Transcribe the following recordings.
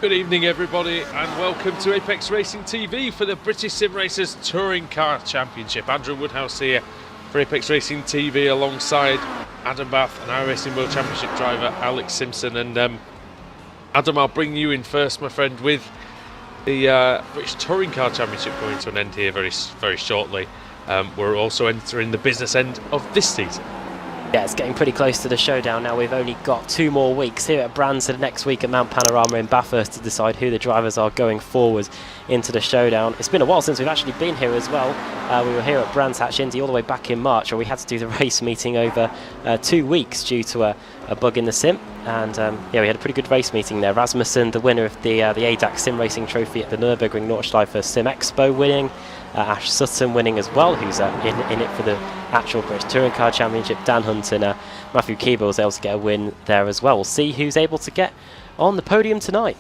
Good evening everybody and welcome to Apex Racing TV for the British Sim Racers Touring Car Championship. Andrew Woodhouse here for Apex Racing TV alongside Adam Bath and iRacing World Championship driver Alex Simpson. And Adam, I'll bring you in first, my friend, with the British Touring Car Championship coming to an end here very shortly. We're also entering the business end of this season. Yeah, it's getting pretty close to the showdown now. We've only got 2 more weeks here at Brands and next week at Mount Panorama in Bathurst to decide who the drivers are going forward into the showdown. It's been a while since we've actually been here as well. We were here at Brands Hatch Indy all the way back in March, where we had to do the race meeting over 2 weeks due to a bug in the sim. And yeah, we had a pretty good race meeting there. Rasmussen, the winner of the ADAC Sim Racing Trophy at the Nürburgring Nordschleife Sim Expo, winning. Ash Sutton winning as well, who's in it for the actual British Touring Car Championship. Dan Hunt and Matthew Keeble was able to get a win there as well. We'll see who's able to get on the podium tonight.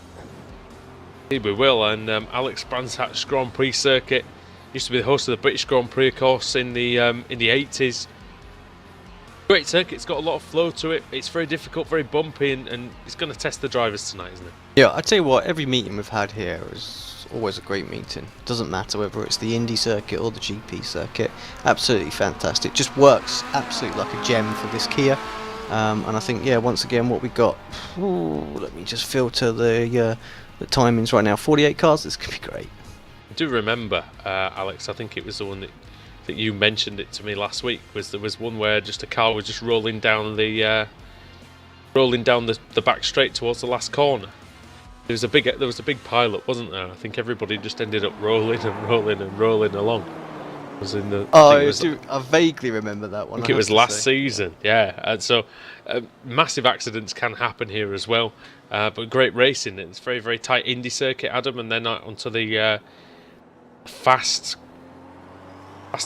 We will, and Alex, Brands Hatch Grand Prix circuit used to be the host of the British Grand Prix, of course, in the 80s. Great circuit, it's got a lot of flow to it. It's very difficult, very bumpy, and it's going to test the drivers tonight, isn't it? Yeah, I tell you what, every meeting we've had here is always a great meeting. Doesn't matter whether it's the Indy circuit or the GP circuit. Absolutely fantastic. Just works absolutely like a gem for this Kia. And I think, yeah, once again, what we got. Let me just filter the timings right now. 48 cars. This could be great. I do remember, Alex. I think it was the one that you mentioned it to me last week. There was one where just a car was just rolling down the back straight towards the last corner. There was a big pile-up, wasn't there? I think everybody just ended up rolling along. It was in the. I vaguely remember that one. I think it was last season, yeah. And so, massive accidents can happen here as well, but great racing. It's very tight Indy circuit, Adam, and then onto the fast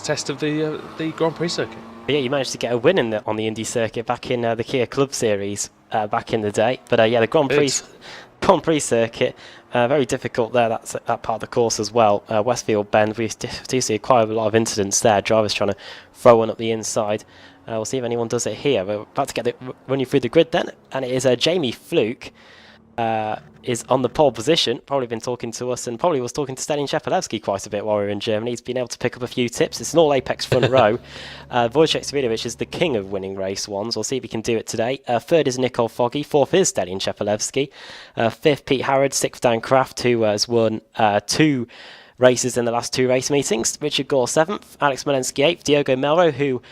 test of the Grand Prix circuit. Yeah, you managed to get a win on the Indy circuit back in the Kia Club Series back in the day. But yeah, the Grand Prix circuit, very difficult there. That's that part of the course as well. Westfield Bend, we do see quite a lot of incidents there. Drivers trying to throw one up the inside. We'll see if anyone does it here. We're about to run you through the grid then, and it is Jamie Fluke is on the pole position. Probably been talking to us and probably was talking to Stalin Shepelevsky quite a bit while we were in Germany. He's been able to pick up a few tips. It's an all Apex front row. Wojciech Svidovic is the king of winning race ones. We'll see if he can do it today. Third is Nicole Foggy. Fourth is Stalin Shepelevsky. Fifth, Pete Harrod. Sixth, Dan Kraft, who has won 2 races in the last 2 race meetings. Richard Gore 7th. Alex Malensky 8th. Diogo Melro, who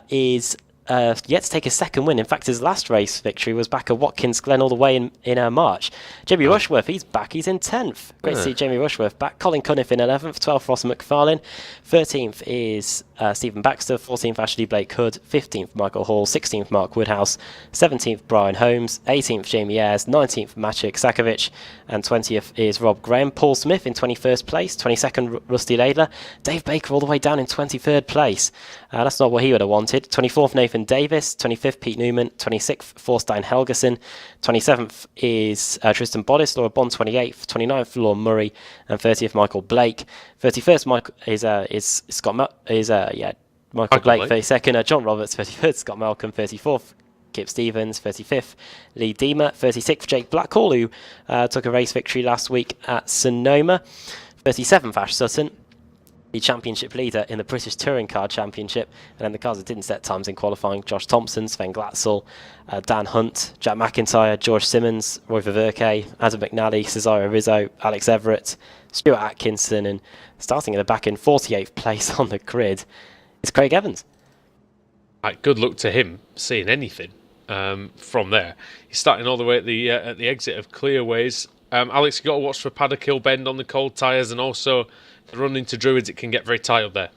is yet to take a second win. In fact, his last race victory was back at Watkins Glen all the way in March. Jamie Rushworth, he's back. He's in 10th. Great to see Jamie Rushworth back. Colin Cunniff in 11th. 12th, Ross McFarlane. 13th is Stephen Baxter. 14th, Ashley Blake Hood. 15th, Michael Hall. 16th, Mark Woodhouse. 17th, Brian Holmes. 18th, Jamie Ayres. 19th, Maciek Sakovic. And 20th is Rob Graham. Paul Smith in 21st place. 22nd, Rusty Laidler. Dave Baker all the way down in 23rd place. That's not what he would have wanted. 24th, Nathan Davis. 25th, Pete Newman. 26th, Thorstein Helgeson. 27th is Tristan Bodis. Laura Bond 28th. 29th, Lorne Murray. And 30th, Michael Blake. 31st, Michael Blake. 32nd, John Roberts. 33rd, Scott Malcolm. 34th, Kip Stevens. 35th, Lee Deemer. 36th, Jake Blackhall, who took a race victory last week at Sonoma. 37th, Ash Sutton, the championship leader in the British Touring Car Championship. And then the cars that didn't set times in qualifying: Josh Thompson, Sven Glatzel, Dan Hunt, Jack McIntyre, George Simmons, Roy Ververke, Adam McNally, Cesaro Rizzo, Alex Everett, Stuart Atkinson, and starting at the back in 48th place on the grid is Craig Evans. Good luck to him seeing anything from there. He's starting all the way at the exit of Clearways. Alex, you've got to watch for Paddock Hill Bend on the cold tyres, and also the run into Druids. It can get very tight up there.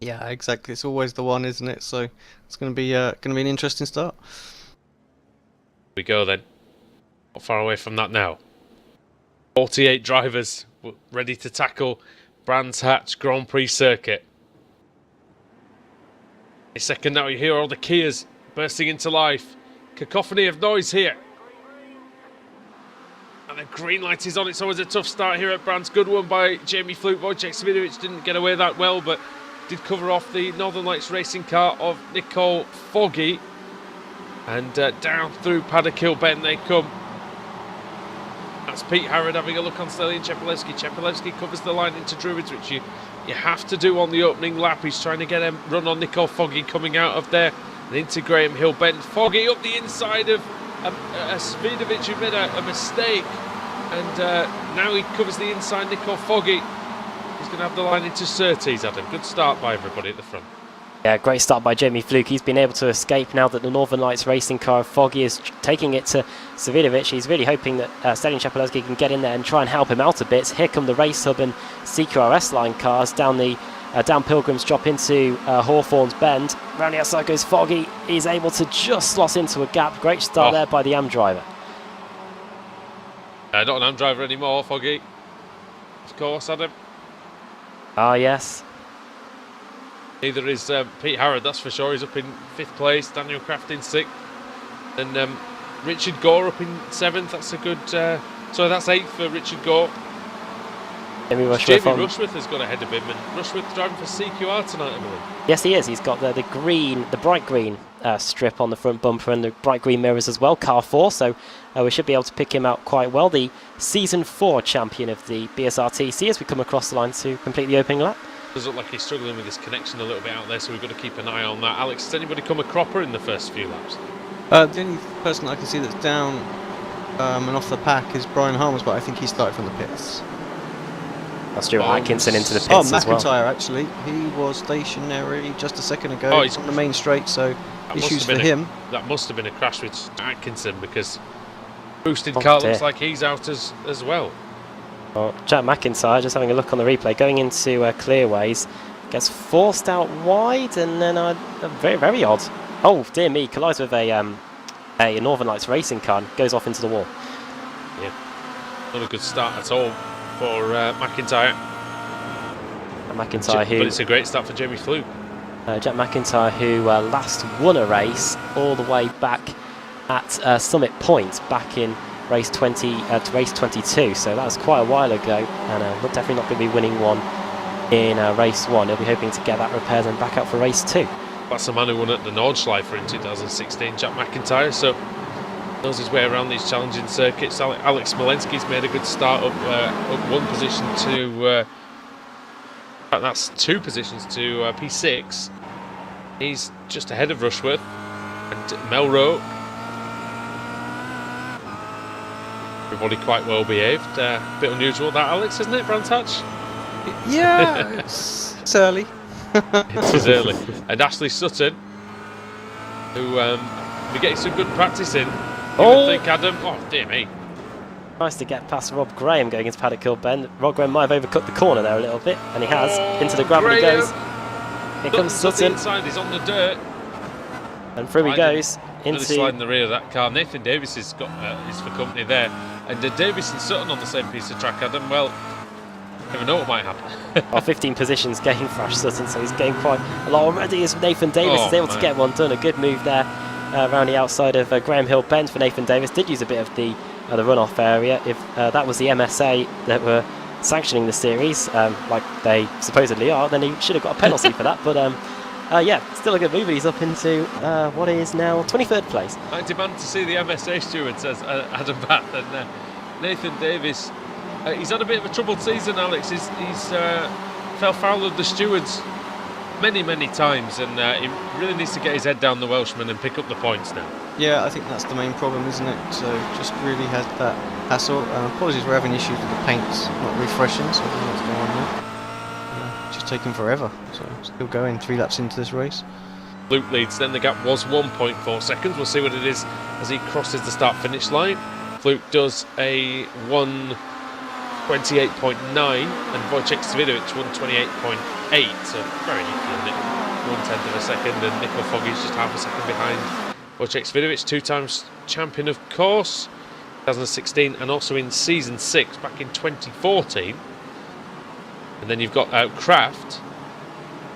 Yeah, exactly. It's always the one, isn't it? So it's going to be an interesting start. We go then. Not far away from that now. 48 drivers ready to tackle Brands Hatch Grand Prix circuit. A second now, you hear all the Kias bursting into life. Cacophony of noise here. And the green light is on. It's always a tough start here at Brands. Good one by Jamie Fluke. Wojciech Svidovic didn't get away that well, but did cover off the Northern Lights racing car of Nicole Foggy. And down through Paddock Hill Bend they come. That's Pete Harrod having a look on Stelian Chepelevsky. Chepelevsky covers the line into Druids, which you have to do on the opening lap. He's trying to get a run on Nico Foggy coming out of there and into Graham Hill Bend. Foggy up the inside of Svidovic, who made a mistake, and now he covers the inside. Nico Foggy. He's going to have the line into Surtees, Adam. Good start by everybody at the front. Yeah, great start by Jamie Fluke. He's been able to escape now that the Northern Lights racing car of Foggy is taking it to Svidovic. He's really hoping that Stelian Chepelevsky can get in there and try and help him out a bit. Here come the Race Hub and CQRS line cars down the down Pilgrim's Drop into Hawthorne's Bend. Round the outside goes Foggy. He's able to just slot into a gap. Great start there by the AM driver. Not an AM driver anymore, Foggy. Of course, Adam. Ah, yes. Neither is Pete Harrod, that's for sure. He's up in 5th place. Daniel Craft in 6th. And Richard Gore up in 7th. That's a good... sorry, that's 8th for Richard Gore. Jamie Rushworth has gone ahead of him. And Rushworth driving for CQR tonight, I believe. Yes, he is. He's got the bright green strip on the front bumper and the bright green mirrors as well, car 4. So we should be able to pick him out quite well. The Season 4 champion of the BSRTC as we come across the line to complete the opening lap. Does look like he's struggling with his connection a little bit out there, so we've got to keep an eye on that. Alex, has anybody come a cropper in the first few laps? The only person I can see that's down and off the pack is Brian Harmers, but I think he started from the pits. That's Stuart Atkinson into the pits as well. McIntyre actually. He was stationary just a second ago. He's on the main straight, so issues for him. That must have been a crash with Atkinson, because boosted car looks like he's out as well. Well, Jack McIntyre, just having a look on the replay, going into Clearways, gets forced out wide, and then very, very odd. Oh, dear me, collides with a Northern Lights racing car and goes off into the wall. Yeah, not a good start at all for McIntyre. But it's a great start for Jamie Fluke. Jack McIntyre, who last won a race all the way back at Summit Point back in race 20 to race 22, so that was quite a while ago, and we're definitely not going to be winning one in race 1. He'll be hoping to get that repaired and back out for race 2. That's the man who won at the Nordschleifer in 2016, Jack McIntyre, so knows his way around these challenging circuits. Alex Smolensky's made a good start up 1 position to that's 2 positions to P6. He's just ahead of Rushworth and Melrow. Everybody quite well behaved. Bit unusual that, Alex, isn't it, Brands Hatch? Yeah, it's early. It is early. And Ashley Sutton, who be getting some good practice in. You would think, Adam. Oh, dear me. Nice to get past Rob Graham going into Paddock Hill Bend. Rob Graham might have overcut the corner there a little bit, and he has. Into the gravel he goes. Here comes Sutton. Inside, he's on the dirt. And through he goes. Really sliding the rear of that car. Nathan Davis is for company there. And Davis and Sutton on the same piece of track, Adam. Well, never know what might happen. Well, 15 positions gained for Ash Sutton, so he's gained quite a lot already as Nathan Davis is able to get one done. A good move there around the outside of Graham Hill Bend for Nathan Davis. Did use a bit of the runoff area. If that was the MSA that were sanctioning the series, like they supposedly are, then he should have got a penalty for that. But yeah, still a good move. He's up into what is now 23rd place. I demand to see the MSA steward, says Adam Bath. And Nathan Davis, he's had a bit of a troubled season, Alex. He's fell foul of the stewards many times, and he really needs to get his head down the Welshman and pick up the points now. Yeah, I think that's the main problem, isn't it? So just really had that hassle. Apologies, we're having issues with the paints not refreshing, so I don't know what's going on there. Just taking forever, so still going 3 laps into this race. Luke leads, then the gap was 1.4 seconds. We'll see what it is as he crosses the start-finish line. Fluke does a 1:28.9 and Wojciech Svidovic 1:28.8, so very equal, isn't it? 1/10 of a second, and Nico Foggy's just half a second behind Wojciech Svidovic, 2 times champion of course, 2016 and also in season 6 back in 2014. And then you've got Kraft,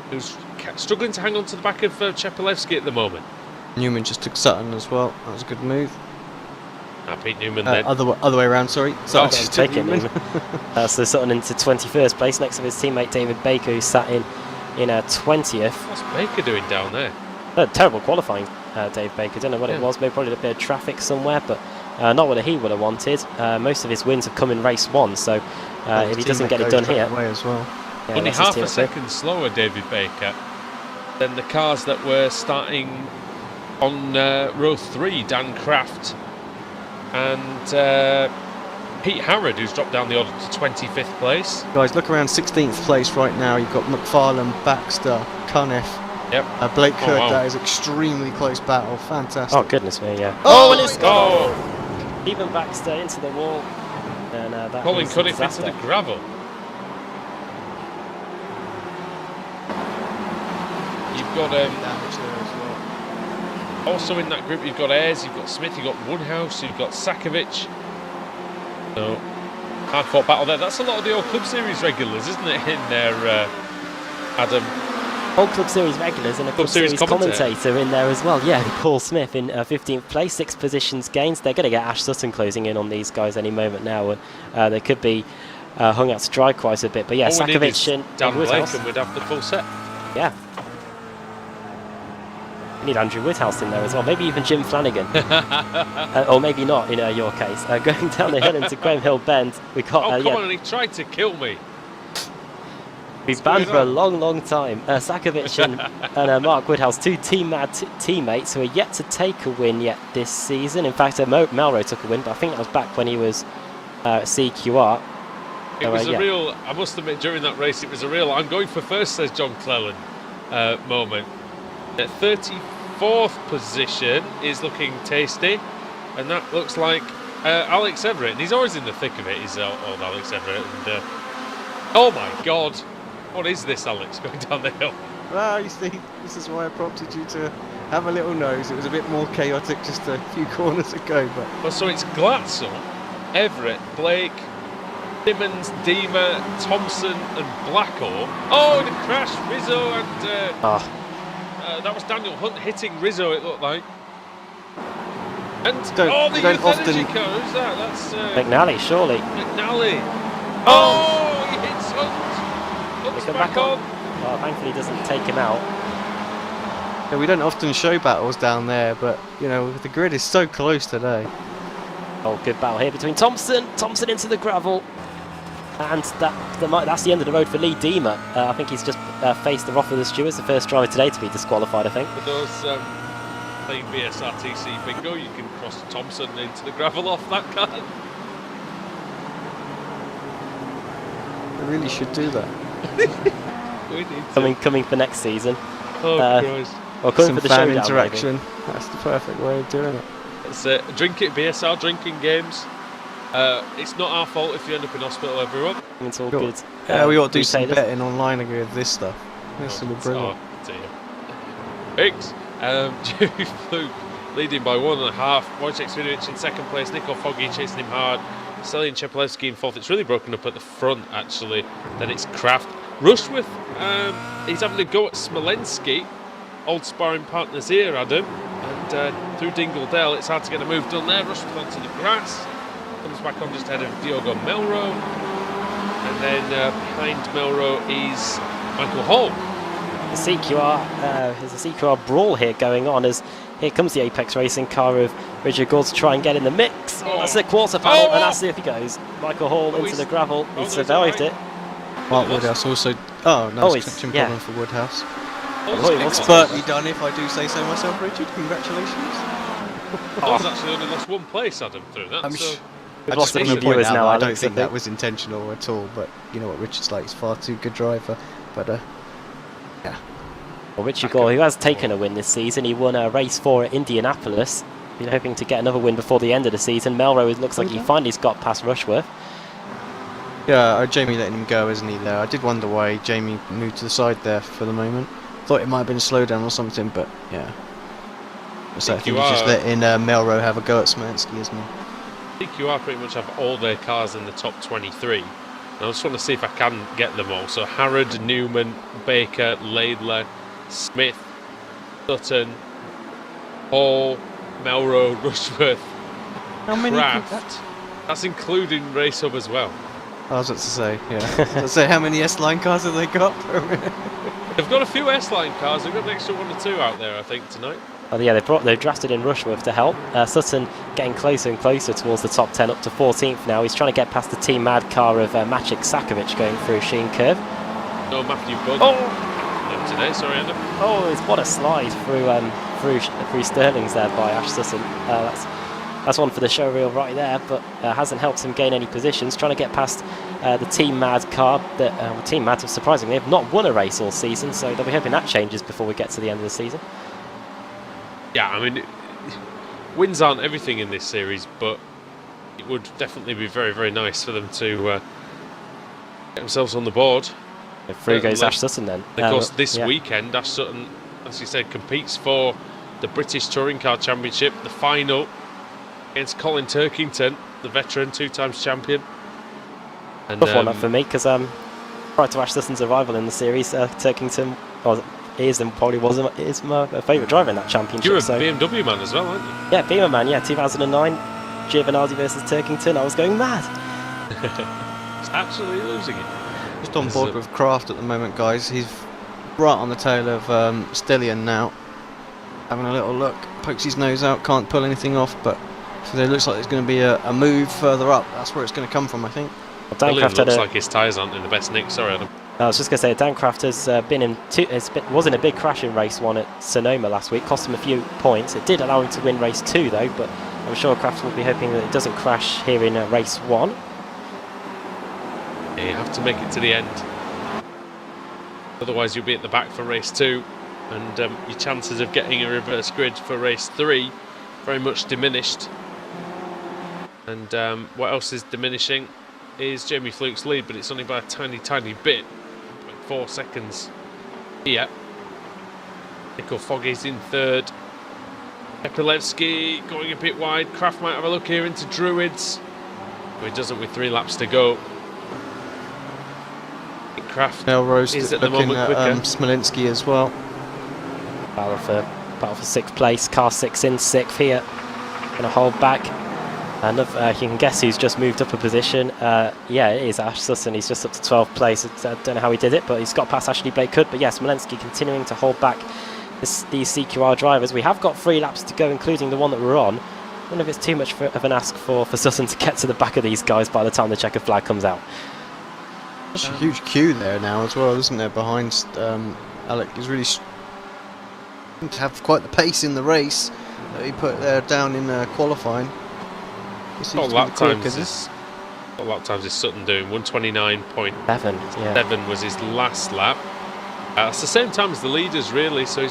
who's struggling to hang on to the back of Chepelevsky at the moment. Newman just took Sutton as well. That was a good move. Pete Newman then. Other way around, sorry. Sutton just took Newman. So Sutton into 21st place next to his teammate David Baker, who sat in 20th. What's Baker doing down there? Terrible qualifying, Dave Baker. Don't know what it was. Maybe probably a bit of traffic somewhere, but Not what he would have wanted. Most of his wins have come in race 1, so if he doesn't get it done here... Away as well. Yeah, Only half a second slower, David Baker, than the cars that were starting on row 3, Dan Kraft and Pete Harrod, who's dropped down the order to 25th place. Guys, look around 16th place right now. You've got McFarlane, Baxter, Cunniff, Blake Kirk. Wow. That is extremely close battle. Fantastic. Oh, goodness me, yeah. Oh, and it's Oh, even Baxter into the wall. And that Colin was a Cunniff into disaster. the gravel. You've got damage there as well. also in that group, you've got Ayres, you've got Smith, you've got Woodhouse, you've got Sakovic. So, hard fought battle there. That's a lot of the old Club Series regulars, isn't it, in there, Adam? Old Club Series regulars and a Club Series commentator in there as well. Yeah, Paul Smith in 15th place, 6 positions gains. They're going to get Ash Sutton closing in on these guys any moment now, and they could be hung out to dry quite a bit. But yeah, Sakovic and Dan Woodhouse. Blake, and we'd have the full set. Yeah. We need Andrew Woodhouse in there as well. Maybe even Jim Flanagan. Or maybe not in your case. Going down the hill into Graham Hill Bend, we got... Oh, come on, he tried to kill me. We've banned for a long, long time. Sakovic and Mark Woodhouse, 2 teammates who are yet to take a win yet this season. In fact, Melrose took a win, but I think that was back when he was CQR. It was a real, I must admit, during that race, it was a real, I'm going for first, says John Cleland, moment. At 34th position is looking tasty, and that looks like Alex Everett, and he's always in the thick of it, is old Alex Everett. And, oh my God, what is this, Alex, going down the hill? Well, you see, this is why I prompted you to have a little nose. It was a bit more chaotic just a few corners ago, but... Well, so it's Glatzel, Everett, Blake, Simmons, Dima, Thompson and Blackhall. Oh, the crash, Rizzo and... that was Daniel Hunt hitting Rizzo, it looked like. And the youth energy car, who's that? That's McNally, surely. McNally. Oh, he hits Hunt. Hunt's back on. Oh, thankfully he doesn't take him out. Yeah, we don't often show battles down there, but, you know, the grid is so close today. Oh, good battle here between Thompson. Thompson into the gravel. And that's the end of the road for Lee Dima. I think he's just faced the Roth of the Stewards, the first driver today to be disqualified, I think. For those playing BSRTC bingo, you can cross Thompson into the gravel off that card. We really should do that. We need to. Coming for next season. Oh, Christ. Or coming Some for the fan showdown, interaction. maybe. That's the perfect way of doing it. It's Drink It BSR drinking games. It's not our fault if you end up in hospital, everyone. It's all good. Yeah, we ought to do some retailers. betting online again with this stuff. This will be brilliant. Oh, dear. Hicks, Jerry Fluke leading by 1.5. Wojciech Swinovich in second place. Nico Foggy chasing him hard. Selian Chepelewski in fourth. It's really broken up at the front, actually. Then it's Kraft. Rushworth, he's having a go at Smolensky. Old sparring partners here, Adam. And through Dingle-Dale, it's hard to get a move done there. Rushworth onto the grass. Comes back on just ahead of Diogo Melro. And then behind Melro is Michael Hall. There's a CQR brawl here going on as here comes the Apex Racing car of Richard Gord to try and get in the mix. That's the quarter panel, and that's if he goes. Michael Hall into the gravel. He survived it. Mark Woodhouse also... Oh, no, it's it's- Jim yeah. Collin for Woodhouse. Expertly done, if I do say so myself, Richard. Congratulations. He's actually only lost one place, Adam, through that. I'm so We've I lost just a want few to point viewers out now, that I Alex, don't I think that think. was intentional at all, but you know what Richard's like, he's far too good driver. But yeah. Well, Richard Gore, who has taken a win this season, he won race 4 at Indianapolis. Been hoping to get another win before the end of the season. Melrose looks like he finally got past Rushworth. Yeah, Jamie letting him go, isn't he, there? I did wonder why Jamie moved to the side there for the moment. Thought it might have been a slowdown or something, but yeah. So I think he's just letting Melrose have a go at Smolensky, isn't he? CQR pretty much have all their cars in the top 23. And I just want to see if I can get them all. So Harrod, Newman, Baker, Laidler, Smith, Sutton, Hall, Melrose, Rushworth, How many? Kraft. That's including Race Hub as well. I was about to say, yeah. Let's say, how many S-Line cars have they got? They've got a few S-Line cars. They've got an extra 1 or 2 out there, I think, tonight. Oh yeah, they've drafted in Rushworth to help. Sutton getting closer and closer towards the top 10, up to 14th now. He's trying to get past the Team Mad car of Maciek Sakovic going through Sheen Curve. No, Matthew Budd. Today, sorry, Adam. Oh, what a slide through Sterling's there by Ash Sutton. That's one for the show reel right there, but hasn't helped him gain any positions. Trying to get past the Team Mad car. Team Mad, surprisingly, have not won a race all season, so they'll be hoping that changes before we get to the end of the season. Yeah, I mean, wins aren't everything in this series, but it would definitely be very, very nice for them to get themselves on the board. Through goes Ash Sutton then. Of course, this weekend, Ash Sutton, as you said, competes for the British Touring Car Championship, the final, against Colin Turkington, the veteran, 2-times champion. And, tough one up for me, because prior to Ash Sutton's arrival in the series, Turkington is and probably is my favourite driver in that championship. You're a BMW man as well, aren't you? Yeah, Beamer man, yeah, 2009, Giovinazzi versus Turkington, I was going mad. He's absolutely losing it. Just on board with Kraft at the moment, guys. He's right on the tail of Stillion now. Having a little look, pokes his nose out, can't pull anything off, but so it looks like there's going to be a move further up. That's where it's going to come from, I think. Well, Stillion looks like his tyres aren't in the best nick. Sorry, Adam. I was just going to say, Dan Kraft has was in a big crash in race 1 at Sonoma last week, cost him a few points. It did allow him to win race 2 though, but I'm sure Kraft will be hoping that it doesn't crash here in race 1. Yeah, you have to make it to the end. Otherwise you'll be at the back for race 2, and your chances of getting a reverse grid for race 3 very much diminished. And what else is diminishing is Jamie Fluke's lead, but it's only by a tiny, tiny bit. 4 seconds here. Nicole Foggy's in 3rd. Epilevsky going a bit wide. Kraft might have a look here into Druids. But he doesn't with 3 laps to go. Kraft Melrose is at the looking moment at quicker. Smolinski as well. Battle for 6th place. Car 6 in 6th here. Going to hold back. And you can guess who's just moved up a position. Yeah, it is Ash Sutton. He's just up to 12th place. I don't know how he did it, but he's got past Ashley Blakehood. But yes, Smolenski continuing to hold back these CQR drivers. We have got 3 laps to go, including the one that we're on. I wonder if it's too much of an ask for Sutton to get to the back of these guys by the time the checkered flag comes out. There's a huge queue there now as well, isn't there, behind Alec. He's really seems to have quite the pace in the race that he put there down in qualifying. What lap times is Sutton doing? 129.7 was his last lap. It's the same time as the leaders, really, so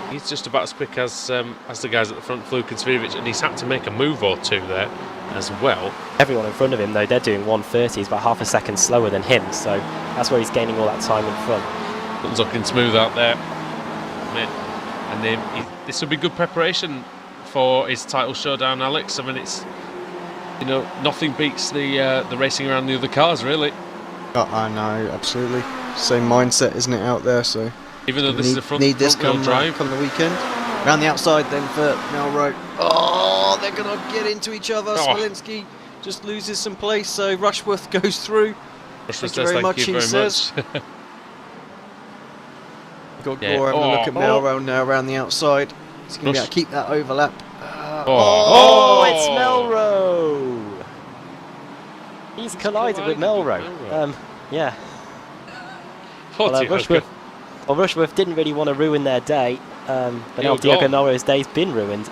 he's just about as quick as the guys at the front, Fluke and Svirovic, and he's had to make a move or 2 there as well. Everyone in front of him, though, they're doing 1:30. He's about half a second slower than him, so that's where he's gaining all that time in front. Sutton's looking smooth out there. And then this will be good preparation for his title showdown, Alex. I mean, it's, you know, nothing beats the racing around the other cars, really. I know, absolutely. Same mindset, isn't it, out there? So even though this is a front need this wheel drive, come the weekend. Around the outside then for Melrose. Oh, they're gonna get into each other. Smolinski just loses some place, so Rushworth goes through. Rushworth Thank you very much, he says. Got Gore having a look at Melrose now around the outside. He's going to be able to keep that overlap. It's Melrose! He's collided with Melrose. Yeah. Rushworth didn't really want to ruin their day, but now Diego Norro's day's been ruined.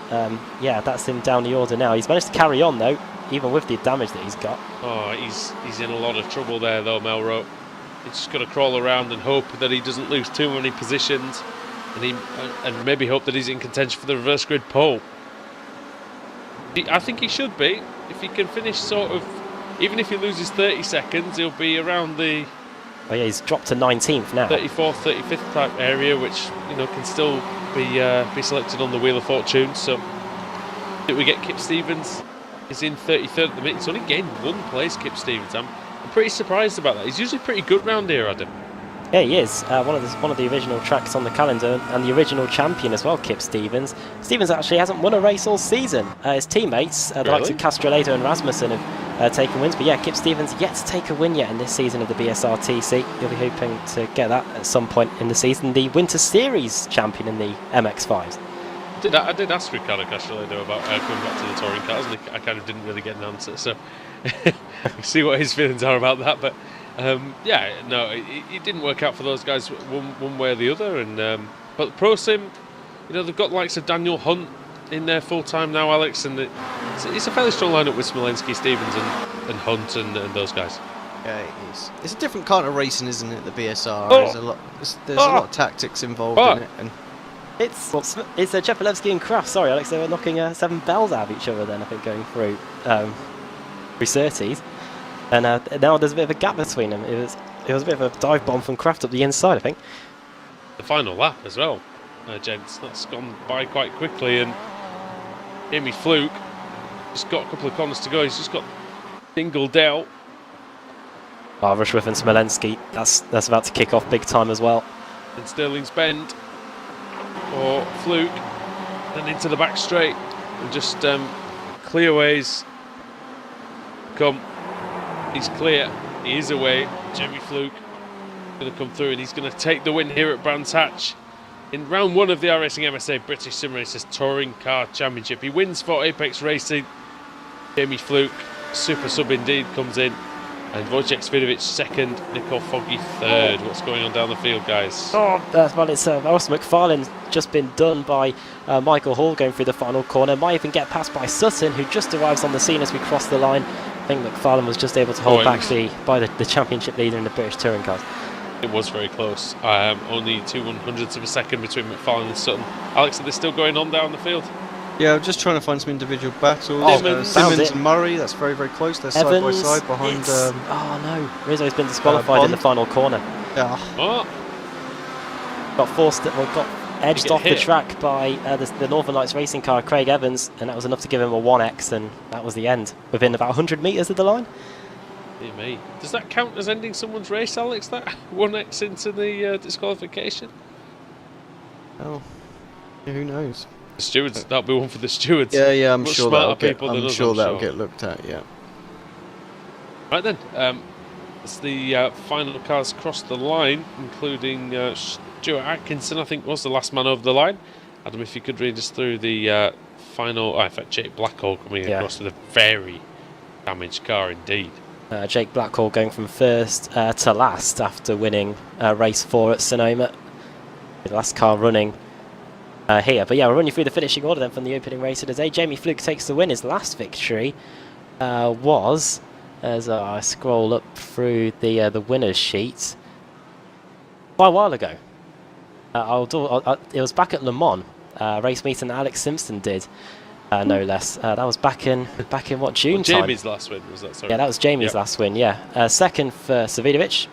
Yeah, that's him down the order now. He's managed to carry on, though, even with the damage that he's got. Oh, he's in a lot of trouble there, though, Melrose. He's just got to crawl around and hope that he doesn't lose too many positions, and maybe hope that he's in contention for the reverse grid pole. I think he should be. If he can finish sort of, even if he loses 30 seconds, he'll be around the... Oh yeah, he's dropped to 19th now. 34th, 35th type area, which, you know, can still be selected on the Wheel of Fortune. So we get Kip Stevens. He's in 33rd at the minute. He's only gained 1 place, Kip Stevens. I'm pretty surprised about that. He's usually pretty good round here, Adam. Yeah, he is. One of the original tracks on the calendar, and the original champion as well, Kip Stevens. Stevens actually hasn't won a race all season. His teammates, the likes of Castrolato and Rasmussen, have taken wins. But yeah, Kip Stevens yet to take a win yet in this season of the BSRTC. He'll be hoping to get that at some point in the season. The Winter Series champion in the MX-5s. I did ask Ricardo Castellano about coming back to the touring cars, and I kind of didn't really get an answer. So see what his feelings are about that. But yeah, no, it didn't work out for those guys one way or the other. And but the Pro Sim, you know, they've got the likes of Daniel Hunt in there full time now, Alex, and it's a fairly strong lineup with Smolenski, Stevens, and Hunt and those guys. Yeah, it is. It's a different kind of racing, isn't it? The BSR. Oh. There's a lot of tactics involved in it, and It's Chepelevsky and Kraft. Sorry, Alex, they were knocking 7 bells out of each other then, I think, going through 30s. And now there's a bit of a gap between them. It was a bit of a dive bomb from Kraft up the inside, I think. The final lap as well, gents. That's gone by quite quickly, and Jamie Fluke just got a couple of corners to go. He's just got dingled out. Rushworth and Smolenski, that's about to kick off big time as well. And Sterling's Bend or Fluke, then into the back straight, and just clearways come. He's clear, he is away. Jamie Fluke going to come through, and he's going to take the win here at Brands Hatch in round 1 of the iRacing MSA British Sim Racers Touring Car Championship. He wins for Apex Racing. Jamie Fluke, super sub indeed, comes in. And Wojciech Svidovic second, Nicole Foggy third. What's going on down the field, guys? Well, it's Ross McFarlane's just been done by Michael Hall going through the final corner. Might even get passed by Sutton, who just arrives on the scene as we cross the line. I think McFarlane was just able to hold back the championship leader in the British Touring Cars. It was very close. Only 2/100ths of a second between McFarlane and Sutton. Alex, are they still going on down the field? yeah, I'm just trying to find some individual battles. Simmons and Murray, that's very, very close. They're Evans, side by side behind. Oh no, Rizzo's been disqualified in the final corner. Yeah. Oh, Got edged off the track by the Northern Lights racing car, Craig Evans, and that was enough to give him a 1x, and that was the end, within about 100 metres of the line. dear me. Does that count as ending someone's race, Alex? That 1x into the disqualification? Oh, yeah, who knows? The stewards, that'll be one for the stewards. Yeah, I'm Much sure smarter that'll get. people than I'm us, sure I'm that'll sure. get looked at. Yeah. Right then, as the final cars crossed the line, including Stuart Atkinson, I think was the last man over the line. Adam, if you could read us through the final, in fact, Jake Blackhall coming across with a very damaged car indeed. Jake Blackhall going from first to last after winning race 4 at Sonoma. The last car running here. But yeah, we'll run you through the finishing order then from the opening race of the day. Jamie Fluke takes the win. His last victory was, as I scroll up through the winners' sheet, quite a while ago. It was back at Le Mans, race meeting that Alex Simpson did, no less. That was back in what, June time? Jamie's last win, was that? Sorry. Yeah, that was Jamie's last win, yeah. Second for Savidovic,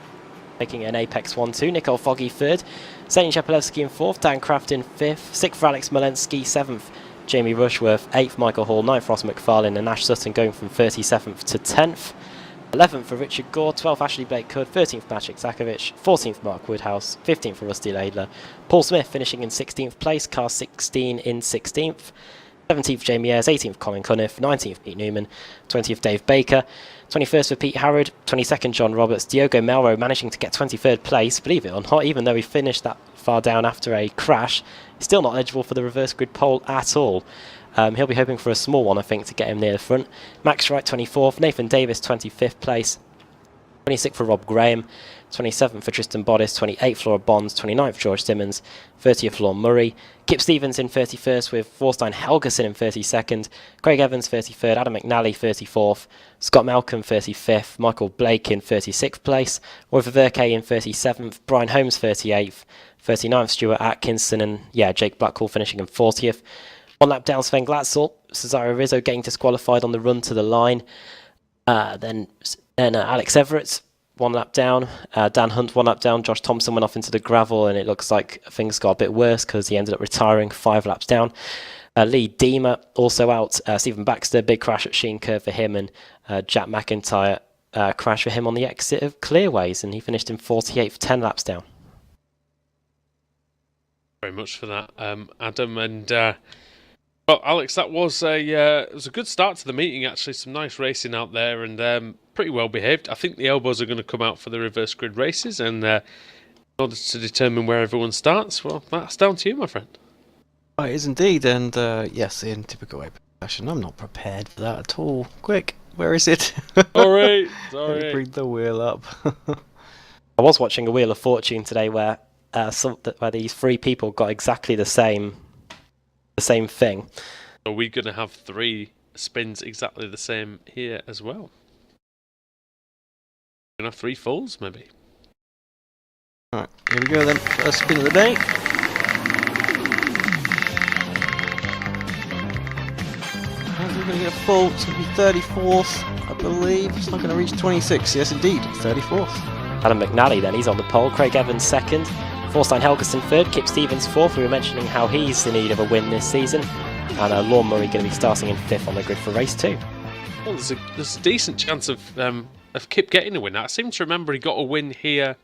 making an Apex 1-2. Nicole Foggy third. Satan Chepelevsky in fourth. Dan Kraft in fifth. Sixth for Alex Smolensky. Seventh, Jamie Rushworth. Eighth, Michael Hall. Ninth, Ross McFarlane. And Ash Sutton going from 37th to 10th. 11th for Richard Gore. 12th, Ashley Blake Hood. 13th, Maciek Zakovic. 14th, Mark Woodhouse. 15th for Rusty Laidler. Paul Smith finishing in 16th place. Car 16 in 16th. 17th, Jamie Ayres. 18th, Colin Cunniff. 19th, Pete Newman. 20th, Dave Baker. 21st for Pete Harrod. 22nd, John Roberts. Diogo Melro managing to get 23rd place, believe it or not, even though he finished that far down after a crash. He's still not eligible for the reverse grid pole at all. He'll be hoping for a small one, I think, to get him near the front. Max Wright, 24th. Nathan Davis, 25th place. 26th for Rob Graham. 27th for Tristan Bodis. 28th, Laura Bonds. 29th, George Simmons. 30th, Lorne Murray. Kip Stevens in 31st with Thorstein Helgeson in 32nd. Craig Evans, 33rd. Adam McNally, 34th. Scott Malcolm, 35th. Michael Blake in 36th place. Roy Verke in 37th. Brian Holmes, 38th. 39th, Stuart Atkinson. And yeah, Jake Blackhall finishing in 40th. One lap down, Sven Glatzel. Cesaro Rizzo getting disqualified on the run to the line. Then Alex Everett, 1 lap down. Dan Hunt, 1 lap down. Josh Thompson went off into the gravel, and it looks like things got a bit worse because he ended up retiring 5 laps down. Lee Deemer also out. Stephen Baxter, big crash at Sheen Curve for him, and Jack McIntyre crash for him on the exit of Clearways, and he finished in 48th, 10 laps down. Very much for that, Adam. And well, Alex, that was it was a good start to the meeting. Actually, some nice racing out there, and pretty well behaved. I think the elbows are going to come out for the reverse grid races, and in order to determine where everyone starts, well, that's down to you, my friend. Oh, it is indeed, and yes, in typical Apex fashion, I'm not prepared for that at all. Quick, where is it? Alright, Let me bring the wheel up. I was watching a Wheel of Fortune today where where these three people got exactly the same thing. Are we going to have 3 spins exactly the same here as well? We're going to have 3 falls, maybe. Alright, here we go then. First spin of the day. How's it going to get a full? It's going to be 34th, I believe. It's not going to reach 26. Yes, indeed, 34th. Adam McNally then, he's on the pole. Craig Evans second. Forstein Helgeson third. Kip Stevens fourth. We were mentioning how he's in need of a win this season. And Lorne Murray going to be starting in 5th on the grid for race 2. Well, there's a decent chance of Kip getting a win. I seem to remember he got a win here.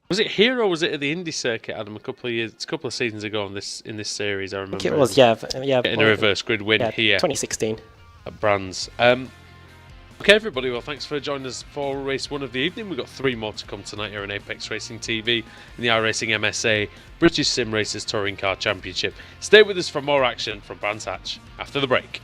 Was it here or was it at the Indy circuit, Adam? A couple of seasons ago in this series, I remember. I think it was, yeah, getting a reverse grid win here 2016 at Brands. Okay, everybody. Well, thanks for joining us for race 1 of the evening. We've got 3 more to come tonight here on Apex Racing TV in the iRacing MSA British Sim Racers Touring Car Championship. Stay with us for more action from Brands Hatch after the break.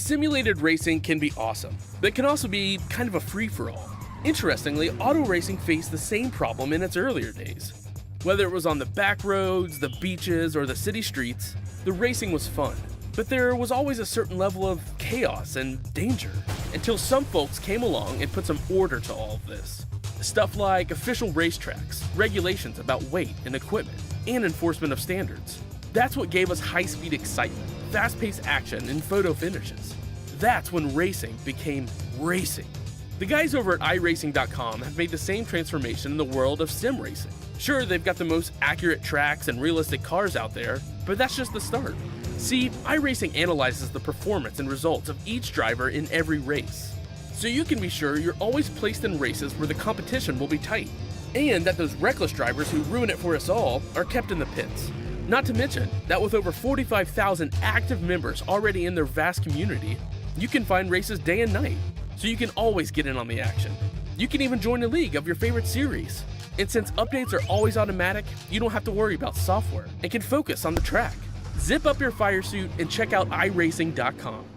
Simulated racing can be awesome, but it can also be kind of a free-for-all. Interestingly, auto racing faced the same problem in its earlier days. Whether it was on the back roads, the beaches, or the city streets, the racing was fun. But there was always a certain level of chaos and danger, until some folks came along and put some order to all of this. Stuff like official racetracks, regulations about weight and equipment, and enforcement of standards. That's what gave us high-speed excitement, fast-paced action, and photo finishes. That's when racing became racing. The guys over at iRacing.com have made the same transformation in the world of sim racing. Sure, they've got the most accurate tracks and realistic cars out there, but that's just the start. See, iRacing analyzes the performance and results of each driver in every race, so you can be sure you're always placed in races where the competition will be tight, and that those reckless drivers who ruin it for us all are kept in the pits. Not to mention that with over 45,000 active members already in their vast community, you can find races day and night, so you can always get in on the action. You can even join a league of your favorite series. And since updates are always automatic, you don't have to worry about software and can focus on the track. Zip up your fire suit and check out iRacing.com.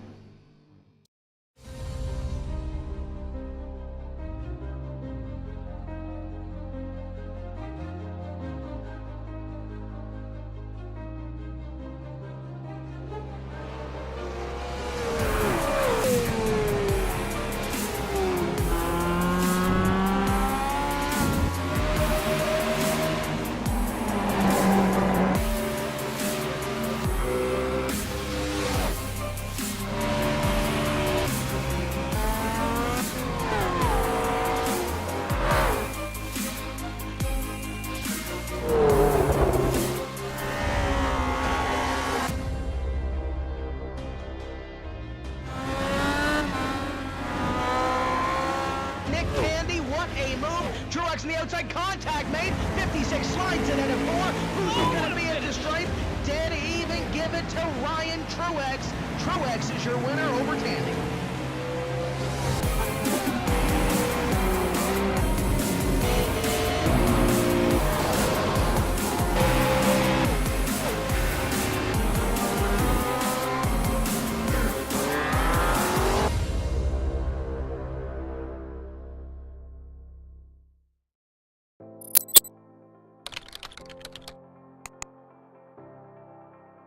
Truex in the outside, contact made. 56 slides it into 4. Who's going to be into stripe? Dead even, give it to Ryan Truex. Truex is your winner over Tandy.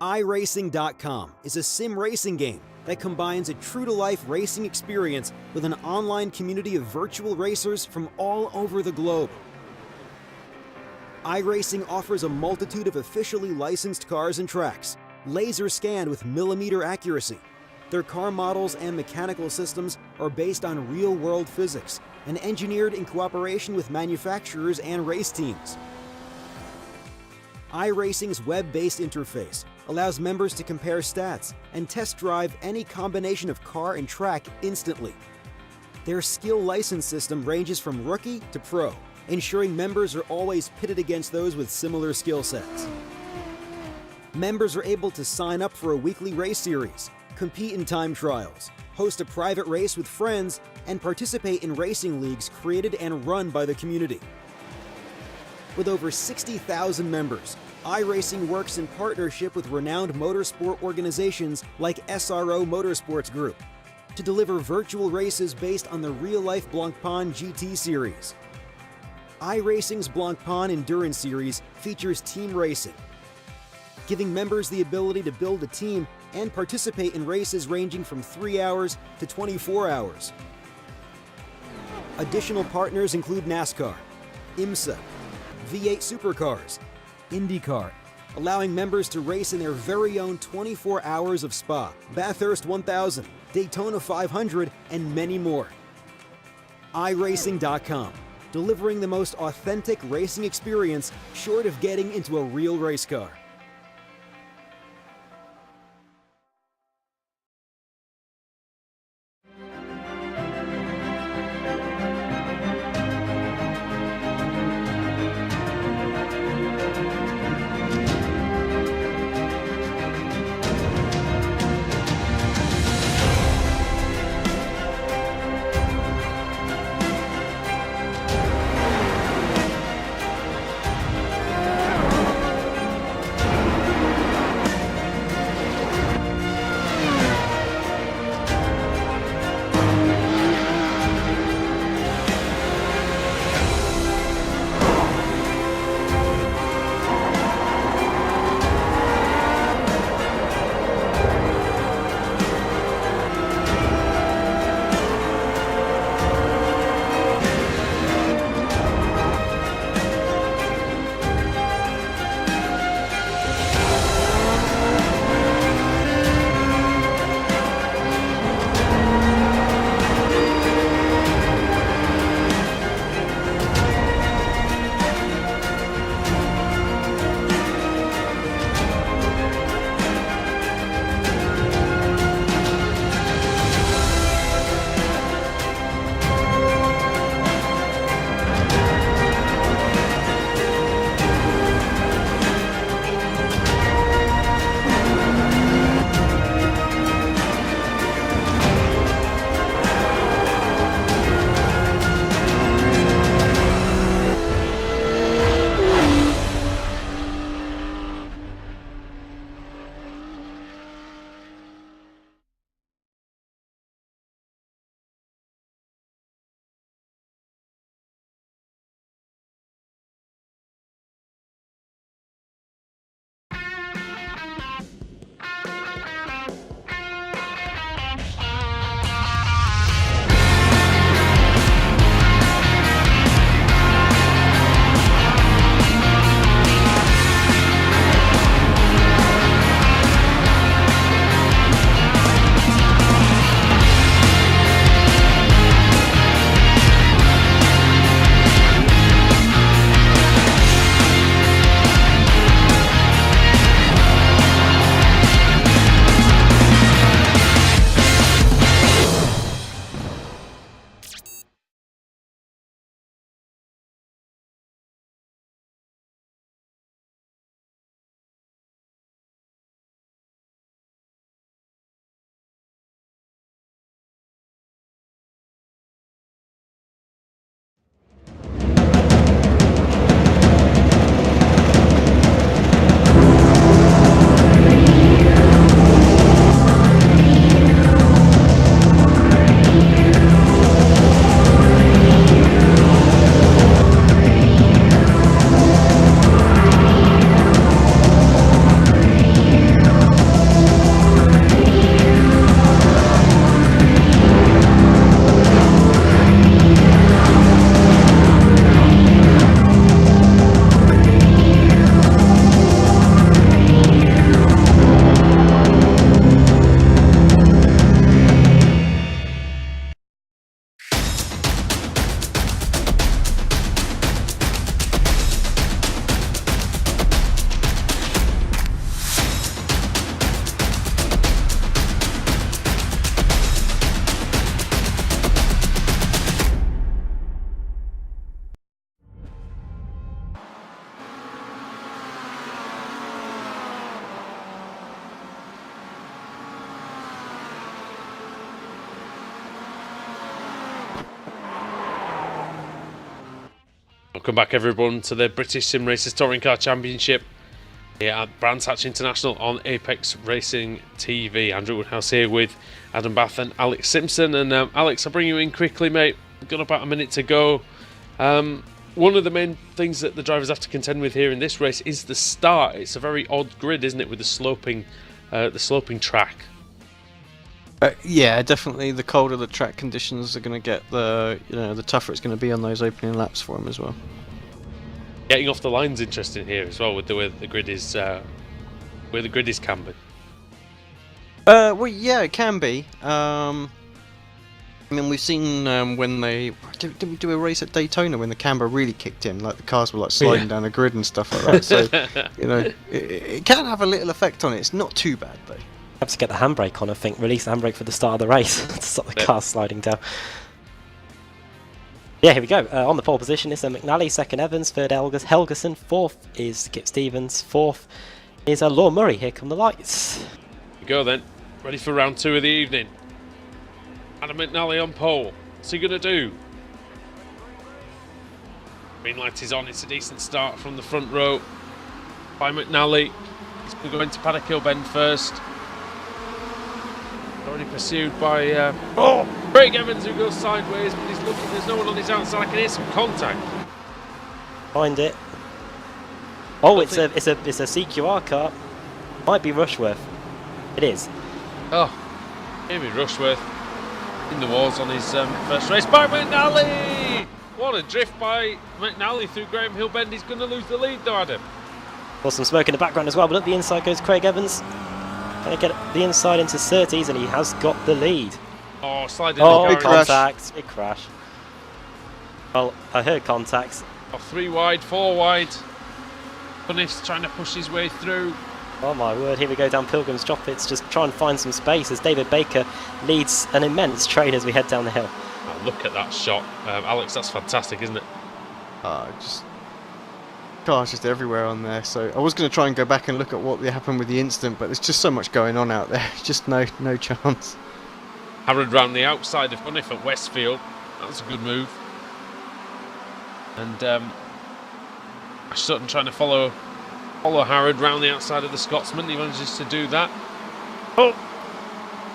iRacing.com is a sim racing game that combines a true-to-life racing experience with an online community of virtual racers from all over the globe. iRacing offers a multitude of officially licensed cars and tracks, laser scanned with millimeter accuracy. Their car models and mechanical systems are based on real-world physics and engineered in cooperation with manufacturers and race teams. iRacing's web-based interface allows members to compare stats and test drive any combination of car and track instantly. Their skill license system ranges from rookie to pro, ensuring members are always pitted against those with similar skill sets. Members are able to sign up for a weekly race series, compete in time trials, host a private race with friends, and participate in racing leagues created and run by the community. With over 60,000 members, iRacing works in partnership with renowned motorsport organizations like SRO Motorsports Group to deliver virtual races based on the real-life Blancpain GT series. iRacing's Blancpain Endurance Series features team racing, giving members the ability to build a team and participate in races ranging from 3 hours to 24 hours. Additional partners include NASCAR, IMSA, V8 Supercars, IndyCar, allowing members to race in their very own 24 hours of Spa, Bathurst 1000, Daytona 500, and many more. iRacing.com, delivering the most authentic racing experience short of getting into a real race car. Welcome back, everyone, to the British Sim Racers Touring Car Championship here at Brands Hatch International on Apex Racing TV. Andrew Woodhouse here with Adam Bath and Alex Simpson. And Alex, I'll bring you in quickly, mate. We've got about a minute to go. One of the main things that the drivers have to contend with here in this race is the start. It's a very odd grid, isn't it, with the sloping track. Yeah, definitely. The colder the track conditions are going to get, the tougher it's going to be on those opening laps for them as well. Getting off the line's interesting here as well, with the way the grid is, where the grid is cambered. Well, yeah, it can be. I mean, we've seen when they did we do a race at Daytona when the camber really kicked in, like the cars were like sliding down a grid and stuff like that. So it can have a little effect on it. It's not too bad though. Have to get the handbrake on, I think. Release the handbrake for the start of the race to stop the car sliding down. Yeah, here we go. On the pole position is McNally, second Evans, third Helgeson, fourth is Kip Stevens, fourth is Law Murray. Here come the lights. Here we go then. Ready for round 2 of the evening. Adam McNally on pole. What's he going to do? Green light is on. It's a decent start from the front row by McNally. He's going to go into Paddock Hill Bend first. Already pursued by Craig Evans, who goes sideways, but he's looking. There's no one on his outside. I can hear some contact. Find it. Oh, it's a CQR car. Might be Rushworth. It is. Oh, maybe Rushworth in the walls on his first race by McNally. What a drift by McNally through Graham Hill Bend. He's going to lose the lead though, Adam. Well, some smoke in the background as well, but at the inside goes Craig Evans. Going to get the inside into Surtees, and he has got the lead. Oh, sliding. Oh, big contact. Big crash. Well, I heard contacts. Oh, 3 wide, 4 wide. Bunniff's trying to push his way through. Oh my word, here we go down Pilgrim's Drop. It's just try and find some space as David Baker leads an immense train as we head down the hill. Oh, look at that shot. Alex, that's fantastic, isn't it? Cars just everywhere on there. So I was going to try and go back and look at what happened with the incident, but there's just so much going on out there. Just no chance. Harrod round the outside of Bunniff at Westfield. That's a good move. And Ash Sutton trying to follow Harrod round the outside of the Scotsman. He manages to do that. Oh,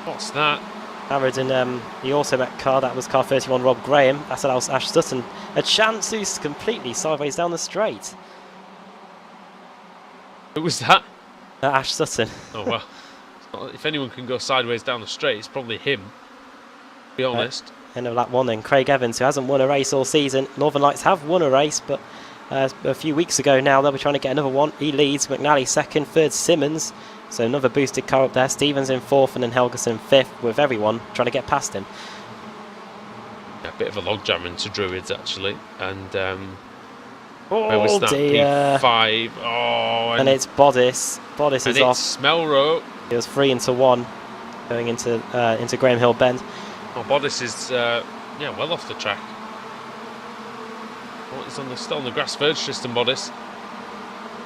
what's that? Harrod in the Automet car, that was car 31, Rob Graham. That allows Ash Sutton a chance, who's completely sideways down the straight. Who was that? Ash Sutton. Oh, well. If anyone can go sideways down the straight, it's probably him, to be honest. End of lap 1 then. Craig Evans, who hasn't won a race all season. Northern Lights have won a race, but a few weeks ago now they'll be trying to get another one. He leads. McNally second, third Simmons. So another boosted car up there. Stevens in fourth, and then Helgeson fifth, with everyone trying to get past him. Yeah, a bit of a logjam into Druids, actually. And Oh was that dear. P5. Oh, and it's Bodice. Bodice is off. Melrose. It was 3 into 1 going into Graham Hill Bend. Oh, Bodice is well off the track. Oh, it's still on the grass verge, Tristan Bodice.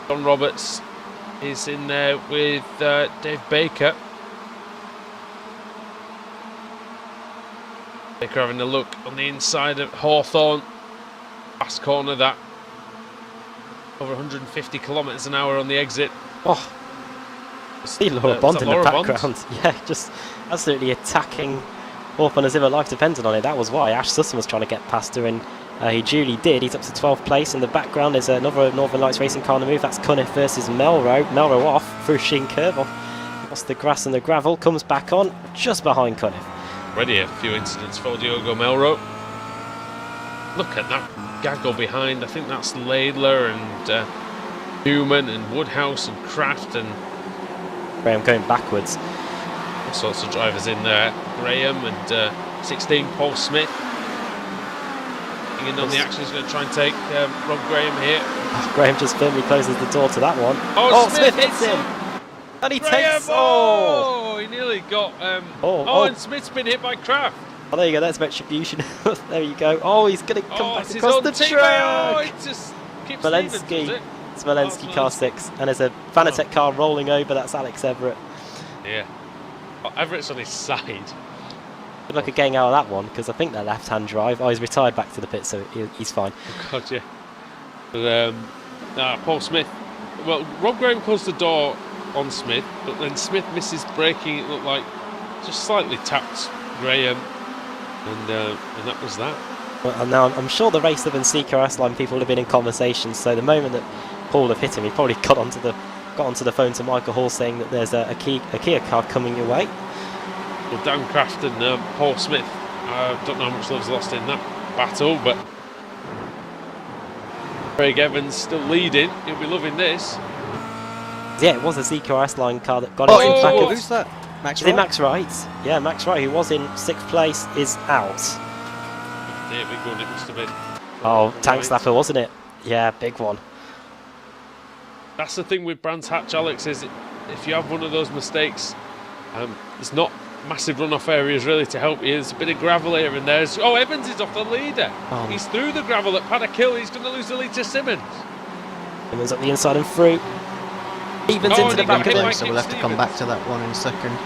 John Roberts is in there with Dave Baker. Baker having a look on the inside of Hawthorne. Fast corner that. Over 150 kilometres an hour on the exit. Oh, see Laura Bond in the background. Bond? Yeah, just absolutely attacking Hawthorne as if her life depended on it. That was why Ash Sutton was trying to get past her, and he duly did. He's up to 12th place. In the background is another Northern Lights racing car on the move. That's Cunniff versus Melrose. Melrose off through Sheen Curve, off the grass and the gravel. Comes back on just behind Cunniff. Already a few incidents for Diogo Melrose. Look at that gaggle behind. I think that's Laidler and Newman and Woodhouse and Kraft and Graham going backwards. All sorts of drivers in there. Graham and 16 Paul Smith. In on the action, he's going to try and take Rob Graham here. Graham just firmly closes the door to that one. Oh, Smith hits him! And he takes... Oh, he nearly got... and Smith's been hit by Kraft. Oh, there you go, that's retribution. There you go. Oh, he's going to come back across the track. Oh, it just keeps Smolensky. Smolensky car 6. And there's a Fanatec car rolling over. That's Alex Everett. Yeah. Oh, Everett's on his side. Good luck at getting out of that one, because I think they're left-hand drive. Oh, he's retired back to the pit, so he's fine. Oh, God, yeah. But Paul Smith, well, Rob Graham closed the door on Smith, but then Smith misses braking. It looked like just slightly tapped Graham, and that was that. Well, now I'm sure the race and CKRS line people have been in conversation. So the moment that Paul have hit him, he probably got onto the phone to Michael Hall saying that there's a Kia car coming your way. Well, Dan Craft and Paul Smith. I don't know how much love's lost in that battle, but Craig Evans still leading. He'll be loving this. Yeah, it was a CKRS line car that got into the back of. Who's that? Max Is it Wright? Max Wright? Yeah, Max Wright, who was in 6th place, is out. Dear, big one it must have been. Oh, tank Right. slapper, wasn't it? Yeah, big one. That's the thing with Brands Hatch, Alex, is if you have one of those mistakes, there's not massive runoff areas really to help you. There's a bit of gravel here and there. Oh, Evans is off the leader. Oh. He's through the gravel at Paddock Hill. He's going to lose the lead to Simmons. Evans up the inside and through. Evans Oh, into and the he got back hit of by it. So we'll have to come back to that one in a second.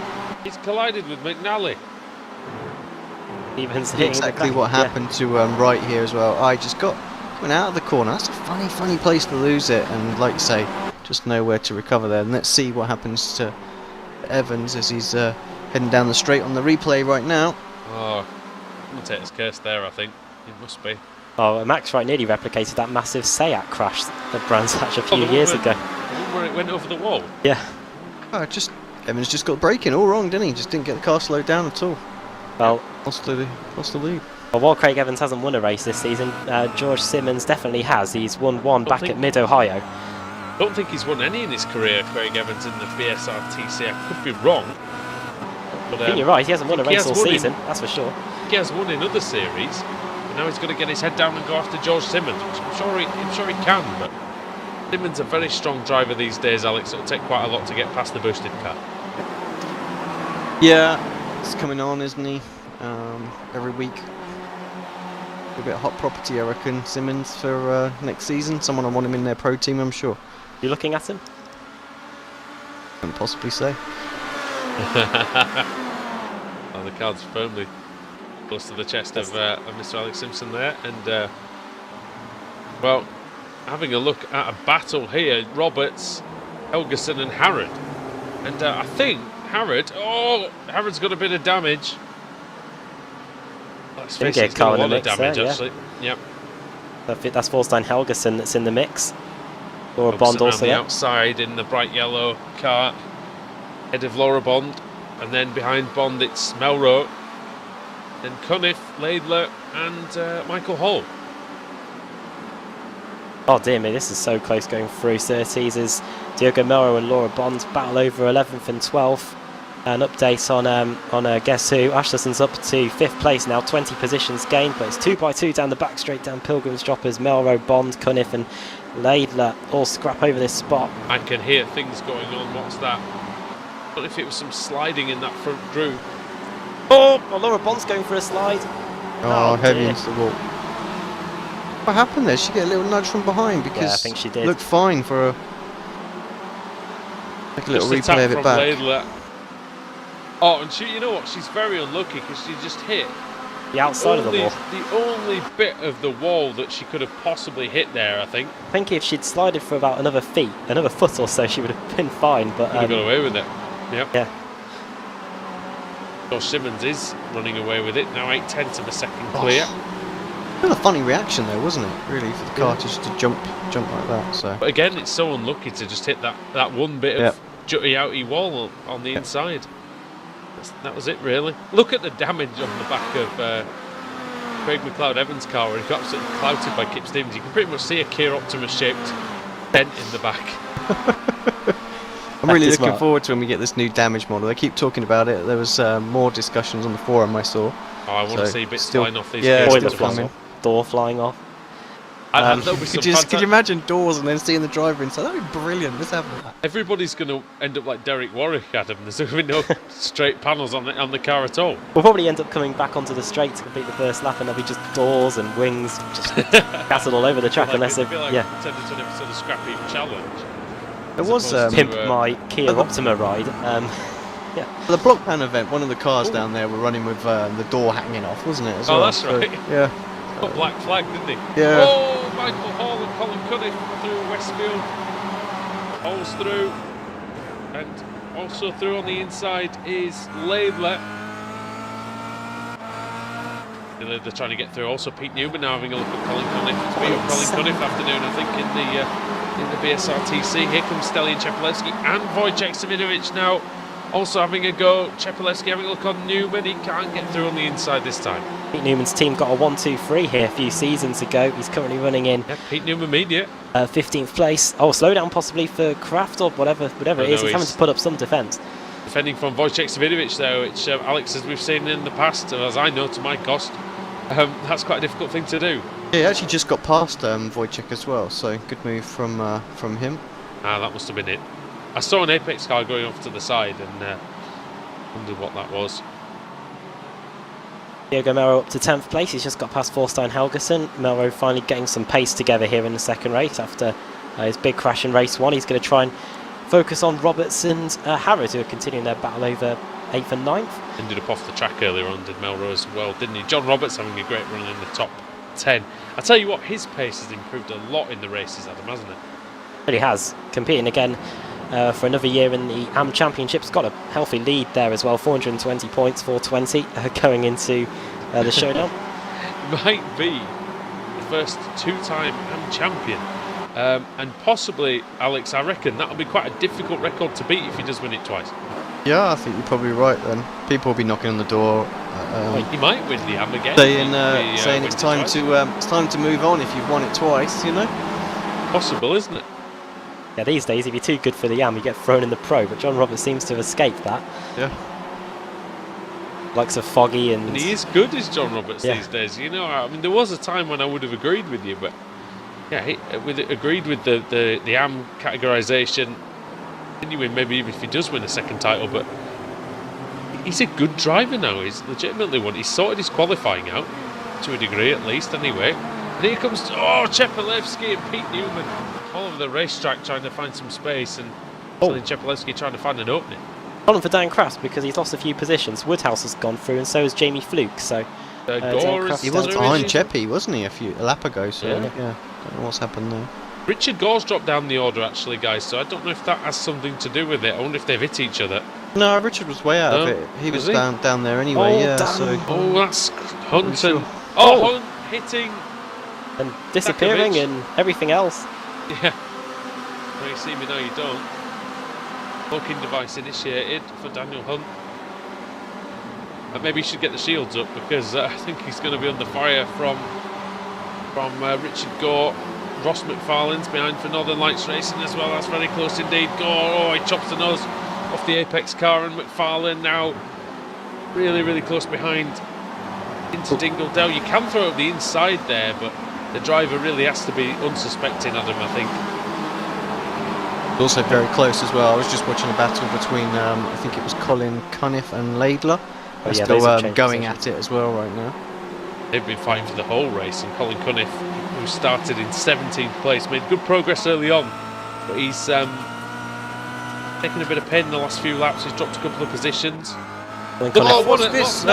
He's collided with McNally. Evans hitting Exactly the back. what Yeah. happened to Wright here as well. I just went out of the corner. That's a funny place to lose it, and like you say, just nowhere to recover there. And let's see what happens to Evans as he's heading down the straight on the replay right now. Oh, commentator's curse there, I think. It must be. Oh, Max Wright nearly replicated that massive Seat crash at Brands Hatch a Oh, few the one years where- ago. The one where it went over the wall. Yeah. Oh, Evans just got braking all wrong, didn't he? Just didn't get the car slowed down at all. Well, Lost the lead. while Craig Evans hasn't won a race this season, George Simmons definitely has. He's won one back at Mid-Ohio. I don't think he's won any in his career, Craig Evans, in the BSRTC. I could be wrong. But, I think you're right, he hasn't won a he race has all won in- season, that's for sure. He has won in other series, but now he's got to get his head down and go after George Simmons, which I'm sure he can. But Simmons a very strong driver these days, Alex. It'll take quite a lot to get past the boosted car. Yeah, it's coming on, isn't he? Every week. A bit of hot property, I reckon, Simmons for next season. Someone I want him in their pro team, I'm sure. You looking at him? Couldn't possibly say. Oh, the card's firmly close to the chest of Mr. Alex Simpson there. And, well, having a look at a battle here, Roberts, Helgeson and Harrod. And I think Harrod's got a bit of damage. Let's Didn't face it, get he's got caught a in the lot of mix damage, there, yeah. actually. Yep. That's Forstein Helgeson that's in the mix. Laura Helgeson Bond around also the there. outside in the bright yellow car. Head of Laura Bond. And then behind Bond it's Melro. Then Cunniff, Laidler and Michael Hall. Oh dear me, this is so close going through. Surtees is Diogo Melro and Laura Bond battle over 11th and 12th. An update on Guess Who. Ashlerson's up to 5th place now, 20 positions gained, but it's 2x2 down the back straight down Pilgrim's Droppers. Melro, Bond, Cunniff and Laidler all scrap over this spot. I can hear things going on. What's that? I don't know if it was some sliding in that front group. Oh, Laura Bond's going for a slide. Oh, heavy dear. into the wall. What happened there? She get a little nudge from behind because Yeah, I think she did. looked fine for a like a little Just a replay tap of it from back. Laidler. Oh, and you know what? She's very unlucky because she just hit The outside of the wall. the only bit of the wall that she could have possibly hit there, I think. I think if she'd slided for about another foot or so, she would have been fine. But Could have got away with it. Yep. yeah, Josh Simmons is running away with it. Now 8/10 of a second clear. Kind of a funny reaction though, wasn't it? Really, for the car just to jump like that. So But again, it's so unlucky to just hit that one bit of jutty outy wall on the inside. That was it, really. Look at the damage on the back of Craig McLeod Evans' car, where he got absolutely clouted by Kip Stevens. You can pretty much see a Kia Optima shaped dent in the back. I'm really That's looking smart. forward to when we get this new damage model. They keep talking about it. There was more discussions on the forum I saw. Oh, I want to So, see bits still- flying off these yeah, gears. still boiler coming. flying off, door flying off. There'll be some Could you fantastic- imagine doors and then seeing the driver inside? That'd be brilliant. Let's have that. Everybody's going to end up like Derek Warwick, Adam. There's going to be no straight panels on the car at all. We'll probably end up coming back onto the straight to complete the first lap, and there'll be just doors and wings just scattered all over the track, unless I feel like yeah, we turned into an episode of Scrap Heap Challenge. There As was opposed pimp to, my Kia other- Optima ride. The block pan event. One of the cars down there were running with the door hanging off, wasn't it? As Oh, well? that's So, right. yeah. Got black flag, didn't he? Yeah. Oh, Michael Hall and Colin Cunniff through Westfield. Holes through. And also through on the inside is Laidler. They're trying to get through. Also Pete Newman now having a look at Colin Cunniff. It's been Colin Cunniff afternoon, I think, in the BSRTC. Here comes Stelian Chepelevsky and Wojciech Savidovic now also having a go. Chepelevsky having a look on Newman. He can't get through on the inside this time. Pete Newman's team got a 1-2-3 here a few seasons ago. He's currently running in Pete Newman media. 15th place. Oh, slowdown possibly for Kraft or whatever it is. He's having to put up some defence. Defending from Wojciech Savidovic though, which Alex, as we've seen in the past, as I know to my cost, that's quite a difficult thing to do. Yeah, he actually just got past Wojciech as well, so good move from him. That must have been it. I saw an Apex car going off to the side and wondered what that was. Diego Melro up to 10th place. He's just got past Forstein Helgeson. Melro finally getting some pace together here in the second race after his big crash in race 1. He's going to try and focus on Roberts and Harrod, who are continuing their battle over 8th and 9th. Ended up off the track earlier on, did Melrose as well, didn't he? John Roberts having a great run in the top 10. I tell you what, his pace has improved a lot in the races, Adam, hasn't it? Really has. Competing again for another year in the AM Championship's got a healthy lead there as well. 420 points, 420 going into the showdown. Might be the first two-time AM champion. And possibly, Alex, I reckon that'll be quite a difficult record to beat if he does win it twice. Yeah, I think you're probably right then. People will be knocking on the door. He might win the AM again. Saying it's time to move on if you've won it twice, you know? Possible, isn't it? Yeah, these days, if you're too good for the AM, you get thrown in the Pro, but John Roberts seems to have escaped that. Yeah. Likes of Foggy and he is good as John Roberts these days. You know, I mean, there was a time when I would have agreed with you, but yeah, agreed with the AM categorisation. Anyway, maybe even if he does win a second title, but he's a good driver now. He's legitimately one. He's sorted his qualifying out to a degree, at least, anyway. And here comes Chepelevsky and Pete Newman all over the racetrack trying to find some space, and Chepelevsky trying to find an opening. Problem for Dan Kraft because he's lost a few positions. Woodhouse has gone through, and so has Jamie Fluke. So he was behind Cheppy, wasn't he, a lap ago? So yeah, don't know what's happened there. Richard Gore's dropped down the order actually, guys, so I don't know if that has something to do with it. I wonder if they've hit each other. No, Richard was way out of it. He was down there anyway, that's Hunt. Hunt hitting and disappearing Sakovic. And everything else. Yeah. Well, you see me now, you don't. Locking device initiated for Daniel Hunt. Maybe he should get the shields up because I think he's going to be under fire from Richard Gore. Ross McFarlane's behind for Northern Lights Racing as well. That's very close indeed. Gore, he chops the nose off the Apex car, and McFarlane now really close behind into Dingledale. You can throw up the inside there, but the driver really has to be unsuspecting, Adam, I think. Also very close as well. I was just watching a battle between, I think it was Colin Cunniff and Laidler. They're still going at it as well right now. They've been fighting for the whole race, and Colin Cunniff, who started in 17th place, made good progress early on, but he's taken a bit of pain in the last few laps. He's dropped a couple of positions. What's this? I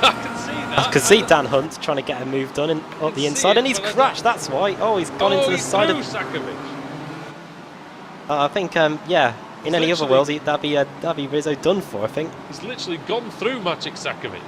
can see that. I can see Dan Hunt trying to get a move done up the inside, and he's crashed. That's why. He's gone into the side of Sakovic. I think, in any other world, that'd be Rizzo done for, I think. He's literally gone through Maciek Sakovic.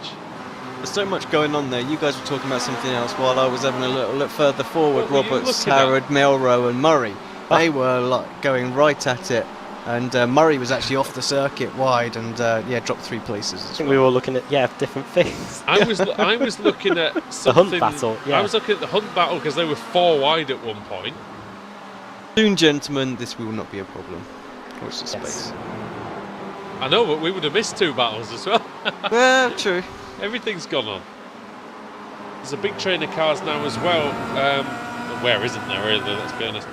There's so much going on there. You guys were talking about something else while I was having a little look further forward. What were you Roberts, looking at? Harrod, Melro and Murray. They were going right at it. And Murray was actually off the circuit wide and dropped 3 places. I think we were looking at different things. I was looking at something, the Hunt battle. Yeah. I was looking at the Hunt battle because they were 4 wide at one point. Soon, gentlemen, this will not be a problem. Watch the space. I know, but we would have missed 2 battles as well. Well, true. Everything's gone on. There's a big train of cars now as well. Where isn't there really? Let's be honest.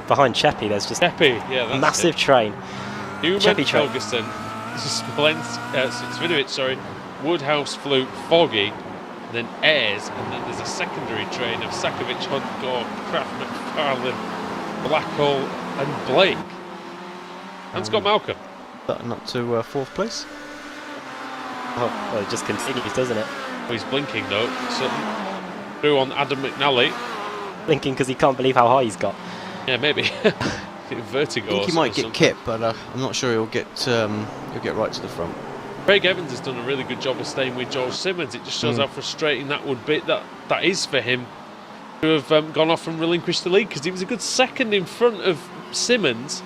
Behind Cheppy, there's just Cheppy, a massive train. Newman, Cheppy train. Helgeson, Svidovic, Woodhouse, Fluke, Foggy, and then Ayres, and then there's a secondary train of Sakovic, Hunt, Gore, Kraft, McFarlane, Blackhall, and Blake. And Scott Malcolm. Not to 4th place. Well, it just continues, doesn't it? Oh, he's blinking though. So through on Adam McNally. Blinking because he can't believe how high he's got. Yeah, maybe. Vertigo. I think he might get Kip, but I'm not sure he'll get right to the front. Craig Evans has done a really good job of staying with George Simmons. It just shows how frustrating that would be. That is for him to have gone off and relinquished the lead, because he was a good second in front of Simmons,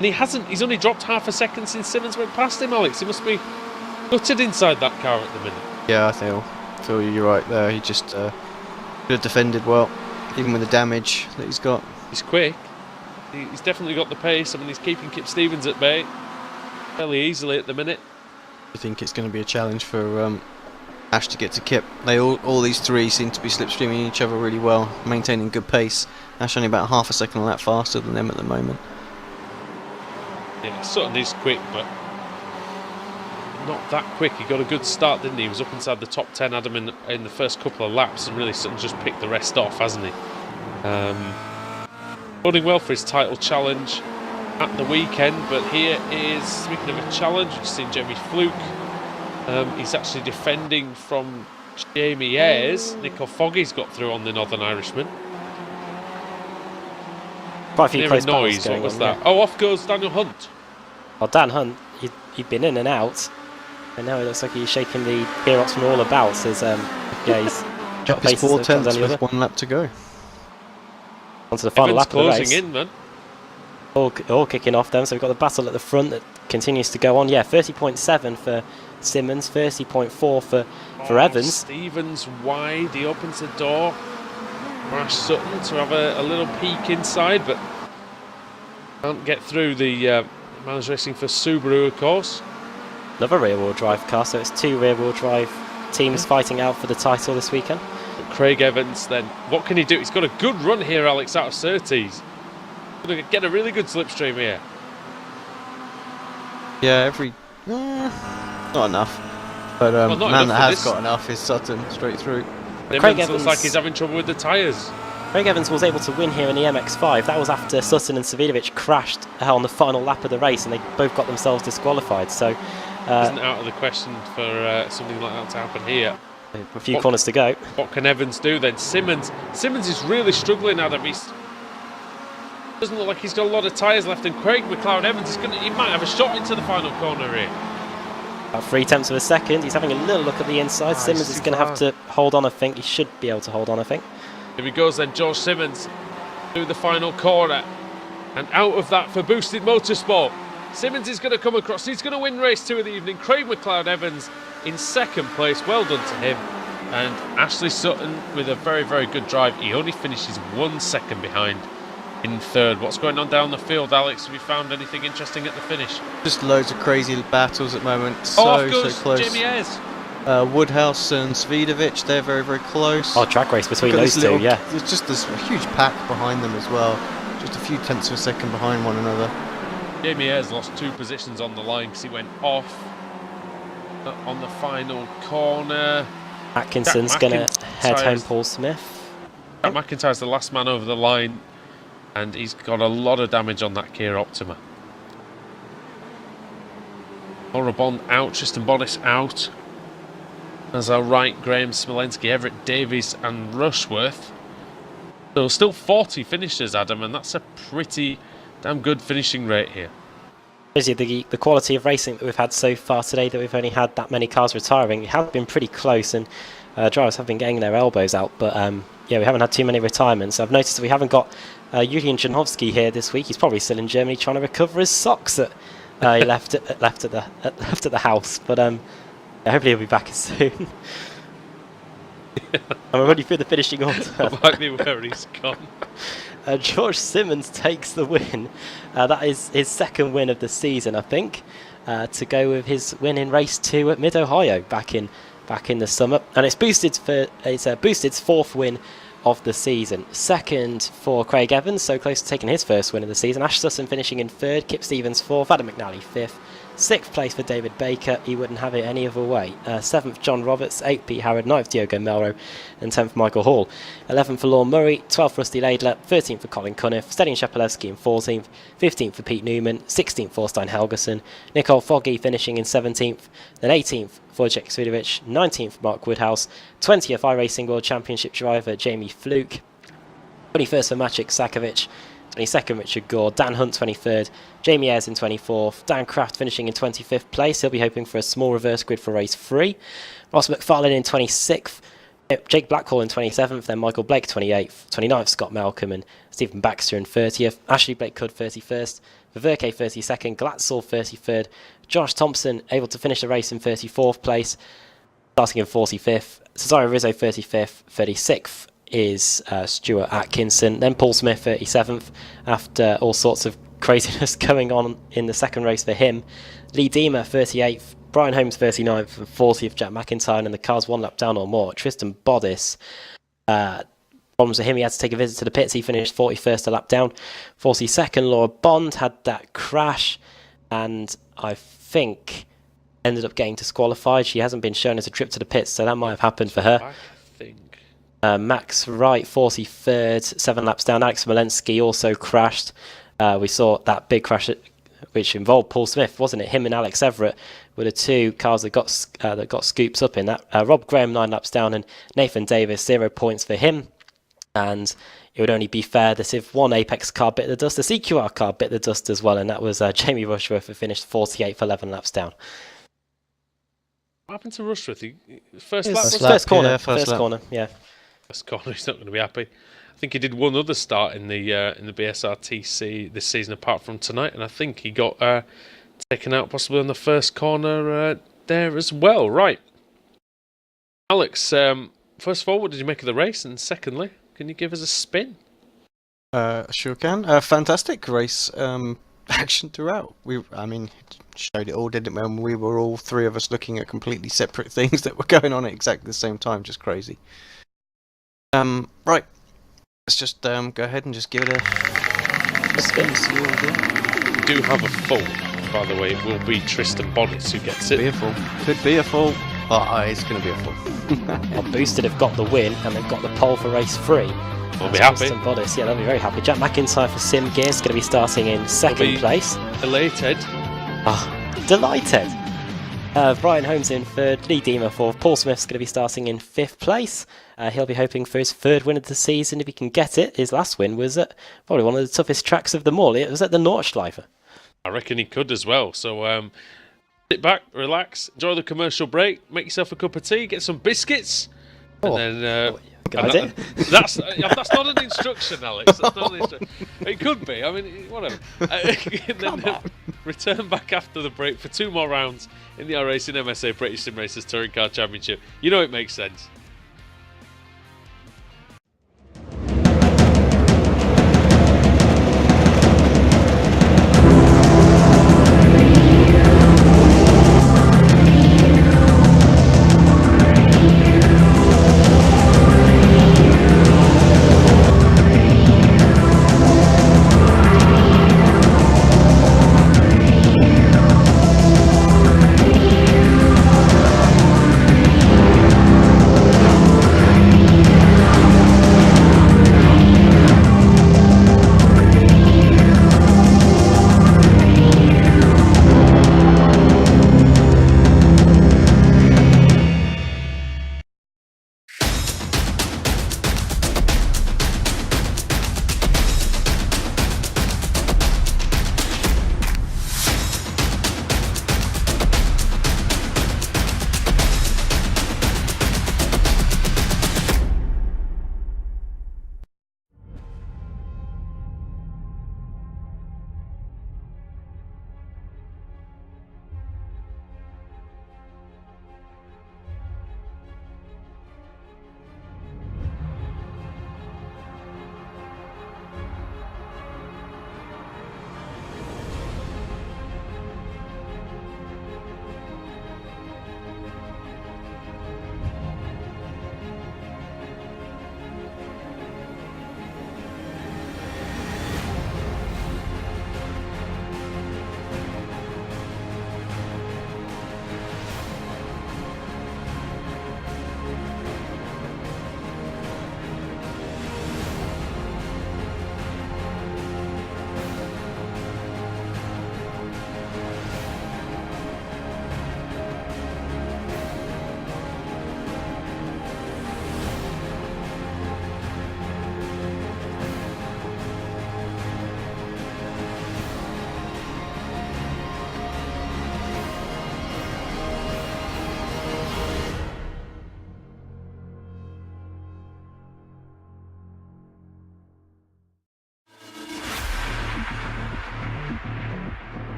and he's only dropped half a second since Simmons went past him. Alex, he must be gutted inside that car at the minute. Yeah, I feel you're right there. He just could have defended well, even with the damage that he's got. He's quick. He's definitely got the pace. I mean, he's keeping Kip Stevens at bay fairly easily at the minute. I think it's going to be a challenge for Ash to get to Kip. All these three seem to be slipstreaming each other really well, maintaining good pace. Ash only about half a second a lap faster than them at the moment. Yeah, Sutton is quick, but not that quick. He got a good start, didn't he? He was up inside the top 10, Adam, in the first couple of laps, and really Sutton just picked the rest off, hasn't he? Running well for his title challenge at the weekend, but here is, speaking of a challenge, we've seen Jamie Fluke. He's actually defending from Jamie Ayres. Nico Foggy's got through on the Northern Irishman. Quite a few close noise. battles going What was on, that? yeah. Oh, off goes Daniel Hunt. Well, Dan Hunt, he'd been in and out, and now it looks like he's shaking the gearbox from all about. So he's Dropped his 4/10 with 1 lap to go. Onto the final lap of the race. Closing in, man. All kicking off then, so we've got the battle at the front that continues to go on. Yeah, 30.7 for Simmons, 30.4 for Evans. Stevens wide, he opens the door for Ash Sutton to have a little peek inside, but can't get through the managed racing for Subaru, of course. Another rear-wheel drive car, so it's 2 rear-wheel drive teams fighting out for the title this weekend. But Craig Evans then, what can he do? He's got a good run here, Alex, out of Surtees. Going to get a really good slipstream here. Yeah, not enough. But man that has got enough is Sutton, straight through. Craig Evans looks like he's having trouble with the tyres. Craig Evans was able to win here in the MX-5. That was after Sutton and Savidovic crashed on the final lap of the race, and they both got themselves disqualified. So, isn't out of the question for something like that to happen here. A few corners to go. What can Evans do then? Simmons is really struggling, Adam. Doesn't look like he's got a lot of tyres left, and Craig McLeod Evans he might have a shot into the final corner here. About 0.3 of a second. He's having a little look at the inside. Simmons is going to have to hold on, I think. He should be able to hold on, I think. Here he goes then, George Simmons through the final corner, and out of that for Boosted Motorsport. Simmons is going to come across. He's going to win race 2 of the evening. Craig McLeod Evans in second place. Well done to him. And Ashley Sutton with a very, very good drive. He only finishes 1 second behind in third. What's going on down the field, Alex? Have you found anything interesting at the finish? Just loads of crazy battles at the moment. Off goes close. Jamie Ayres. Woodhouse and Svidovic, they're very, very close. Oh, track race between those two, yeah. There's just this huge pack behind them as well. Just a few tenths of a second behind one another. Jamie Ayres lost 2 positions on the line because he went off on the final corner. Atkinson's going to head home Paul Smith. Jack McIntyre's the last man over the line, and he's got a lot of damage on that Kia Optima. Laura Bond out, Tristan Bonness out. As our right, Graham Smolensky, Everett Davies and Rushworth. So still 40 finishers, Adam, and that's a pretty damn good finishing rate here. The quality of racing that we've had so far today, that we've only had that many cars retiring, it has been pretty close, and drivers have been getting their elbows out, but yeah, we haven't had too many retirements. I've noticed that we haven't got Julian Janowski here this week. He's probably still in Germany trying to recover his socks that he left at the house, but hopefully he'll be back soon. I'm already through the finishing order. That might be where he's gone. George Simmons takes the win. That is his second win of the season, I think, to go with his win in race 2 at Mid-Ohio back in the summer, and it's Boosted's 4th win of the season. Second for Craig Evans, so close to taking his first win of the season. Ash Sutton finishing in 3rd, Kip Stevens 4th, Adam McNally 5th. 6th place for David Baker, he wouldn't have it any other way. 7th John Roberts, 8th Pete Howard, 9th Diogo Melro, and 10th Michael Hall. 11th for Lorne Murray, 12th Rusty Laidler, 13th for Colin Cunniff, Stedin Shepelewski in 14th, 15th for Pete Newman, 16th for Stein Helgerson, Nicole Foggy finishing in 17th, then 18th for Jack Svidovic, 19th Mark Woodhouse, 20th iRacing World Championship driver Jamie Fluke, 21st for Maciek Sakovic, 22nd, Richard Gore. Dan Hunt, 23rd. Jamie Ayres in 24th. Dan Kraft finishing in 25th place. He'll be hoping for a small reverse grid for race 3. Ross McFarlane in 26th. Jake Blackhall in 27th. Then Michael Blake 28th. 29th, Scott Malcolm. And Stephen Baxter in 30th. Ashley Blake Could 31st. Verke 32nd. Glatzel 33rd. Josh Thompson able to finish the race in 34th place. Starting in 45th. Cesare Rizzo 35th. 36th is Stuart Atkinson. Then Paul Smith 37th after all sorts of craziness going on in the second race for him. Lee Deemer 38th. Brian Holmes 39th and 40th. Jack McIntyre, and the car's 1 lap down or more. Tristan Bodice. Problems with him, he had to take a visit to the pits. He finished 41st a lap down. 42nd, Laura Bond had that crash, and I think ended up getting disqualified. She hasn't been shown as a trip to the pits, so that might have happened for her. I think. Max Wright, 43rd, 7 laps down. Alex Walensky also crashed. We saw that big crash which involved Paul Smith, wasn't it? Him and Alex Everett were the 2 cars that got scoops up in that. Rob Graham 9 laps down, and Nathan Davis 0 points for him. And it would only be fair that if one Apex car bit the dust, the CQR car bit the dust as well, and that was Jamie Rushworth, who finished 48th, 11 laps down. What happened to Rushworth? First lap? First corner. Yeah, First lap. corner, yeah. First corner, he's not going to be happy. I think he did one other start in the BSRTC this season apart from tonight, and I think he got taken out possibly on the first corner there as well. Right. Alex, first of all, what did you make of the race? And secondly, can you give us a spin? Sure can. Fantastic race. Action throughout. Showed it all, didn't it? When we were all 3 of us looking at completely separate things that were going on at exactly the same time. Just crazy. Right. Let's just go ahead and just give it a spin. See what we do. We do have a full, by the way. It will be Tristan Bonnets who gets it. Could be a full. Oh, it's going to be a full. Well, Boosted have got the win, and they've got the pole for race 3. We'll be happy. Bodice, yeah, they'll be very happy. Jack McIntyre for Sim Gears going to be starting in 2nd place. Elated. Delighted. Brian Holmes in 3rd, Lee Deemer 4th. Paul Smith's going to be starting in 5th place. He'll be hoping for his 3rd win of the season if he can get it. His last win was at probably one of the toughest tracks of them all. It was at the Nordschleife. I reckon he could as well. So sit back, relax, enjoy the commercial break, make yourself a cup of tea, get some biscuits, and then... That's not an instruction, Alex. That's not an instruction. It could be. I mean, whatever. Then return back after the break for 2 more rounds in the iRacing MSA British Sim Racers Touring Car Championship. You know it makes sense.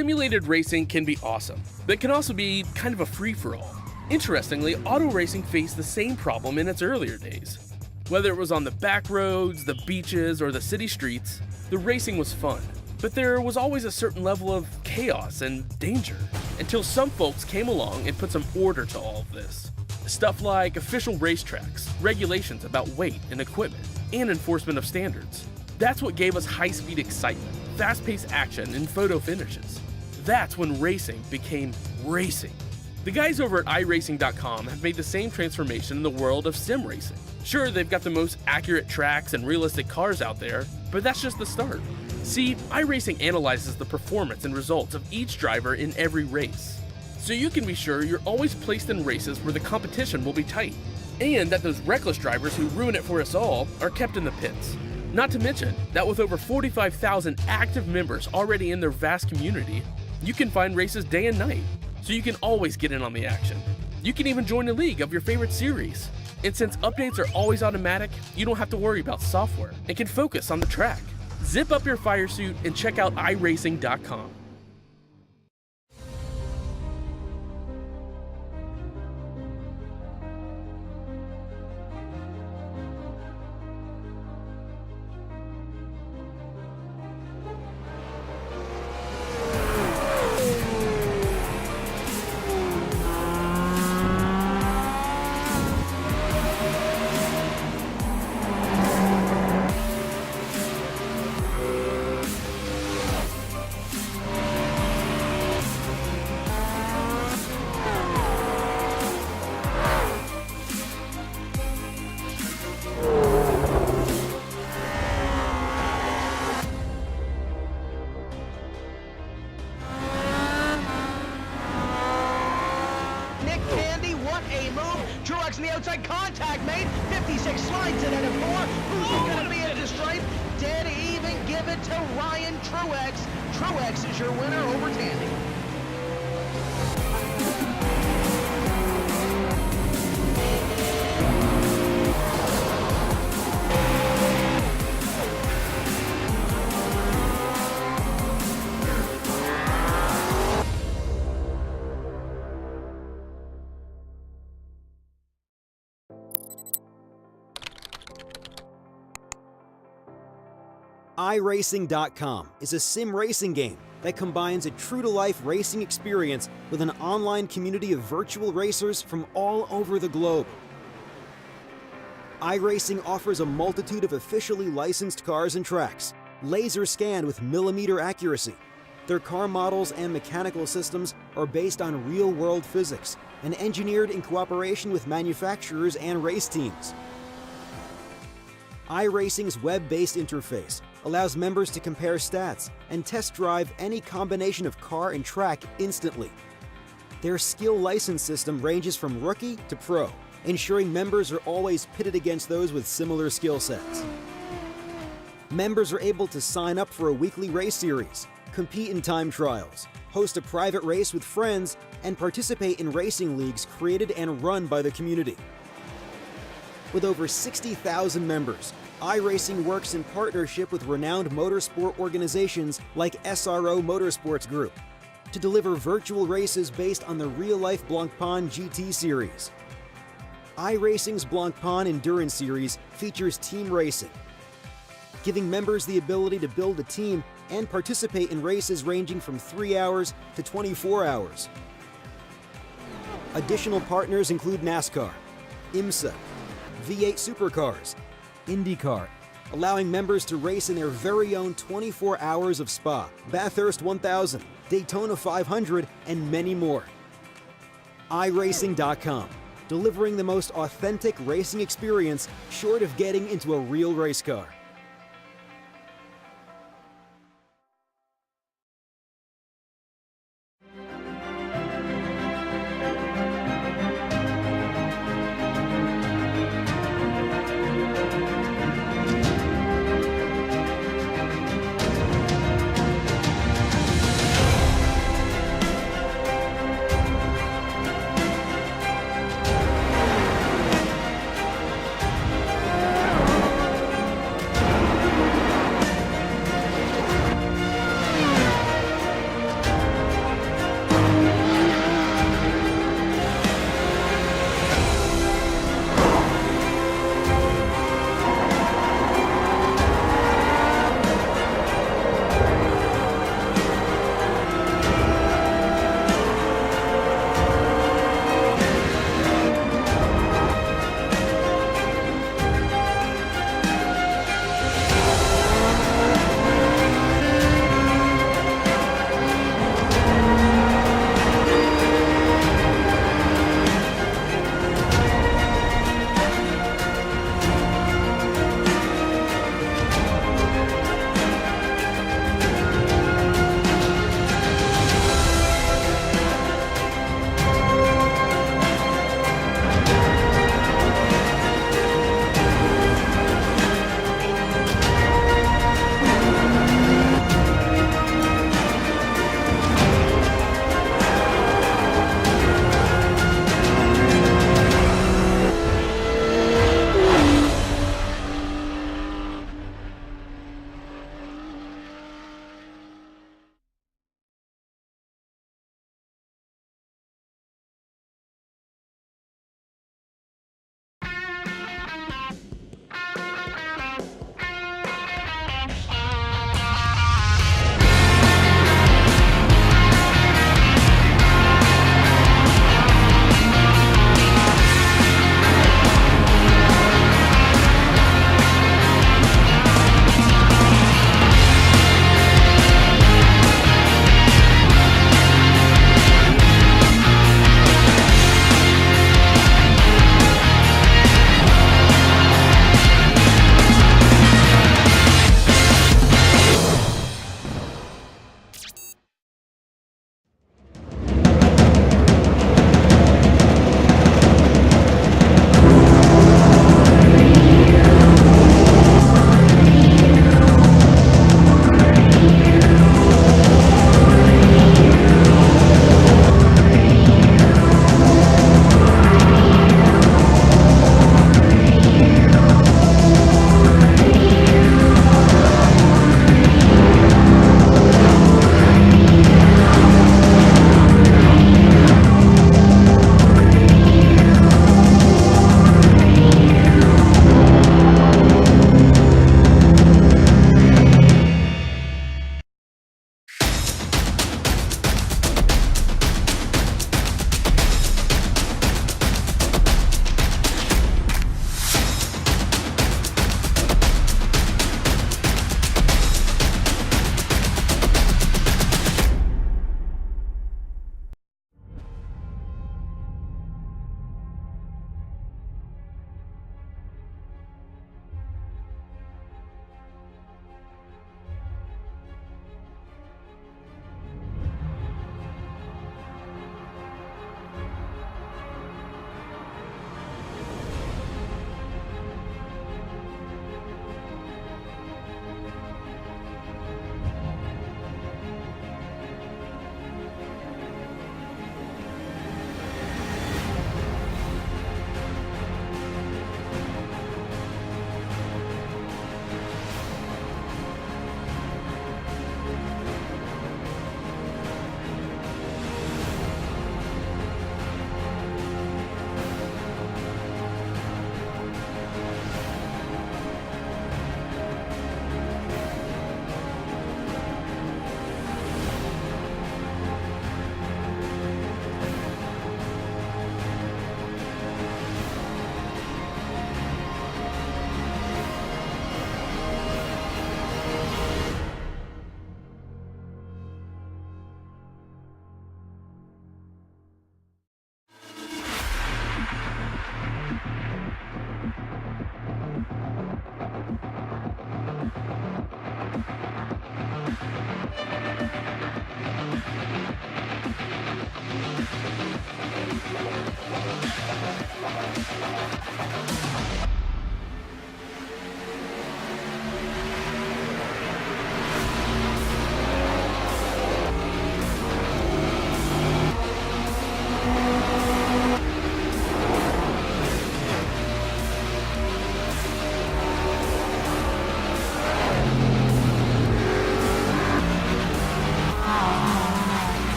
Simulated racing can be awesome, but it can also be kind of a free-for-all. Interestingly, auto racing faced the same problem in its earlier days. Whether it was on the back roads, the beaches, or the city streets, the racing was fun. But there was always a certain level of chaos and danger, until some folks came along and put some order to all of this. Stuff like official racetracks, regulations about weight and equipment, and enforcement of standards. That's what gave us high-speed excitement, fast-paced action, and photo finishes. That's when racing became racing. The guys over at iRacing.com have made the same transformation in the world of sim racing. Sure, they've got the most accurate tracks and realistic cars out there, but that's just the start. See, iRacing analyzes the performance and results of each driver in every race, so you can be sure you're always placed in races where the competition will be tight, and that those reckless drivers who ruin it for us all are kept in the pits. Not to mention that with over 45,000 active members already in their vast community, you can find races day and night, so you can always get in on the action. You can even join a league of your favorite series. And since updates are always automatic, you don't have to worry about software and can focus on the track. Zip up your fire suit and check out iRacing.com. Truex in the outside, contact made. 56 slides it into 4. Who's going to be at the stripe? Dead even, give it to Ryan Truex. Truex is your winner over Tandy. iRacing.com is a sim racing game that combines a true-to-life racing experience with an online community of virtual racers from all over the globe. iRacing offers a multitude of officially licensed cars and tracks, laser scanned with millimeter accuracy. Their car models and mechanical systems are based on real-world physics and engineered in cooperation with manufacturers and race teams. iRacing's web-based interface allows members to compare stats and test drive any combination of car and track instantly. Their skill license system ranges from rookie to pro, ensuring members are always pitted against those with similar skill sets. Members are able to sign up for a weekly race series, compete in time trials, host a private race with friends, and participate in racing leagues created and run by the community. With over 60,000 members, iRacing works in partnership with renowned motorsport organizations like SRO Motorsports Group to deliver virtual races based on the real-life Blancpain GT series. iRacing's Blancpain Endurance Series features team racing, giving members the ability to build a team and participate in races ranging from 3 hours to 24 hours. Additional partners include NASCAR, IMSA, V8 Supercars, IndyCar, allowing members to race in their very own 24 hours of Spa, Bathurst 1000, Daytona 500, and many more. iRacing.com, delivering the most authentic racing experience short of getting into a real race car.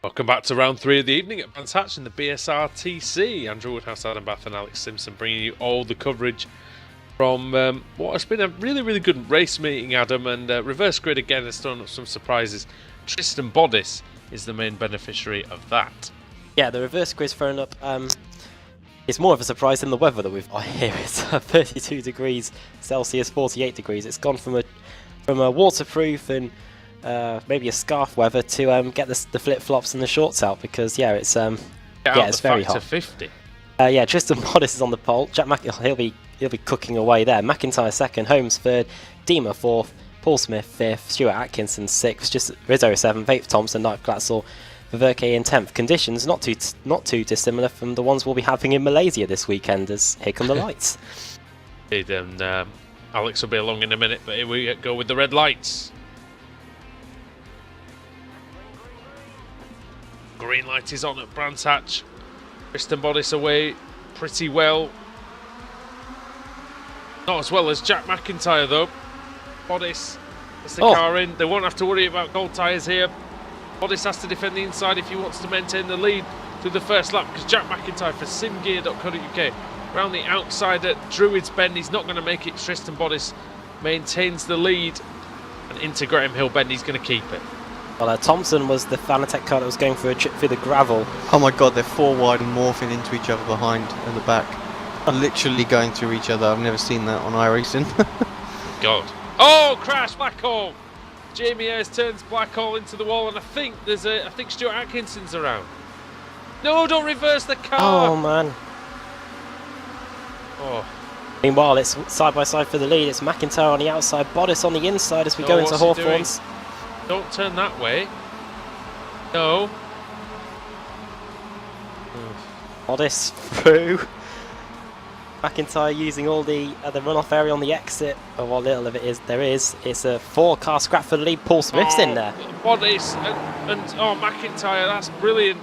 Welcome back to round 3 of the evening at Brands Hatch in the BSRTC. Andrew Woodhouse, Adam Bath and Alex Simpson bringing you all the coverage from what has been a really good race meeting, Adam, and reverse grid again has thrown up some surprises. Tristan Bodice is the main beneficiary of that. Yeah, the reverse grid's thrown up. It's more of a surprise than the weather that we've got here. It's 32 degrees Celsius, 48 degrees. It's gone from a waterproof and maybe a scarf weather to get the flip-flops and the shorts out, because it's it's very hot. 50. Tristan Bodice is on the pole. Jack he'll be cooking away there. McIntyre second, Holmes third, Deemer fourth, Paul Smith fifth, Stuart Atkinson sixth, just Rizzo seventh, 8th Thompson, 9th Glatzel, Verke in 10th. Conditions not too dissimilar from the ones we'll be having in Malaysia this weekend, as here come the lights. And Alex will be along in a minute, but here we go with the red lights. Green light is on at Brands Hatch. Tristan Bodice away pretty well. Not as well as Jack McIntyre though. Bodice has the car in. They won't have to worry about gold tyres here. Bodice has to defend the inside if he wants to maintain the lead through the first lap, because Jack McIntyre for simgear.co.uk round the outside at Druids Bend. He's not going to make it. Tristan Bodice maintains the lead, and into Graham Hill Bend he's going to keep it. Well, Thompson was the Fanatec car that was going for a trip through the gravel. Oh my god, they're 4 wide and morphing into each other behind and the back. Literally going through each other. I've never seen that on iRacing. God. Oh, crash, black hole. Jamie Ayres turns black hole into the wall, and I think Stuart Atkinson's around. No, don't reverse the car. Oh man. Oh. Meanwhile, it's side by side for the lead. It's McIntyre on the outside, Bodice on the inside as we go into Hawthorns. Don't turn that way. No. Bodice through. McIntyre using all the runoff area on the exit, or what little of it is there is. It's a 4-car scrap for the lead. Paul Smith's in there. Bodice and McIntyre, that's brilliant.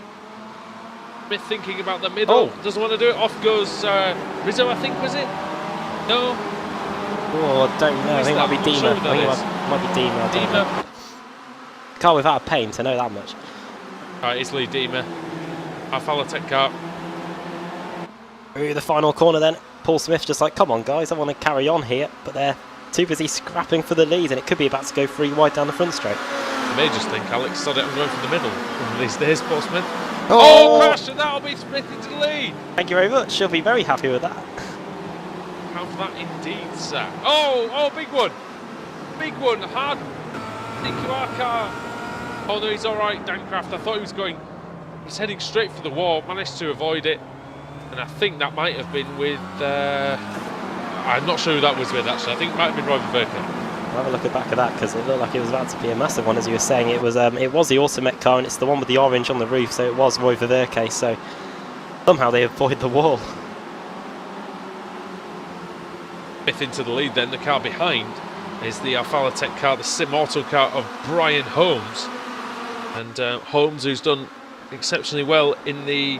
Smith thinking about the middle. Doesn't want to do it. Off goes Rizzo, I think, was it? No. Oh, I don't know. I think it might be Deemer. I think it might be Deemer. I don't know. Car without a paint, I know that much. Alright, it's Lee Deemer. Our Fanatec car. Through the final corner then. Paul Smith just like, come on guys, I want to carry on here, but they're too busy scrapping for the lead, and it could be about to go 3 wide down the front straight. You may just think, Alex, sod it, I'm going for the middle. At least there's Paul Smith. Oh, crash, and that'll be Smith into the lead. Thank you very much, she'll be very happy with that. Have that indeed, sir. Oh, big one. Big one, hard. DQR car. Oh no, he's alright, Dancraft. I thought he's heading straight for the wall, managed to avoid it. And I think that might have been with, I'm not sure who that was with actually. I think it might have been Roy Verke. I'll have a look at the back of that, because it looked like it was about to be a massive one, as you were saying. It was the Automet car, and it's the one with the orange on the roof, so it was Roy Verke, so somehow they avoid the wall. Smith into the lead then. The car behind is the Fanatec car, the Sim Auto car of Brian Holmes. And Holmes, who's done exceptionally well in the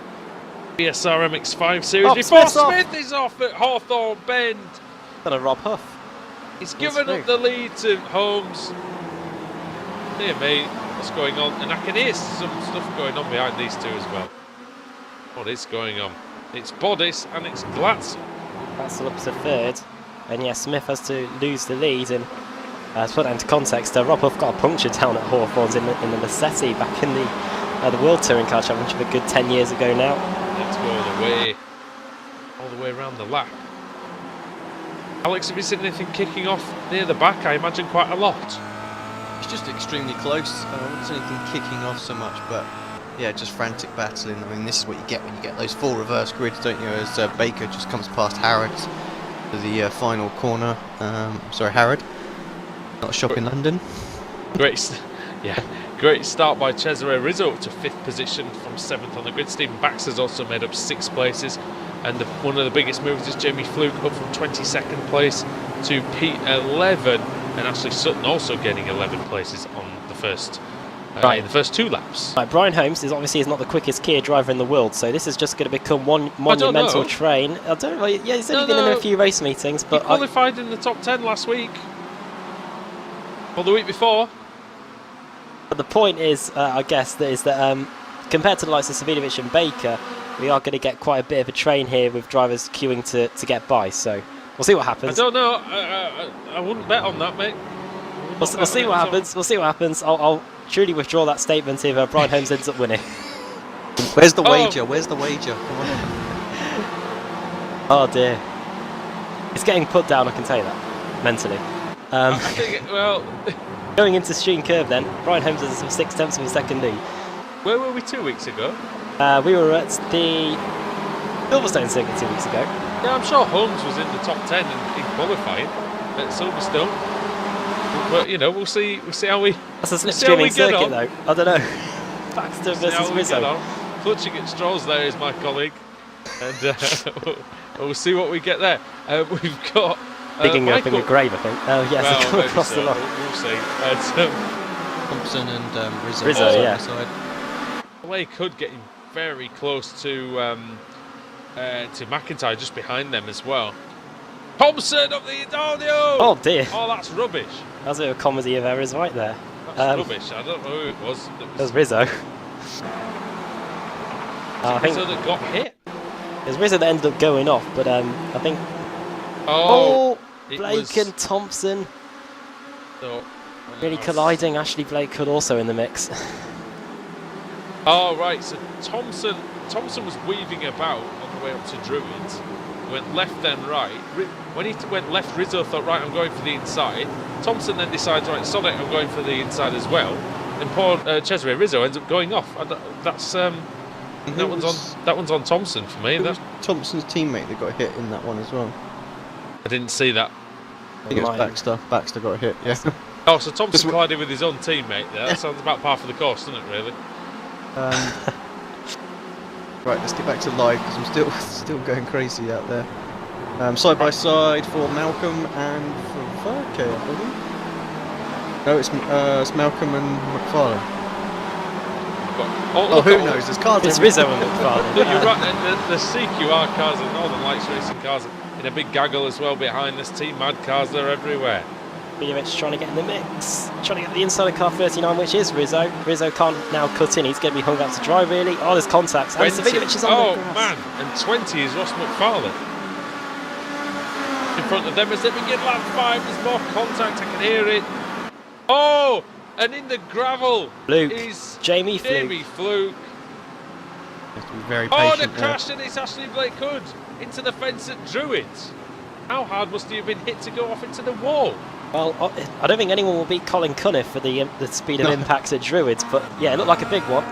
BSR MX-5 series. Before Smith is off at Hawthorne Bend. Gonna rob Huff. He's given up the lead to Holmes. Dear me, what's going on? And I can hear some stuff going on behind these two as well. What is going on? It's Bodice and it's Glatzel. Glatzel up to third. And Smith has to lose the lead, and to put that into context, Rob Huff got a puncture down at Hawthorns in the Massetti back in the World Touring Car Championship a good 10 years ago now. Let's go all the way around the lap. Alex, have you seen anything kicking off near the back? I imagine quite a lot. It's just extremely close. I haven't seen anything kicking off so much, but yeah, just frantic battling. I mean, this is what you get when you get those 4 reverse grids, don't you? As Baker just comes past Harrods for the final corner. Sorry, Harrod. Not a shop in London. Great start by Cesare Rizzo up to 5th position from 7th on the grid. Stephen Baxter's also made up 6 places, and one of the biggest movers is Jamie Fluke up from 22nd place to P11, and Ashley Sutton also getting 11 places on the first in the first 2 laps. Right, Brian Holmes is not the quickest Kia driver in the world, so this is just going to become one monumental train. I don't know. Yeah, he's only been in a few race meetings, but he qualified in the top 10 last week, or the week before. But the point is, I guess, that compared to the likes of Savinovic and Baker, we are going to get quite a bit of a train here with drivers queuing to get by. So we'll see what I happens. don't know. I wouldn't bet on that, mate. We'll see what happens. We'll see what happens. I'll truly withdraw that statement if Brian Holmes ends up winning. Where's the wager? Where's the wager? Come on. Oh dear. It's getting put down, I can tell you that, mentally. I think, well, Going into Stream Curve then, Brian Holmes has 6/10 of a second lead. where were we 2 weeks ago? We were at the Silverstone circuit 2 weeks ago. Yeah, I'm sure Holmes was in the top 10 in qualifying at Silverstone. But, you know, we'll see how we... That's a how we slipstreaming get circuit on. though. I don't know. Baxter See how versus we Rizzo. get on. Clutching at straws there is my colleague. And we'll see what we get there. We've got... Digging up in Michael. a grave, I think. Oh yes, Well, they come maybe across so. the line. We'll see. Thompson and Rizzo. Rizzo, side by yeah. side. Blake Hood getting very close to McIntyre, just behind them as well. Thompson up the audio. Oh dear, Oh, that's rubbish. that's a bit of a comedy of errors right there. That's rubbish. I don't know who it was. It was Rizzo. I think so that got hit. it was Rizzo that ended up going off, but I think. Oh, it Blake was- and Thompson No, really that's- colliding. Ashley Blake Hood also in the mix. Oh right, so Thompson was weaving about on the way up to Druids. Went left then right. When he went left, Rizzo thought, right, I'm going for the inside. Thompson then decides, right, Sonic, I'm going for the inside as well. And poor Cesare Rizzo ends up going off. That's that one's on Thompson for me. It was Thompson's teammate that got hit in that one as well. I didn't see that. I think it was Baxter. Baxter got hit, yeah. Oh, so Thompson collided with his own teammate there. That sounds about par for the course, doesn't it, really? Right, let's get back to live because I'm still going crazy out there. Side by side for Malcolm and for Verke, I believe. No, it's Malcolm and McFarlane. Oh, who knows? There's cars. It's everywhere. Rizzo and McFarlane. No, you're right. The CQR cars and Northern Lights Racing cars in a big gaggle as well behind this Team Mad cars. They're everywhere. Savinovic trying to get in the mix, trying to get the inside of car 39, which is Rizzo. Rizzo can't now cut in. He's going to be hung out to dry, really. Oh, there's contacts. And Savinovic is on the grass. Man, and 20 is Ross McFarlane. In front of them as they begin lap 5, there's more contact, I can hear it. Oh, and in the gravel Fluke. is Jamie Fluke. You have to be very Oh, patient the there. crash, and it's Ashley Blake Hood into the fence at Druids. How hard must he have been hit to go off into the wall? Well, I don't think anyone will beat Colin Cunniff for the speed of impact at Druids, but yeah, it looked like a big one.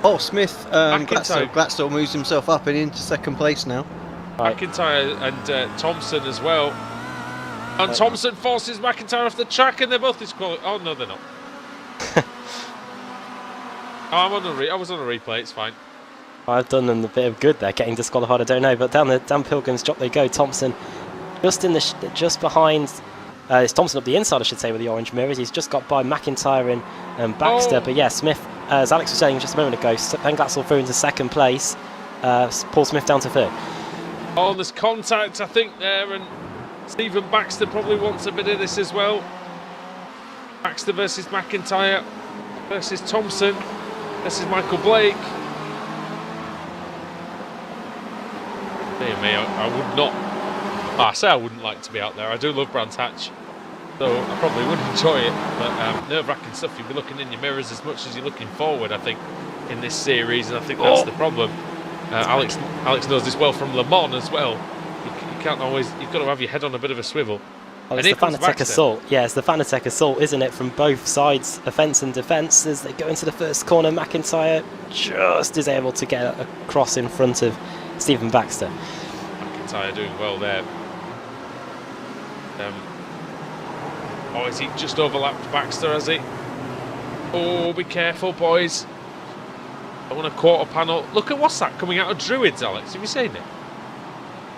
Oh, Smith, McIntyre. Gladstone moves himself up and into second place now. Right. McIntyre and Thompson as well. And Thompson forces McIntyre off the track, and they're both disqualified. Oh no, they're not. I was on a replay. It's fine. I've done them a bit of good there, getting disqualified. I don't know, but down Pilgrim's drop they go. Thompson just behind. It's Thompson up the inside, I should say, with the orange mirrors. He's just got by McIntyre and Baxter. Oh. But yeah, Smith, as Alex was saying just a moment ago, Ben Glatzel through into second place. Paul Smith down to third. Oh, there's contact, I think, there, and Stephen Baxter probably wants a bit of this as well. Baxter versus McIntyre versus Thompson versus Michael Blake. Dear me, I would not. I say I wouldn't like to be out there. I do love Brands Hatch, so I probably would enjoy it. But nerve-wracking stuff. You'll be looking in your mirrors as much as you're looking forward, I think, in this series, and I think that's the problem. Alex knows this well from Le Mans as well. You can't always. You've got to have your head on a bit of a swivel. Well, And it's the here comes Fanatec Baxter. assault. Yeah, it's the Fanatec assault, isn't it? From both sides, offence and defence. As they go into the first corner, McIntyre just is able to get across in front of Stephen Baxter. McIntyre doing well there. Oh, is he just overlapped Baxter, has he? Oh, be careful, boys. I want a quarter panel. Look at what's that coming out of Druids, Alex. Have you seen it?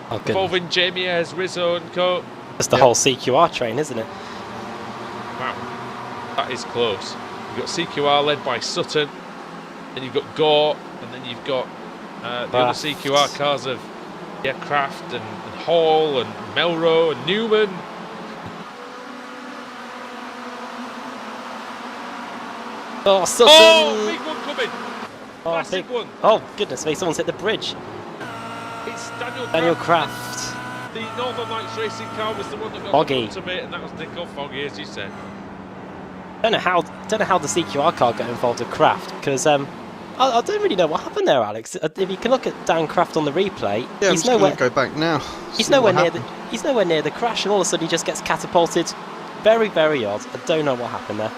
Oh, goodness. Involving Jamie Ayres, Rizzo and co. It's the whole CQR train, isn't it? Wow, that is close. You've got CQR led by Sutton, then you've got Gore, and then you've got the other Kraft. CQR cars of Kraft and Hall and Melrose and Newman. Oh, Sutton! Oh, big one coming. Massive one. Oh, goodness me, someone's hit the bridge. It's Daniel Craft. The Northern Lights racing car was the one that got Foggy. the front of it, and that was Nico Foggy, as you said. Don't know how the CQR car got involved with Craft, because I don't really know what happened there, Alex. If you can look at Dan Craft on the replay, Yeah, I'm he's just going nowhere. to go back now. He's see nowhere what near happened. he's nowhere near the crash, and all of a sudden he just gets catapulted. Very, very odd. I don't know what happened there.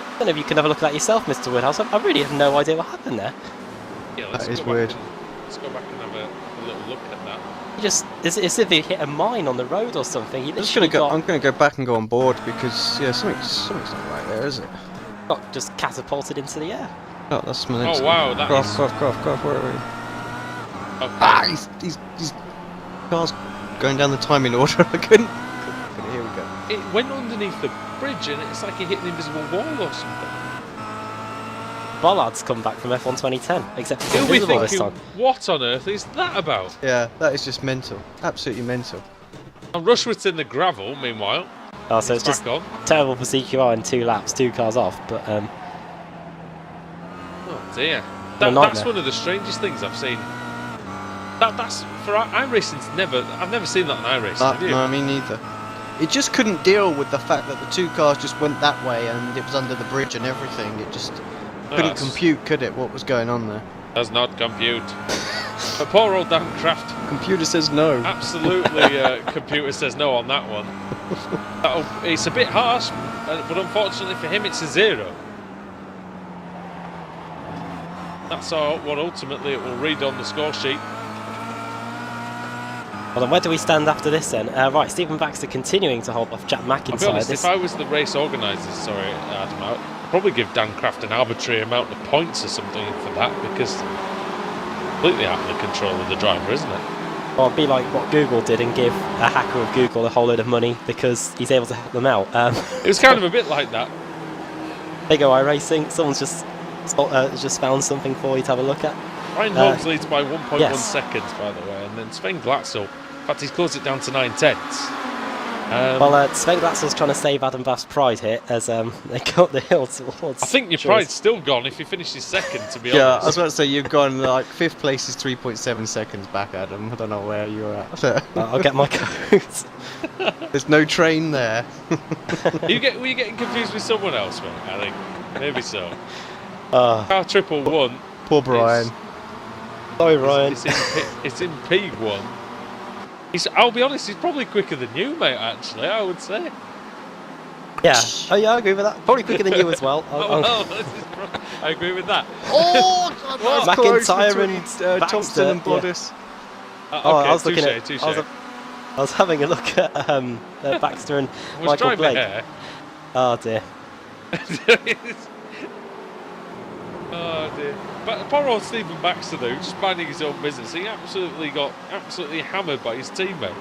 I don't know if you can have a look at that yourself, Mr. Woodhouse. I really have no idea what happened there. Yeah, That is go weird. back let's go back and have a little look at that. He just it's as if he hit a mine on the road or something. He I'm just literally going to go. I'm going to go back and go on board because yeah, something's not right there, is it? got just catapulted into the air. Oh, that's my next. Oh wow, that Go is. off, go off, where are we? Okay. Ah, he's car's going down the timing order. I couldn't. Here we go. It went underneath the bridge, and it's like he hit an invisible wall or something. Bollard's come back from F1 2010, except it's You'll be invisible this thinking, time. what on earth is that about? Yeah, that is just mental. Absolutely mental. And Rushworth's in the gravel, meanwhile. Oh, so it's Back just on. terrible for CQR in 2 laps, 2 cars off, but Oh dear. a That's nightmare. one of the strangest things I've seen. That's for iRacing's never. I've never seen that on iRacing. Have you? No, me neither. It just couldn't deal with the fact that the 2 cars just went that way and it was under the bridge and everything. It just couldn't That's- compute, could it? What was going on there? Does not compute. But poor old Dan Craft. Computer says no. Absolutely, computer says no on that one. It's a bit harsh, but unfortunately for him, it's a 0. That's what ultimately it will read on the score sheet. well, then where do we stand after this then? Right, Stephen Baxter continuing to hold off Jack I'll be McIntyre. honest, if I was the race organisers, sorry, Adam, I'd probably give Dan Craft an arbitrary amount of points or something for that, because completely out of the control of the driver, isn't it? Well, it'd be like what Google did and give a hacker of Google a whole load of money because he's able to help them out. It was kind of a bit like that. They go iRacing, someone's just found something for you to have a look at. Ryan Holmes leads by 1.1 yes. seconds, by the way, and then Sven Glatzel, in fact, he's closed it down to 9/10. Well, Sven Glatzel's trying to save Adam Bath's pride here as they go up the hill towards. I think your Shores. pride's still gone if you finish your second, to be Yeah, I honest. was about to say you've gone like 5th place is 3.7 seconds back, Adam. I don't know where you're at. I'll get my codes. There's no train there. Were you getting confused with someone else, mate? I think maybe so. Ah, Car 111. Poor Brian. sorry, Ryan. It's in P1. I'll be honest, he's probably quicker than you, mate. Actually, I would say. Yeah. Oh yeah, I agree with that. Probably quicker than you as well. I agree with that. Oh, God, What? that's close McIntyre between, and Baxter, Thompson and yeah. Bodice. Okay, I was looking at. touche. I was having a look at Baxter and I was Michael trying Blake. my hair. Oh dear. Oh dear. But poor old Stephen Baxter, though, just minding his own business. He got absolutely hammered by his teammate.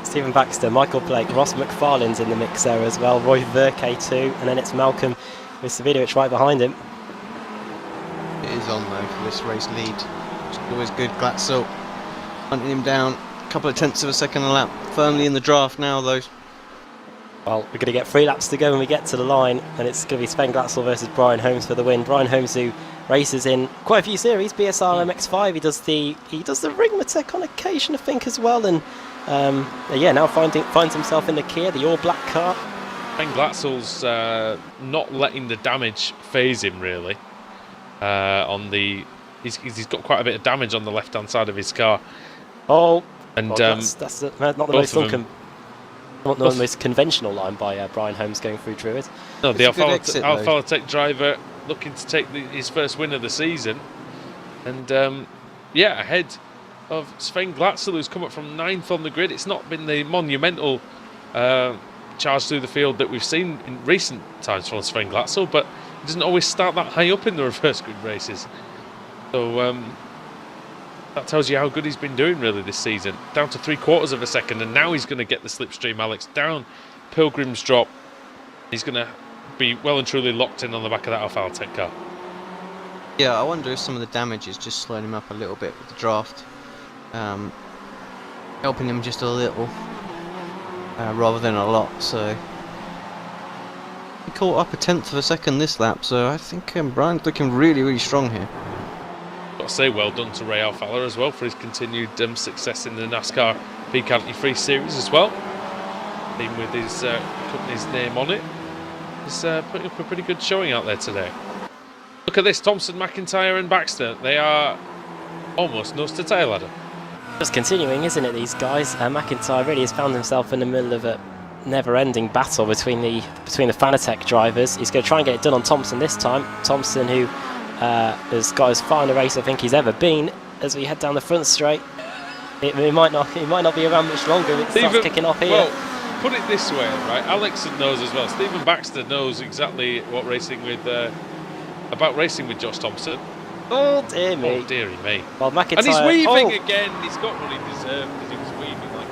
Stephen Baxter, Michael Blake, Ross McFarlane's in the mix there as well. Roy Verke too, and then it's Malcolm with Savidovic right behind him. It is on though for this race lead. It's always good. Glatzel hunting him down. A couple of tenths of a second a lap. Firmly in the draft now though. Well, we're going to get 3 laps to go when we get to the line, and it's going to be Sven Glatzel versus Brian Holmes for the win. Brian Holmes, who races in quite a few series, BSR MX5. He does the Ringmatech on occasion, I think, as well, and now finds himself in the Kia, the all-black car. Ben Glatzel's not letting the damage phase him really. He's got quite a bit of damage on the left-hand side of his car. Oh, And well, that's not the most conventional line by Brian Holmes going through Druid. No, the It's a good exit, though. Alpha Tech driver looking to take his first win of the season, and ahead of Sven Glatzel, who's come up from 9th on the grid. It's not been the monumental charge through the field that we've seen in recent times from Sven Glatzel, but he doesn't always start that high up in the reverse grid races. So that tells you how good he's been doing really this season. Down to 3/4 of a second, and now he's going to get the slipstream, Alex, down Pilgrim's Drop. He's going to be well and truly locked in on the back of that Alpha Tech car. Yeah, I wonder if some of the damage is just slowing him up a little bit with the draft. Helping him just a little rather than a lot, so He caught up a tenth of a second this lap, so I think Brian's looking really, really strong here. Got to say well done to Ray Alfalla as well for his continued success in the NASCAR Peak Anti-Free Series as well. Team with his company's name on it. He's putting up a pretty good showing out there today. Look at this, Thompson, McIntyre and Baxter. They are almost nose to tail, Adam. Just continuing, isn't it, these guys? McIntyre really has found himself in the middle of a never-ending battle between the Fanatec drivers. He's going to try and get it done on Thompson this time. Thompson, who has got as far in a race I think he's ever been. As we head down the front straight, it might not be around much longer. It starts kicking off here. Well, put it this way, right? Alex knows as well. Stephen Baxter knows exactly what about racing with Josh Thompson. Oh dear me! Oh dearie me! Well, McIntyre, and he's weaving again. He's got what he deserved because he was weaving like a.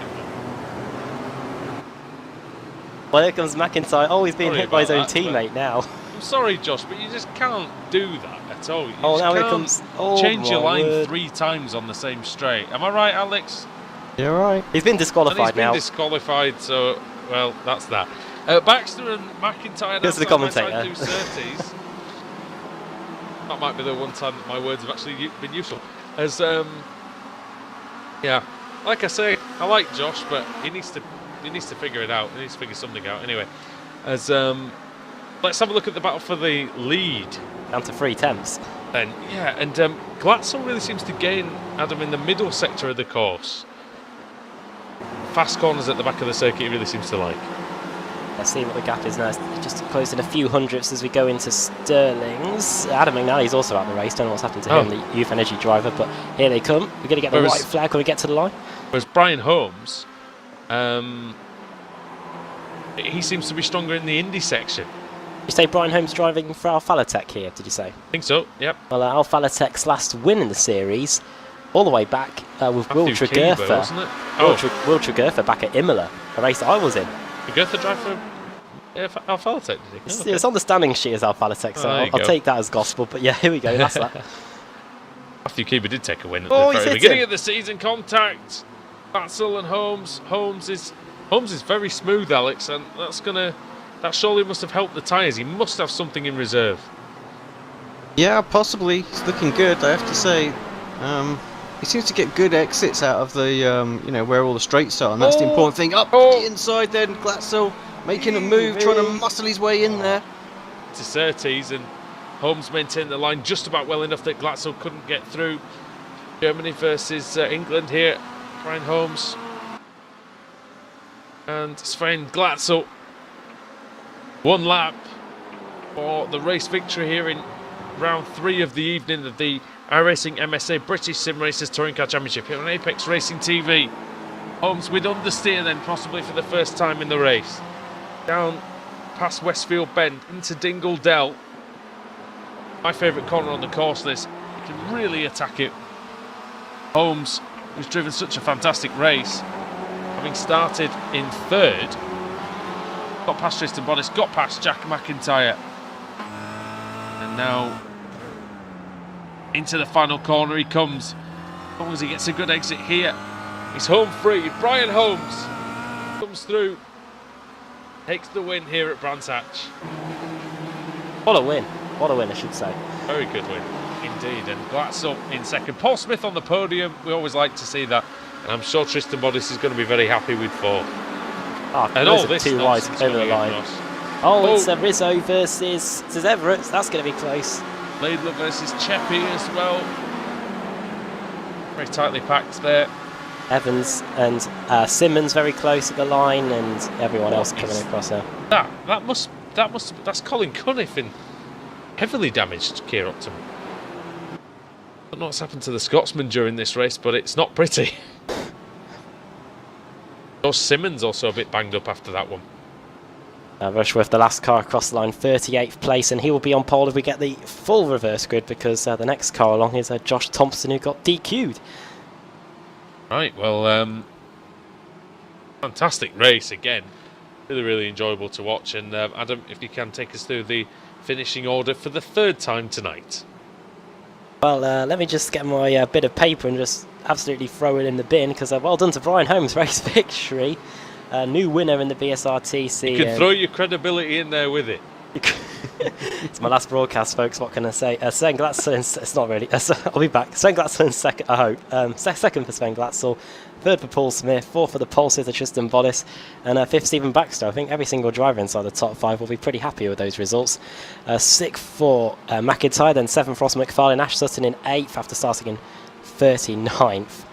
Well, here comes McIntyre. Oh, he's being hit by his own teammate now. I'm sorry, Josh, but you just can't do that at all. Now here comes. Change your line 3 times on the same straight. Am I right, Alex? You're right. He's been disqualified now. He's been disqualified, so well, that's that. Baxter and McIntyre. Here's the commentator. That might be the one time that my words have actually been useful. As yeah, like I say, I like Josh, but he needs to figure it out. He needs to figure something out. Anyway, as let's have a look at the battle for the lead. Down to 3 tenths. Then yeah, and Glatzel really seems to gain Adam in the middle sector of the course. Fast corners at the back of the circuit, he really seems to like. Let's see what the gap is now. It's just closing a few hundredths as we go into Sterling's. Adam McNally's also out of the race. Don't know what's happened to him, the Youth Energy driver, but here they come. We're going to get the white flag when we get to the line. Whereas Brian Holmes, he seems to be stronger in the Indy section. You say Brian Holmes driving for Alfalla Tech here, did you say? I think so, yep. Well, Alfalla Tech's last win in the series, all the way back with Will Tregurtha. Will Tregurtha back at Imola, a race that I was in. Tregurtha drive for Alfalla Tech, did he? Okay. It's on the standing sheet as Alfalla Tech, so I'll take that as gospel. But yeah, here we go, that's that. Matthew Keeber did take a win at the very beginning of the season. Contact, Batzel and Holmes. Holmes is very smooth, Alex, and that surely must have helped the tyres. He must have something in reserve. Yeah, possibly. He's looking good, I have to say. He seems to get good exits out of the, where all the straights are, and that's the important thing. Up the inside then, Glatzel making a move, trying to muscle his way in there. To Surtees, and Holmes maintained the line just about well enough that Glatzel couldn't get through. Germany versus England here. Brian Holmes and Sven Glatzel. 1 lap for the race victory here in round 3 of the evening of the iRacing MSA British Sim Racers Touring Car Championship here on Apex Racing TV. Holmes with understeer then, possibly for the first time in the race. Down past Westfield Bend into Dingle Dell. My favourite corner on the course, this. You can really attack it. Holmes, who's driven such a fantastic race, having started in 3rd, got past Tristan Bottas, got past Jack McIntyre, and now into the final corner he comes. As long as he gets a good exit here, he's home free. Brian Holmes comes through, takes the win here at Brands Hatch. What a win, I should say. Very good win indeed, and Glatzel in 2nd. Paul Smith on the podium, we always like to see that, and I'm sure Tristan Bottas is going to be very happy with 4th. And all this 2 wide over the line. It's Rizzo versus Everett. That's going to be close. Laidler versus Cheppy as well. Very tightly packed there. Evans and Simmons very close at the line, and everyone else coming across now. That's Colin Cunniff in heavily damaged Kia Optima. I don't know what's happened to the Scotsman during this race, but it's not pretty. Josh Simmons also a bit banged up after that one. Rushworth, the last car across the line, 38th place, and he will be on pole if we get the full reverse grid, because the next car along is Josh Thompson, who got DQ'd. Right, well, fantastic race again. Really, really enjoyable to watch. And Adam, if you can take us through the finishing order for the 3rd time tonight. Well, let me just get my bit of paper and just absolutely throw it in the bin, because well done to Brian Holmes, race victory. New winner in the BSRTC. You can throw your credibility in there with it. It's my last broadcast, folks. What can I say? Sven Glatzel, it's not really. I'll be back. Sven Glatzel in second, I hope. Second for Sven Glatzel, third for Paul Smith, fourth for the pole sitter Tristan Bottas, and fifth Stephen Baxter. I think every single driver inside the top 5 will be pretty happy with those results. Sixth for McIntyre, then seventh Ross McFarlane, Ash Sutton in 8th after starting in 39th.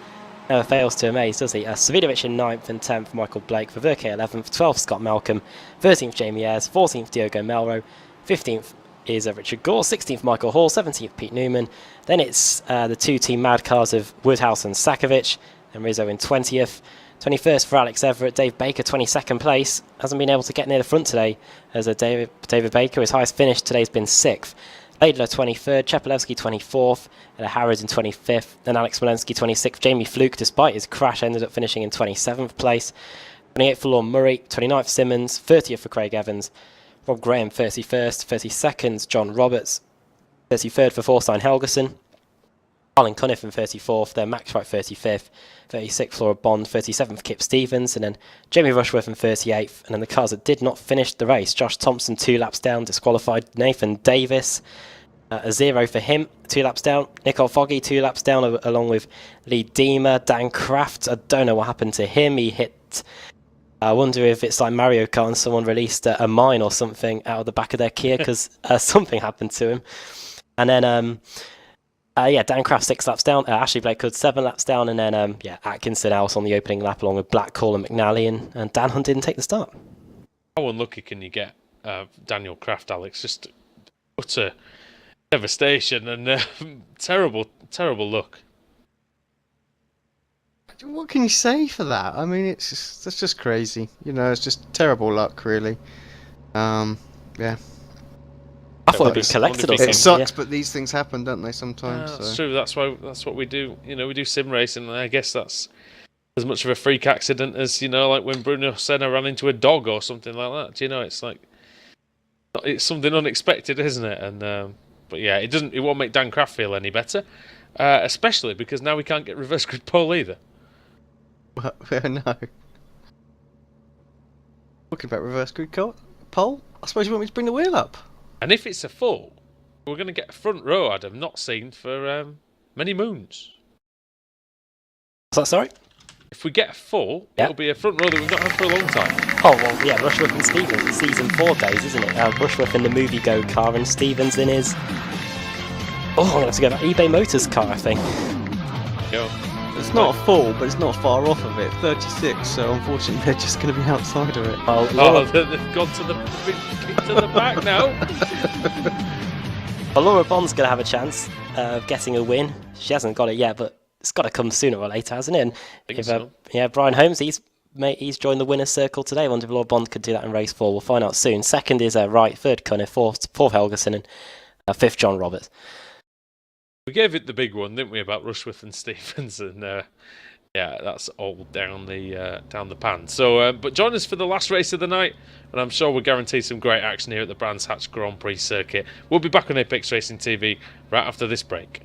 Never fails to amaze, does he? Savidovic in 9th and 10th, Michael Blake. For Verke 11th, 12th, Scott Malcolm, 13th, Jamie Ayres, 14th, Diogo Melro, 15th is Richard Gore, 16th, Michael Hall, 17th, Pete Newman. Then it's the 2 team mad cars of Woodhouse and Sakovic, and Rizzo in 20th. 21st for Alex Everett, Dave Baker 22nd place. Hasn't been able to get near the front today, as David Baker, his highest finish today has been 6th. Laidler 23rd, Chepelevsky 24th, and Harrods in 25th, and Alex Walensky 26th. Jamie Fluke, despite his crash, ended up finishing in 27th place. 28th for Lorne Murray, 29th Simmons, 30th for Craig Evans, Rob Graham 31st, 32nd John Roberts, 33rd for Thorstein Helgeson, Arlen Cunniff in 34th, then Max Wright 35th, 36th Laura Bond, 37th Kip Stevens, and then Jamie Rushworth in 38th. And then the cars that did not finish the race, Josh Thompson 2 laps down, disqualified. Nathan Davis, a 0 for him, 2 laps down. Nicole Foggy 2 laps down, along with Lee Deemer. Dan Kraft, I don't know what happened to him. He hit, I wonder if it's like Mario Kart and someone released a mine or something out of the back of their Kia, because something happened to him. And then Dan Kraft 6 laps down, Ashley Blakehood 7 laps down, and then Atkinson out on the opening lap along with Blackcall and McNally, and Dan Hunt didn't take the start. How unlucky can you get, Daniel Kraft, Alex? Just utter devastation and terrible luck. What can you say for that? I mean, that's just crazy. You know, it's just terrible luck, really. Yeah. I thought it'd be collected or something. It sucks, but these things happen, don't they, sometimes? That's true. That's what we do. You know, we do sim racing, and I guess that's as much of a freak accident as, you know, like when Bruno Senna ran into a dog or something like that. You know, it's like it's something unexpected, isn't it? And but yeah, it won't make Dan Kraft feel any better, especially because now we can't get reverse grid pole either. Well, no. Talking about reverse grid pole, I suppose you want me to bring the wheel up. And if it's a full, we're going to get a front row I'd have not seen for many moons. Is that sorry? If we get a full, it'll be a front row that we've not had for a long time. Oh, well, yeah, Rushworth and Stevens, season 4 days, isn't it? Rushworth in the movie Go car and Stevens in his... Oh, I'm going to have to go back. eBay Motors car, I think. Yo. It's not a full, but it's not far off of it. 36, so unfortunately they're just going to be outside of it. Oh, they've gone to the back now. Well, Laura Bond's going to have a chance of getting a win. She hasn't got it yet, but it's got to come sooner or later, hasn't it? And if, Brian Holmes, he's joined the winner's circle today. I wonder if Laura Bond could do that in race 4. We'll find out soon. Second is Wright, third Cunniff, fourth Helgeson, and fifth John Roberts. We gave it the big one, didn't we, about Rushworth and Stevens, and that's all down the pan. So, but join us for the last race of the night, and I'm sure we'll guarantee some great action here at the Brands Hatch Grand Prix circuit. We'll be back on Apex Racing TV right after this break.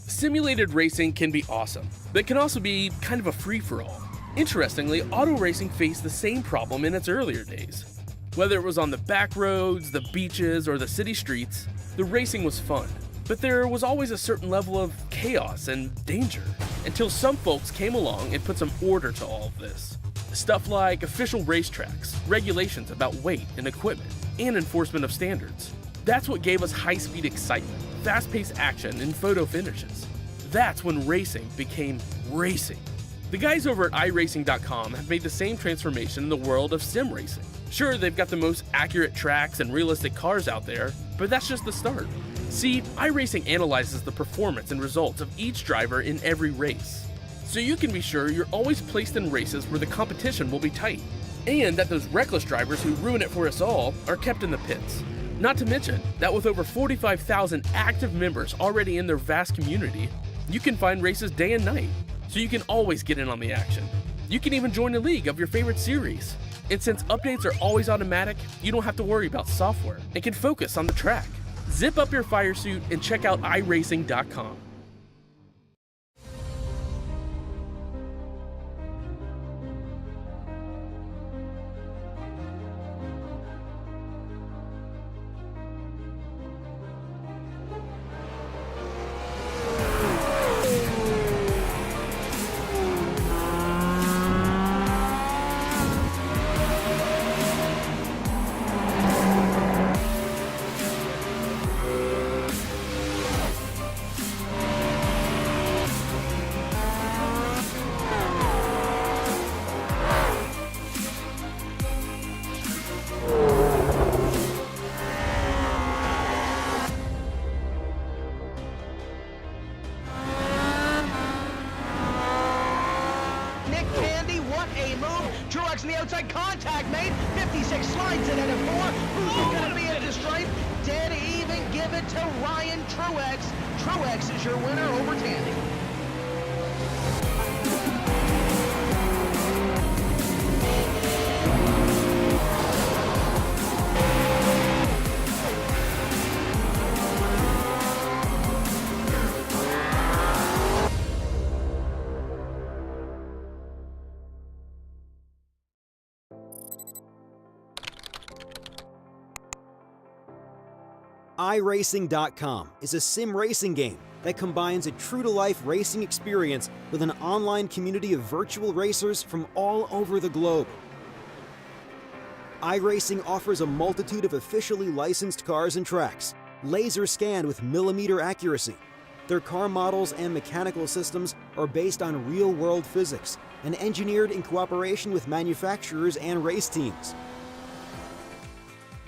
Simulated racing can be awesome, but it can also be kind of a free-for-all. Interestingly, auto racing faced the same problem in its earlier days. Whether it was on the back roads, the beaches, or the city streets, the racing was fun. But there was always a certain level of chaos and danger, until some folks came along and put some order to all of this. Stuff like official racetracks, regulations about weight and equipment, and enforcement of standards. That's what gave us high-speed excitement, fast-paced action, and photo finishes. That's when racing became racing. The guys over at iRacing.com have made the same transformation in the world of sim racing. Sure, they've got the most accurate tracks and realistic cars out there, but that's just the start. See, iRacing analyzes the performance and results of each driver in every race, so you can be sure you're always placed in races where the competition will be tight, and that those reckless drivers who ruin it for us all are kept in the pits. Not to mention that with over 45,000 active members already in their vast community, you can find races day and night, so you can always get in on the action. You can even join a league of your favorite series. And since updates are always automatic, you don't have to worry about software and can focus on the track. Zip up your fire suit and check out iRacing.com. Truex in the outside, contact made. 56 slides it into 4. Who's going to be at the stripe? Dead even, give it to Ryan Truex. Truex is your winner over Tandy. iRacing.com is a sim racing game that combines a true-to-life racing experience with an online community of virtual racers from all over the globe. iRacing offers a multitude of officially licensed cars and tracks, laser scanned with millimeter accuracy. Their car models and mechanical systems are based on real-world physics and engineered in cooperation with manufacturers and race teams.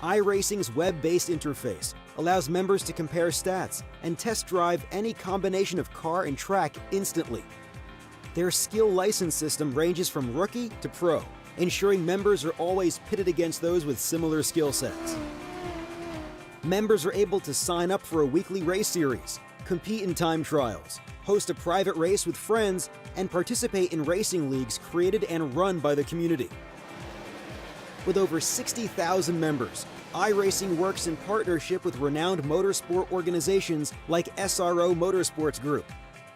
iRacing's web-based interface allows members to compare stats and test drive any combination of car and track instantly. Their skill license system ranges from rookie to pro, ensuring members are always pitted against those with similar skill sets. Members are able to sign up for a weekly race series, compete in time trials, host a private race with friends, and participate in racing leagues created and run by the community. With over 60,000 members, iRacing works in partnership with renowned motorsport organizations like SRO Motorsports Group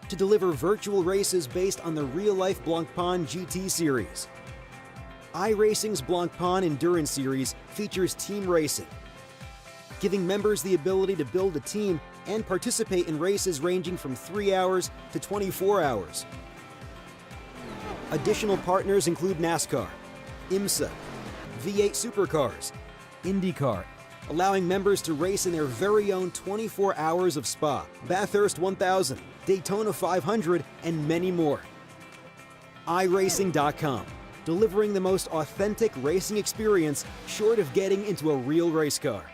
to deliver virtual races based on the real-life Blancpain GT series. iRacing's Blancpain Endurance Series features team racing, giving members the ability to build a team and participate in races ranging from 3 hours to 24 hours. Additional partners include NASCAR, IMSA, V8 Supercars, IndyCar, allowing members to race in their very own 24 hours of Spa, Bathurst 1000, Daytona 500, and many more. iRacing.com, delivering the most authentic racing experience short of getting into a real race car.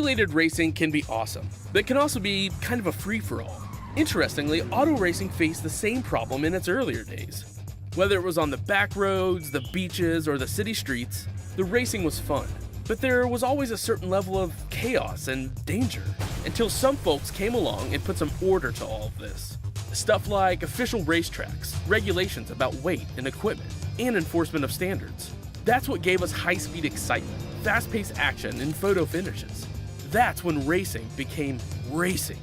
Simulated racing can be awesome, but it can also be kind of a free-for-all. Interestingly, auto racing faced the same problem in its earlier days. Whether it was on the back roads, the beaches, or the city streets, the racing was fun. But there was always a certain level of chaos and danger, until some folks came along and put some order to all of this. Stuff like official racetracks, regulations about weight and equipment, and enforcement of standards. That's what gave us high-speed excitement, fast-paced action, and photo finishes. That's when racing became racing.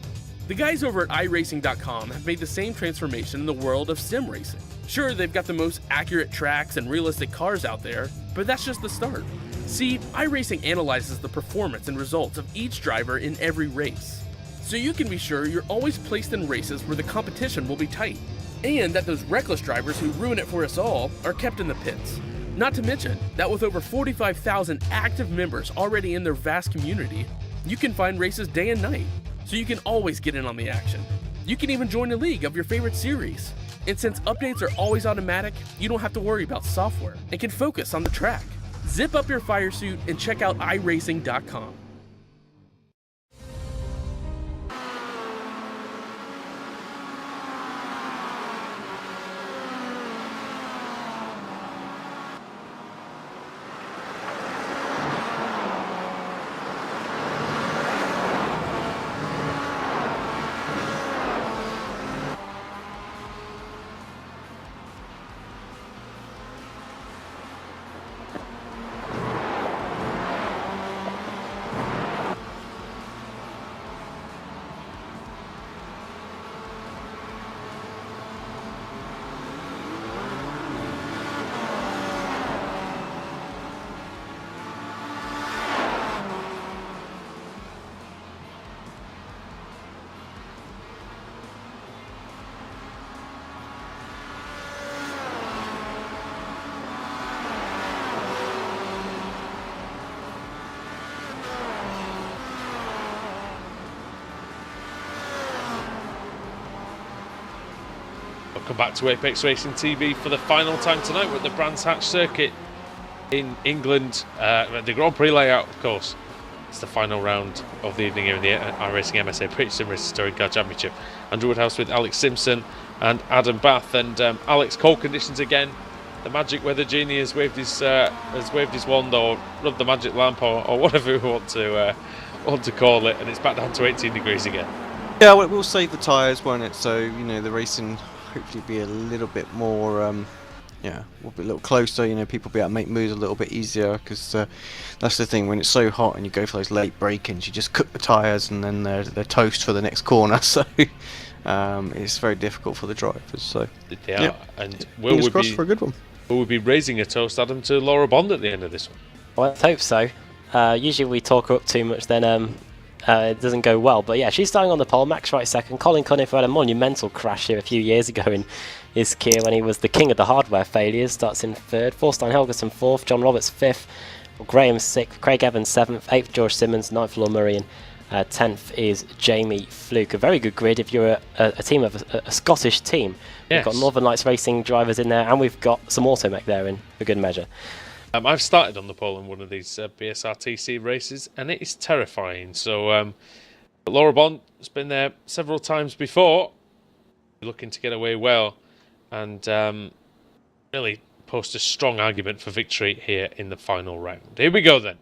The guys over at iRacing.com have made the same transformation in the world of sim racing. Sure, they've got the most accurate tracks and realistic cars out there, but that's just the start. See, iRacing analyzes the performance and results of each driver in every race, so you can be sure you're always placed in races where the competition will be tight, and that those reckless drivers who ruin it for us all are kept in the pits. Not to mention that with over 45,000 active members already in their vast community, you can find races day and night, so you can always get in on the action. You can even join a league of your favorite series. And since updates are always automatic, you don't have to worry about software and can focus on the track. Zip up your fire suit and check out iRacing.com. Welcome back to Apex Racing TV for the final time tonight. We're at the Brands Hatch circuit in England. The Grand Prix layout, of course. It's the final round of the evening here in the iRacing MSA British Sim Racers Touring Car Championship. Andrew Woodhouse with Alex Simpson and Adam Bath. And Alex, cold conditions again. The magic weather genie has waved his wand, or rubbed the magic lamp, or whatever we want to call it, and it's back down to 18 degrees again. Yeah, well, we'll save the tyres, won't it? So, you know, the racing hopefully be a little bit more, we'll be a little closer, you know, people will be able to make moves a little bit easier, because that's the thing, when it's so hot and you go for those late break-ins, you just cook the tyres and then they're toast for the next corner, so it's very difficult for the drivers, so yeah. And fingers crossed for a good one. Will we be raising a toast, Adam, to Laura Bond at the end of this one? Well, let's hope so. Usually we talk her up too much, then it doesn't go well. But yeah, she's starting on the pole. Max Wright second. Colin Cunningham had a monumental crash here a few years ago in his Kia when he was the king of the hardware failures. Starts in third. Thorstein Helgeson fourth. John Roberts fifth. Graham sixth. Craig Evans seventh. Eighth George Simmons. Ninth Law Murray. And 10th is Jamie Fluke. A very good grid if you're a team of a Scottish team. Yes. We've got Northern Lights Racing drivers in there, and we've got some Automech there in for good measure. I've started on the pole in one of these BSRTC races, and it is terrifying. So Laura Bond has been there several times before, looking to get away well, and really post a strong argument for victory here in the final round. Here we go then.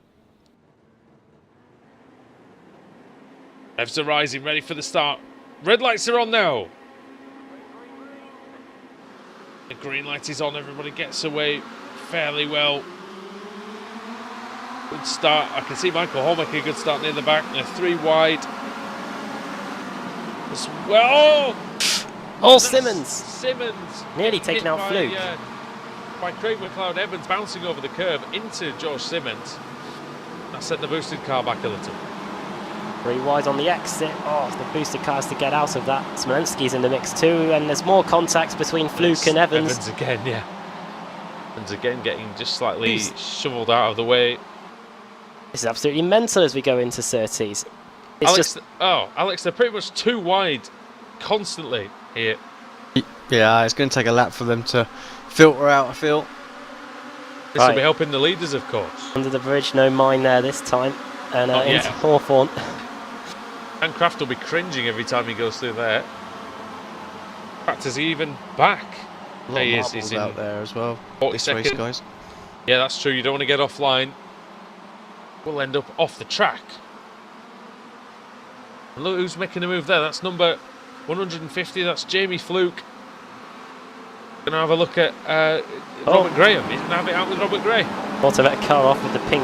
Revs are rising, ready for the start. Red lights are on now. The green light is on, everybody gets away fairly well. Good start. I can see Michael Hall making a good start near the back. They're three wide. As well. Oh, Simmons! Simmons. Nearly taken out Fluke. By Craig McLeod Evans bouncing over the curb into George Simmons. That sent the boosted car back a little. Three wide on the exit. Oh, it's the boosted cars to get out of that. Smolenski's in the mix too, and there's more contacts between Fluke and Evans. Evans again, yeah. Evans again getting just slightly shoveled out of the way. This is absolutely mental as we go into Surtees. Alex, they're pretty much too wide constantly here. Yeah, it's going to take a lap for them to filter out, I feel. This will be helping the leaders, of course. Under the bridge, no mine there this time. and Oh, yeah. into Hawthorne. And Kraft will be cringing every time he goes through there. In fact, is he even back? A lot of He is. marbles He's in out there as well. 42nd. This race, guys. Yeah, that's true. You don't want to get offline. We'll end up off the track. And look who's making a move there. That's number 150. That's Jamie Fluke. Going to have a look at Robert Graham. He's going to have it out with Robert Gray. Automatic car off with the pink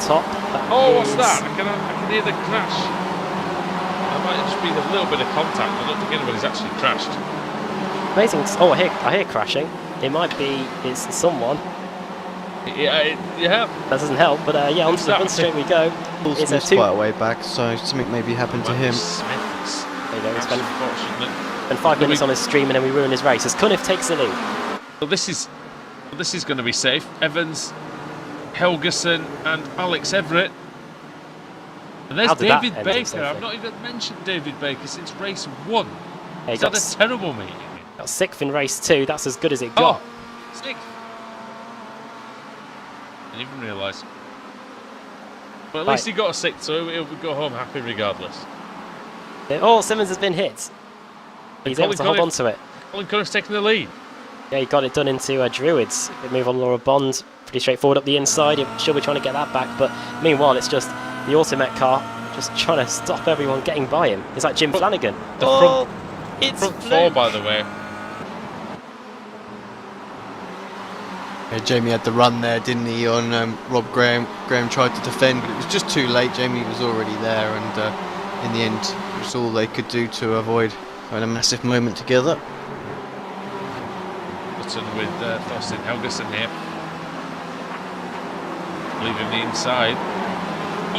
top. Oh, what's that? I can hear the crash. That might just be a little bit of contact. I don't think anybody's actually crashed. Amazing. Oh, I hear crashing. It might be it's someone. Yeah. That doesn't help, but yeah, onto the front straight we go. Paul It's Smith's quite a way back, so something maybe happened to him. Smith's. There you go. He spent Unfortunate. 5 minutes on his stream and then we ruin his race as Cunniff takes the lead. So this is going to be safe. Evans, Helgeson, and Alex Everett. And there's How did that David end up Baker. safely? I've not even mentioned David Baker since race 1. Yeah, He's had a terrible meeting. got 6th in race 2. That's as good as it got. Oh, 6th. I didn't even realise. But at least he got a 6th, so he'll go home happy regardless. Oh, Simmons has been hit. He's able to hold on to it. Colin Cunniff's taking the lead. Yeah, he got it done into Druids. They move on Laura Bond. Pretty straightforward up the inside. She'll be trying to get that back. But meanwhile, it's just the Automet car just trying to stop everyone getting by him. It's like Jim Flanagan. The It's front 4, by the way. Yeah, Jamie had the run there, didn't he, on Rob Graham. Graham tried to defend, but it was just too late. Jamie was already there, and in the end, it was all they could do to avoid having a massive moment together. Button with Thorstein Helgeson here. Leaving the inside.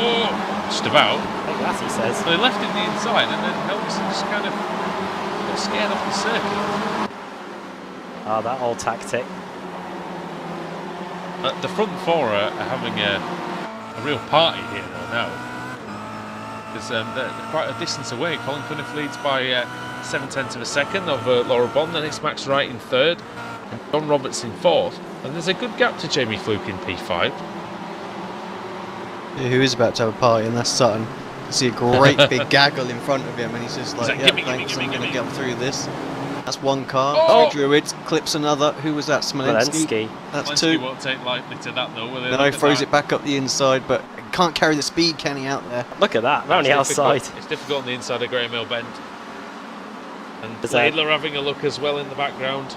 Oh, just about. As he says. So they left it the inside, and then Helgeson just kind of got scared off the circuit. Ah, that old tactic. The front 4 are having a real party here though now. Because they're quite a distance away. Colin Cunniff leads by 7/10 of a second over Laura Bond, then it's Max Wright in 3rd, and John Roberts in 4th. And there's a good gap to Jamie Fluke in P5. Yeah, who is about to have a party, and that's Sutton. You see a great big gaggle in front of him, and he's just like, like, yeah, gimme, thanks, gimme, I'm going to gimme. get through this. That's one car. Oh! Druids clips another. Who was that? Smolensky. That's Zelensky 2. won't take lightly to that though, will he? No, throws it back up the inside, but can't carry the speed, can he, out there? Look at that, round the outside. It's difficult on the inside of Graham Hill Bend. And Is that- Laidler having a look as well in the background.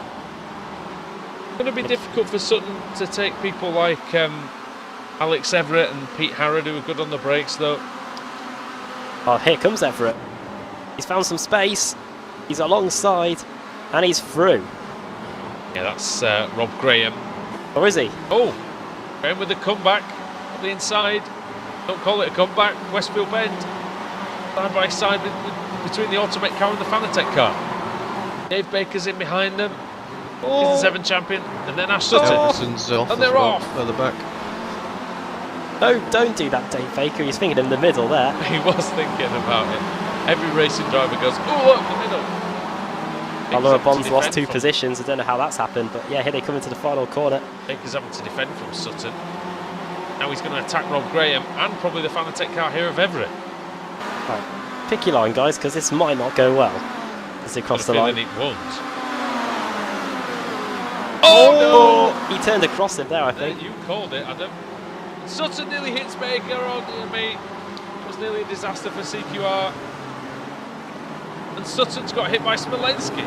It's going to be difficult for Sutton to take people like Alex Everett and Pete Harrod, who are good on the brakes though. Oh, here comes Everett. He's found some space. He's alongside, and he's through. Yeah, that's Rob Graham. Or is he? Oh, Graham with the comeback on the inside. Don't call it a comeback. Westfield Bend, side by side between the Automet car and the Fanatec car. Dave Baker's in behind them. He's the 7 champion, and then Ash Sutton. Jefferson's off And they're as well, off. further back. Oh, don't do that, Dave Baker. He's thinking in the middle there. He was thinking about it. Every racing driver goes, oh look, the middle. Laura Baker's having Bond's to lost defend 2 from- positions. I don't know how that's happened, but yeah, here they come into the final corner. Baker's having to defend from Sutton. Now he's going to attack Rob Graham and probably the Fanatec car here of Everett. Right, pick your line, guys, because this might not go well as they cross the Got a line. feeling it won't. Oh He turned across him there, I no! think. You called it. I don't. Sutton nearly hits Baker. Oh dear me. It was nearly a disaster for CQR. And Sutton's got hit by Smolensky.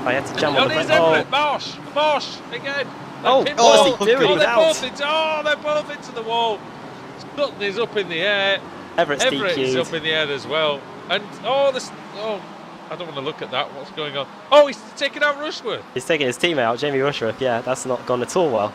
I had to jump Oh, on the there's brake. Everett. Marsh again. Oh, Pit what's wall. he doing? Oh, He's they're out. both into the wall. Sutton is up in the air. Everett's Everett is DQ'd. up in the air as well. And I don't want to look at that. What's going on? Oh, he's taking out Rushworth. He's taking his team out, Jamie Rushworth. Yeah, that's not gone at all well.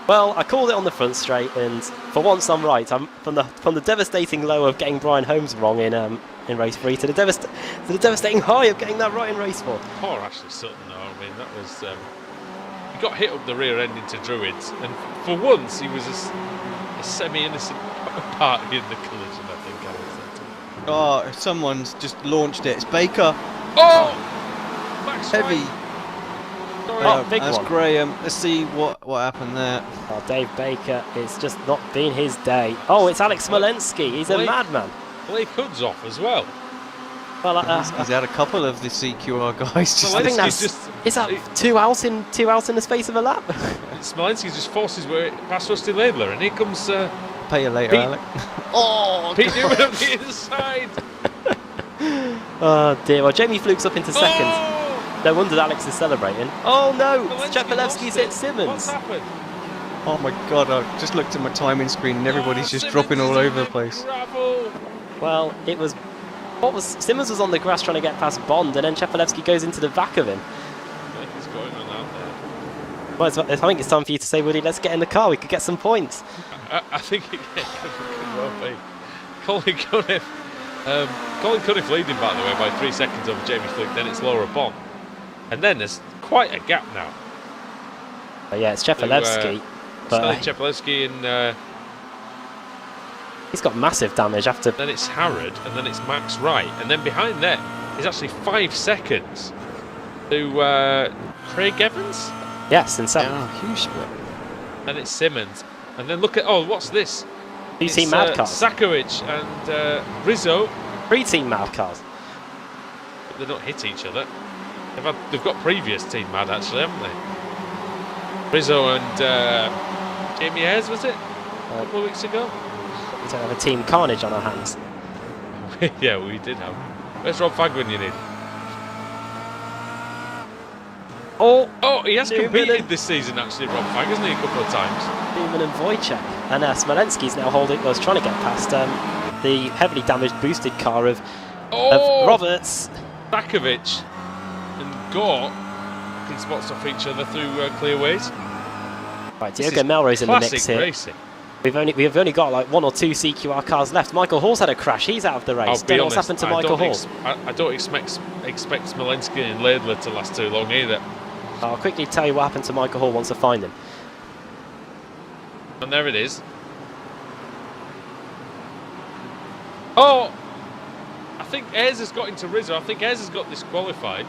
Well, I called it on the front straight, and for once I'm right. I'm from the devastating low of getting Brian Holmes wrong in race 3 to the devastating high of getting that right in race 4. Poor Ashley Sutton, though. I mean, that was. He got hit up the rear end into Druids, and for once he was a semi-innocent party in the collision. I think I would say. Oh, someone's just launched it. It's Baker. Oh, Max Heavy. Wright. Oh, big that's one. Graham. Let's see what happened there. Oh, Dave Baker, it's just not been his day. Oh, it's Alex Smolensky. He's a madman. Blake Hood's off as well. Well, He's had a couple of the CQR guys. Just I think that's is that two out in the space of a lap. Smolensky just forces way past Rusty Laidler, and here comes pay you later, Pete. Alec. Oh, Pete Newman on the inside. Oh dear. Well, Jamie Fluke's up into second. Oh! No wonder Alex is celebrating. Oh no, Smolensky lost Chepelevsky's it. hit Simmons. What's happened? Oh my god, I just looked at my timing screen and everybody's just Simmons dropping all is over in the place. gravel. Well, it was. Simmons was on the grass trying to get past Bond, and then Chepelevsky goes into the back of him. What's going on out there? Well, I think it's time for you to say, Woody, let's get in the car. We could get some points. I think it could well be. Colin Cunniff leading, by the way, by 3 seconds over Jamie Fluke. Then it's Laura Bond, and then there's quite a gap now. Yeah, it's Chepelevsky. But Chepelevsky and he's got massive damage after. then it's Harrod, and then it's Max Wright, and then behind them is actually 5 seconds to Craig Evans, Yes, in seventh. Yeah, huge split. and it's Simmons, and then look at what's this? Two It's, team mad cars. Sakovic and Rizzo. 3 team mad cars. But they don't hit each other. They've got previous team mad actually, haven't they? Rizzo and Jamie Ayres, was it? A couple of weeks ago. We don't have a team carnage on our hands. Yeah, we did have. Where's Rob Fagwin you need? Oh, he has Newman competed and- this season actually, Rob Fag, hasn't he, a couple of times? Newman and Wojciech. And Smolensky's now trying to get past the heavily damaged boosted car of Roberts. Sakovic and Gore can spots off each other through clear ways. Right, This Diogo is Melrose in the mix classic here. racing. We've only got like 1 or 2 CQR cars left. Michael Hall's had a crash. He's out of the race. I'll Don't be know what's honest, happened to Michael Hall. I don't expect Smolensky and Laidler to last too long either. I'll quickly tell you what happened to Michael Hall once I find him. And there it is. Oh! I think Ayres has got into Rizzo. I think Ayres has got disqualified.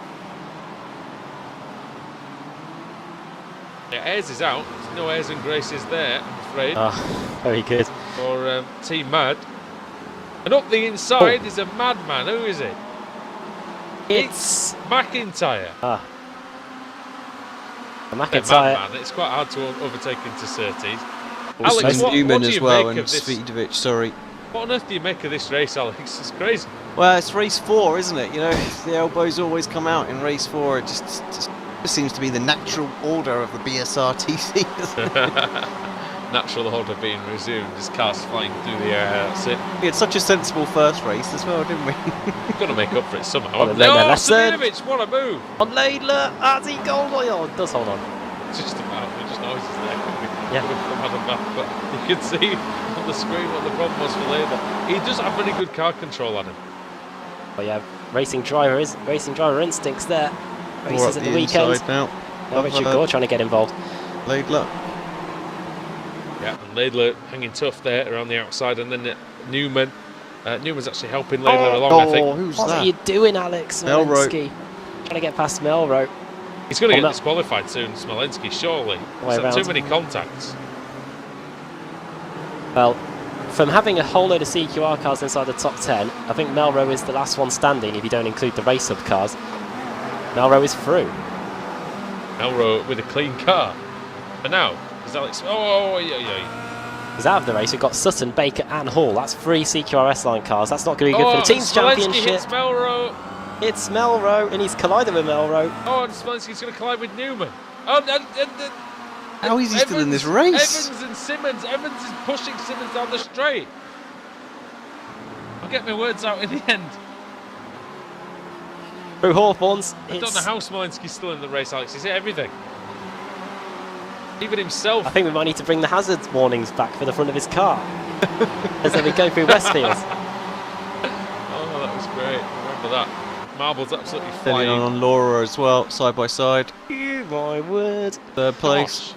Yeah, Ayres is out. There's no Ayres and Grace is there, I'm afraid, Oh, very good. for Team Mad. And up the inside is a madman. Who is it? It's McIntyre. a Yeah, McIntyre. madman. It's quite hard to overtake into Surtees. Also Alex, what Newman do as you well, make and of this? Svitovic, sorry. What on earth do you make of this race, Alex? It's crazy. Well, it's race 4, isn't it? You know, the elbows always come out in race 4. It just seems to be the natural order of the BSRTC. Natural order being resumed. Just cars flying through the air. That's it. We had such a sensible first race as well, didn't we? We've got to make up for it somehow. Oh, No, they're lesson. Sabinovic, what a move! On Laidler, as he goes. Oh, it does hold on. Just about. There's just noises there. Yeah. From Adam Bath, but you can see on the screen what the problem was for Laidler. He does have very good car control, Adam. Oh yeah, racing driver instincts there. More Races up at the weekend. inside now. Now Richard Gore trying to get involved. Laidler. Yeah, and Laidler hanging tough there around the outside, and then Newman. Newman's actually helping Laidler along, I think. Who's What that? are you doing, Alex? Melro. Smolensky? Trying to get past Melro. He's going to get Mel- disqualified soon, Smolensky, surely. Way He's had round. too many contacts. Well, from having a whole load of CQR cars inside the top 10, I think Melro is the last one standing if you don't include the race-up cars. Melro is through. Melro with a clean car. And now, is Alex... Oh, yeah. He's out of the race. We've got Sutton, Baker and Hall. That's 3 CQR S-Line cars. That's not going to be good for the team's Smolensky championship. hits Melro. It's Melro, and he's collided with Melro. Oh, and Smolensky's going to collide with Newman. Oh, and How is he still in this race? Evans and Simmons. Evans is pushing Simmons down the straight. I'll get my words out in the end. Through Hawthorns. I don't know how Smolensky's still in the race, Alex. He's hit everything. Even himself. I think we might need to bring the hazard warnings back for the front of his car as we go through Westfield. Oh, that was great. Remember that. Marble's absolutely Then flying. on Laura as well, side by side. My word. Third place. Gosh.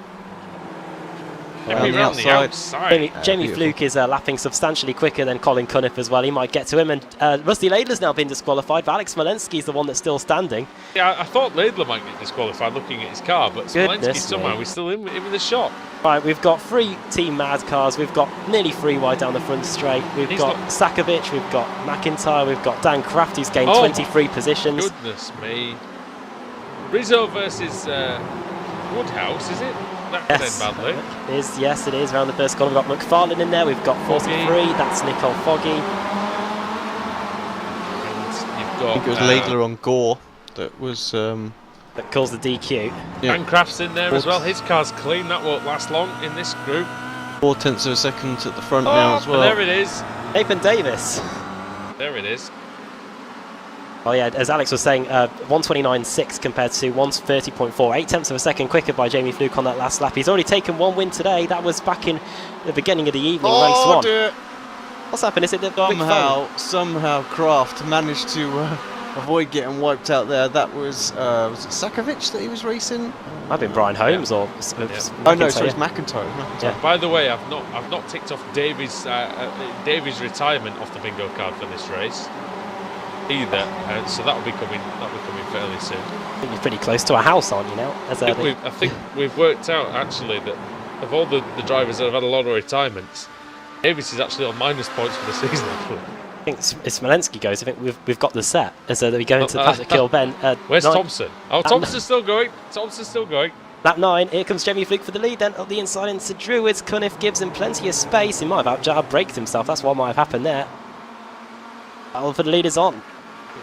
Around the around the outside. Jamie beautiful. Fluke is lapping substantially quicker than Colin Cunniff as well. He might get to him. And Rusty Laidler's now been disqualified, but Alex Smolensky's the one that's still standing. Yeah, I thought Laidler might get disqualified looking at his car, but Smolensky somehow is still in with the shot. Right, we've got 3 Team Mad cars. We've got nearly 3 wide down the front straight. We've got Sakovic, we've got McIntyre, we've got Dan Kraft, who's gained 23 positions. Goodness me. Rizzo versus Woodhouse, is it? That could end badly. Yes, it is. Around the first corner, we've got McFarlane in there. We've got 43. That's Nicole Foggy. And you've got, I think it was Laidler on Gore that was... that calls the DQ. Dan Kraft's in there as well. His car's clean. That won't last long in this group. 0.4 of a second at the front now as well. There it is. Nathan Davis. There it is. Oh yeah, as Alex was saying, 129.6 compared to 130.4. 8 tenths of a second quicker by Jamie Fluke on that last lap. He's already taken 1 win today. That was back in the beginning of the evening, race 1. Dear. What's happened? Is it the Somehow Kraft managed to avoid getting wiped out there. That was it Sakovic that he was racing? Might have been Brian Holmes or... Oh no, sorry, it's McIntyre. Yeah. By the way, I've not ticked off Davies' retirement off the bingo card for this race either, so that'll be coming fairly soon. I think you're pretty close to a house, aren't you now? I think we've worked out actually that of all the drivers that have had a lot of retirements, Davies is actually on minus points for the season. I think if Smolensky goes, I think we've got the set. And so that we go into Patrick Kilben. Where's Thompson? Oh, Thompson's still going. Thompson's still going. Lap 9, here comes Jamie Fluke for the lead, then up the inside into Druids. Cunniff gives him plenty of space. He might have outbraked himself. That's what might have happened there. Battle for the lead is on.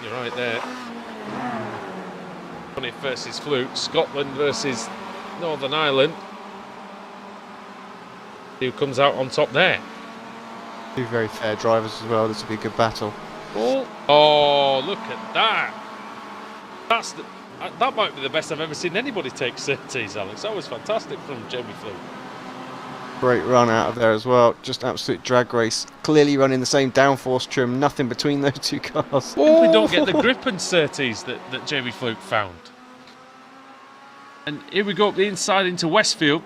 You're right there. Cunniff versus Fluke. Scotland versus Northern Ireland. Who comes out on top there? 2 very fair drivers as well. This will be a good battle. Oh, look at that! That might be the best I've ever seen anybody take surtees, Alex. That was fantastic from Jamie Fluke. Great run out of there as well. Just absolute drag race. Clearly running the same downforce trim. Nothing between those 2 cars. Simply don't get the grip and surtees that Jamie Fluke found. And here we go up the inside into Westfield.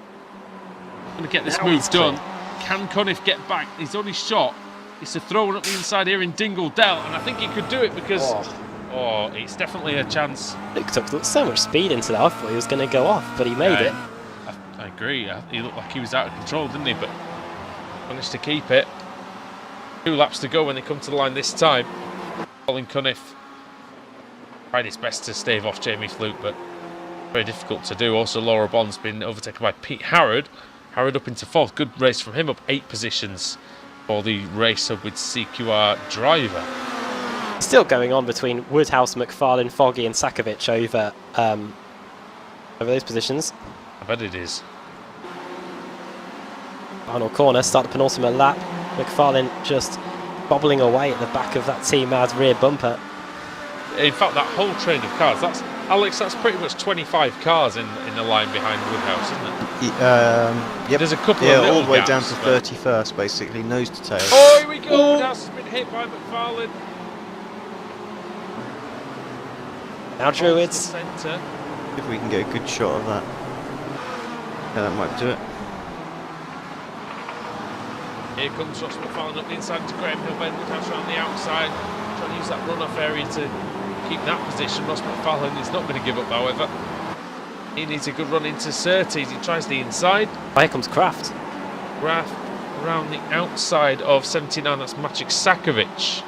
Going to get this move done. Can Cunniff get back? His only shot is to throw one up the inside here in Dingle Dell, and I think he could do it because it's definitely a chance. Luke took so much speed into that. I thought he was going to go off, but he made it. I agree. He looked like he was out of control, didn't he? But managed to keep it. 2 laps to go when they come to the line this time. Colin Cunniff tried his best to stave off Jamie Fluke, but very difficult to do. Also, Laura Bond's been overtaken by Pete Harrod. Harrod up into 4th. Good race from him, up 8 positions for the race up with CQR driver. Still going on between Woodhouse, McFarlane, Foggy and Sakovic over those positions. I bet it is. Final corner, start the penultimate lap. McFarlane just bobbling away at the back of that Team Mad's rear bumper. In fact, that whole train of cars, that's pretty much 25 cars in the line behind Woodhouse, isn't it? Yep. There's a couple of little all the way gaps, down to 31st, basically, nose to tail. Oh, here we go. Woodhouse has been hit by McFarlane. Now Druids. Centre. If we can get a good shot of that. Yeah, that might do it. Here comes Ross McFarlane up the inside to Graham Hill. Ben Woodhouse around the outside, trying to use that runoff area to keep that position. Ross McFarlane is not going to give up, however. He needs a good run into Surtees. He tries the inside. Oh, here comes Kraft. Kraft around the outside of 79. That's Maciek Sakovic.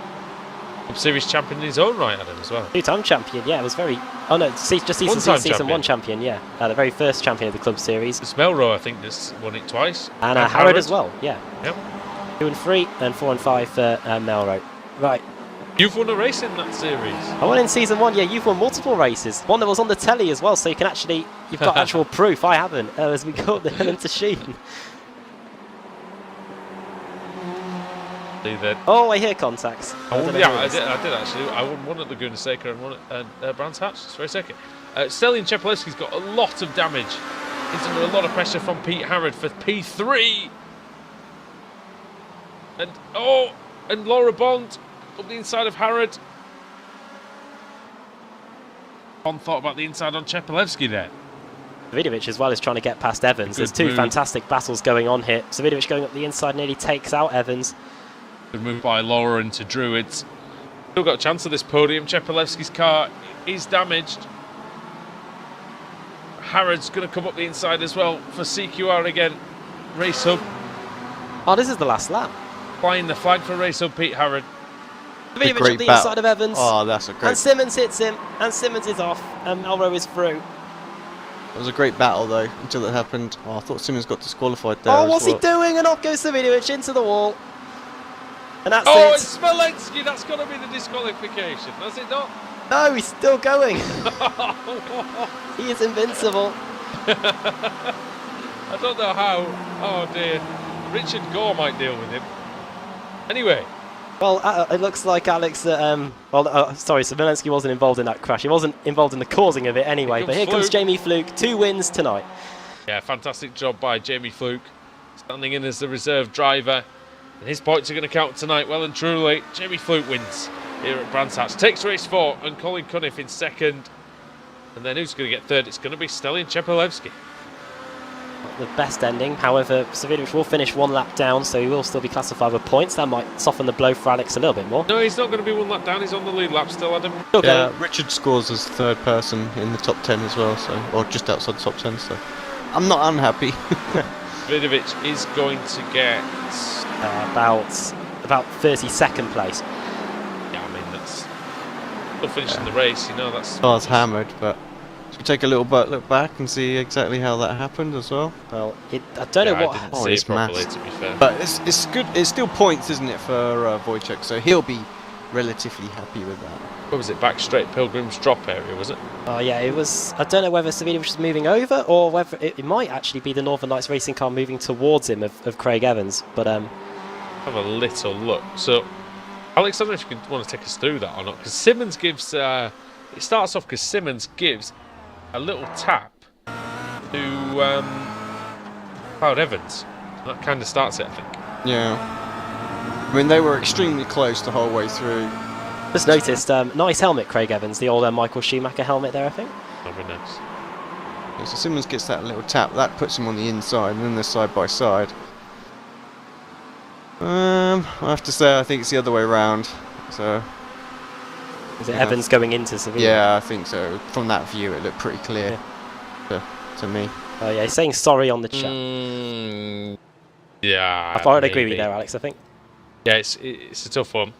Club Series champion in his own right, Adam, as well. 2-time champion, yeah, it was very... Oh no, just season 1 champion, yeah. The very first champion of the Club Series. It's Melrose, I think, that's won it twice. And Harrod as well, yeah. Yep. 2 and 3 and 4 and 5 for Melrose. Right. You've won a race in that series. I won in season 1, yeah, you've won multiple races. One that was on the telly as well, so you can actually... You've got actual proof, I haven't, as we go up the hill into Sheen. Oh, I hear contacts. I did actually. I won one at Laguna Seca and one at Brands Hatch. Just for a second. Stelian Chepolewski's got a lot of damage. He's under a lot of pressure from Pete Harrod for P3. And Laura Bond up the inside of Harrod. Bond thought about the inside on Chepolewski there. Savidovic as well is trying to get past Evans. There's two fantastic battles going on here. Savidovic going up the inside nearly takes out Evans. Good move by Laura into Druids. Still got a chance of this podium. Chepelevsky's car is damaged. Harrod's going to come up the inside as well for CQR again. Race Hub. Oh, this is the last lap. Flying the flag for Race Hub, Pete Harrod. Savidovic up the inside of Evans. Oh, that's a great... And Simmons hits him. And Simmons is off. And Melrose is through. It was a great battle though, until it happened. Oh, I thought Simmons got disqualified there. Oh, what's he doing? And off goes Savidovic into the wall. And that's oh, it. it's Smolenski. That's got to be the disqualification, has it not? No, he's still going. He is invincible. I don't know how. Oh dear. Richard Gore might deal with him. Anyway. Well, it looks like Alex. Sorry, Smolenski wasn't involved in that crash. He wasn't involved in the causing of it anyway. But here comes Jamie Fluke. 2 wins tonight. Yeah, fantastic job by Jamie Fluke, standing in as the reserve driver. And his points are going to count tonight, well and truly. Jamie Fluke wins here at Brands Hatch. Takes race 4, and Colin Cunniff in second. And then who's going to get third? It's going to be Stelian Chepelevsky. Not the best ending. However, Savidovic will finish 1 lap down, so he will still be classified with points. That might soften the blow for Alex a little bit more. No, he's not going to be 1 lap down. He's on the lead lap still, Adam. Yeah, Richard scores as 3rd person in the top 10 as well, so, or just outside the top 10. So I'm not unhappy. Savidovic is going to get about 32nd place. Yeah, I mean that's still finishing the race. You know that's. Car's hammered, but should we take a little look back and see exactly how that happened as well? Well, I don't know what. I didn't see it properly, to be fair. But it's good. It's still points, isn't it, for Wojciech? So he'll be relatively happy with that. What was it? Back straight Pilgrim's Drop area, was it? Oh yeah, it was. I don't know whether Savidovic was moving over or whether it might actually be the Northern Lights racing car moving towards him of Craig Evans. But have a little look. So, Alex, I don't know if you want to take us through that or not, because Simmons gives. It starts off because Simmons gives a little tap to Cloud Evans. That kind of starts it, I think. Yeah. I mean, they were extremely close the whole way through. Just noticed, nice helmet, Craig Evans, the old Michael Schumacher helmet there, I think. Oh, very nice. Yeah, so Simmons gets that little tap, that puts him on the inside, and then they're side by side. I have to say, I think it's the other way around. So. Is it Evans going into Sevilla? Yeah, I think so. From that view, it looked pretty clear to me. Oh yeah, he's saying sorry on the chat. Yeah. I would agree with you there, Alex. I think. Yeah, it's a tough one.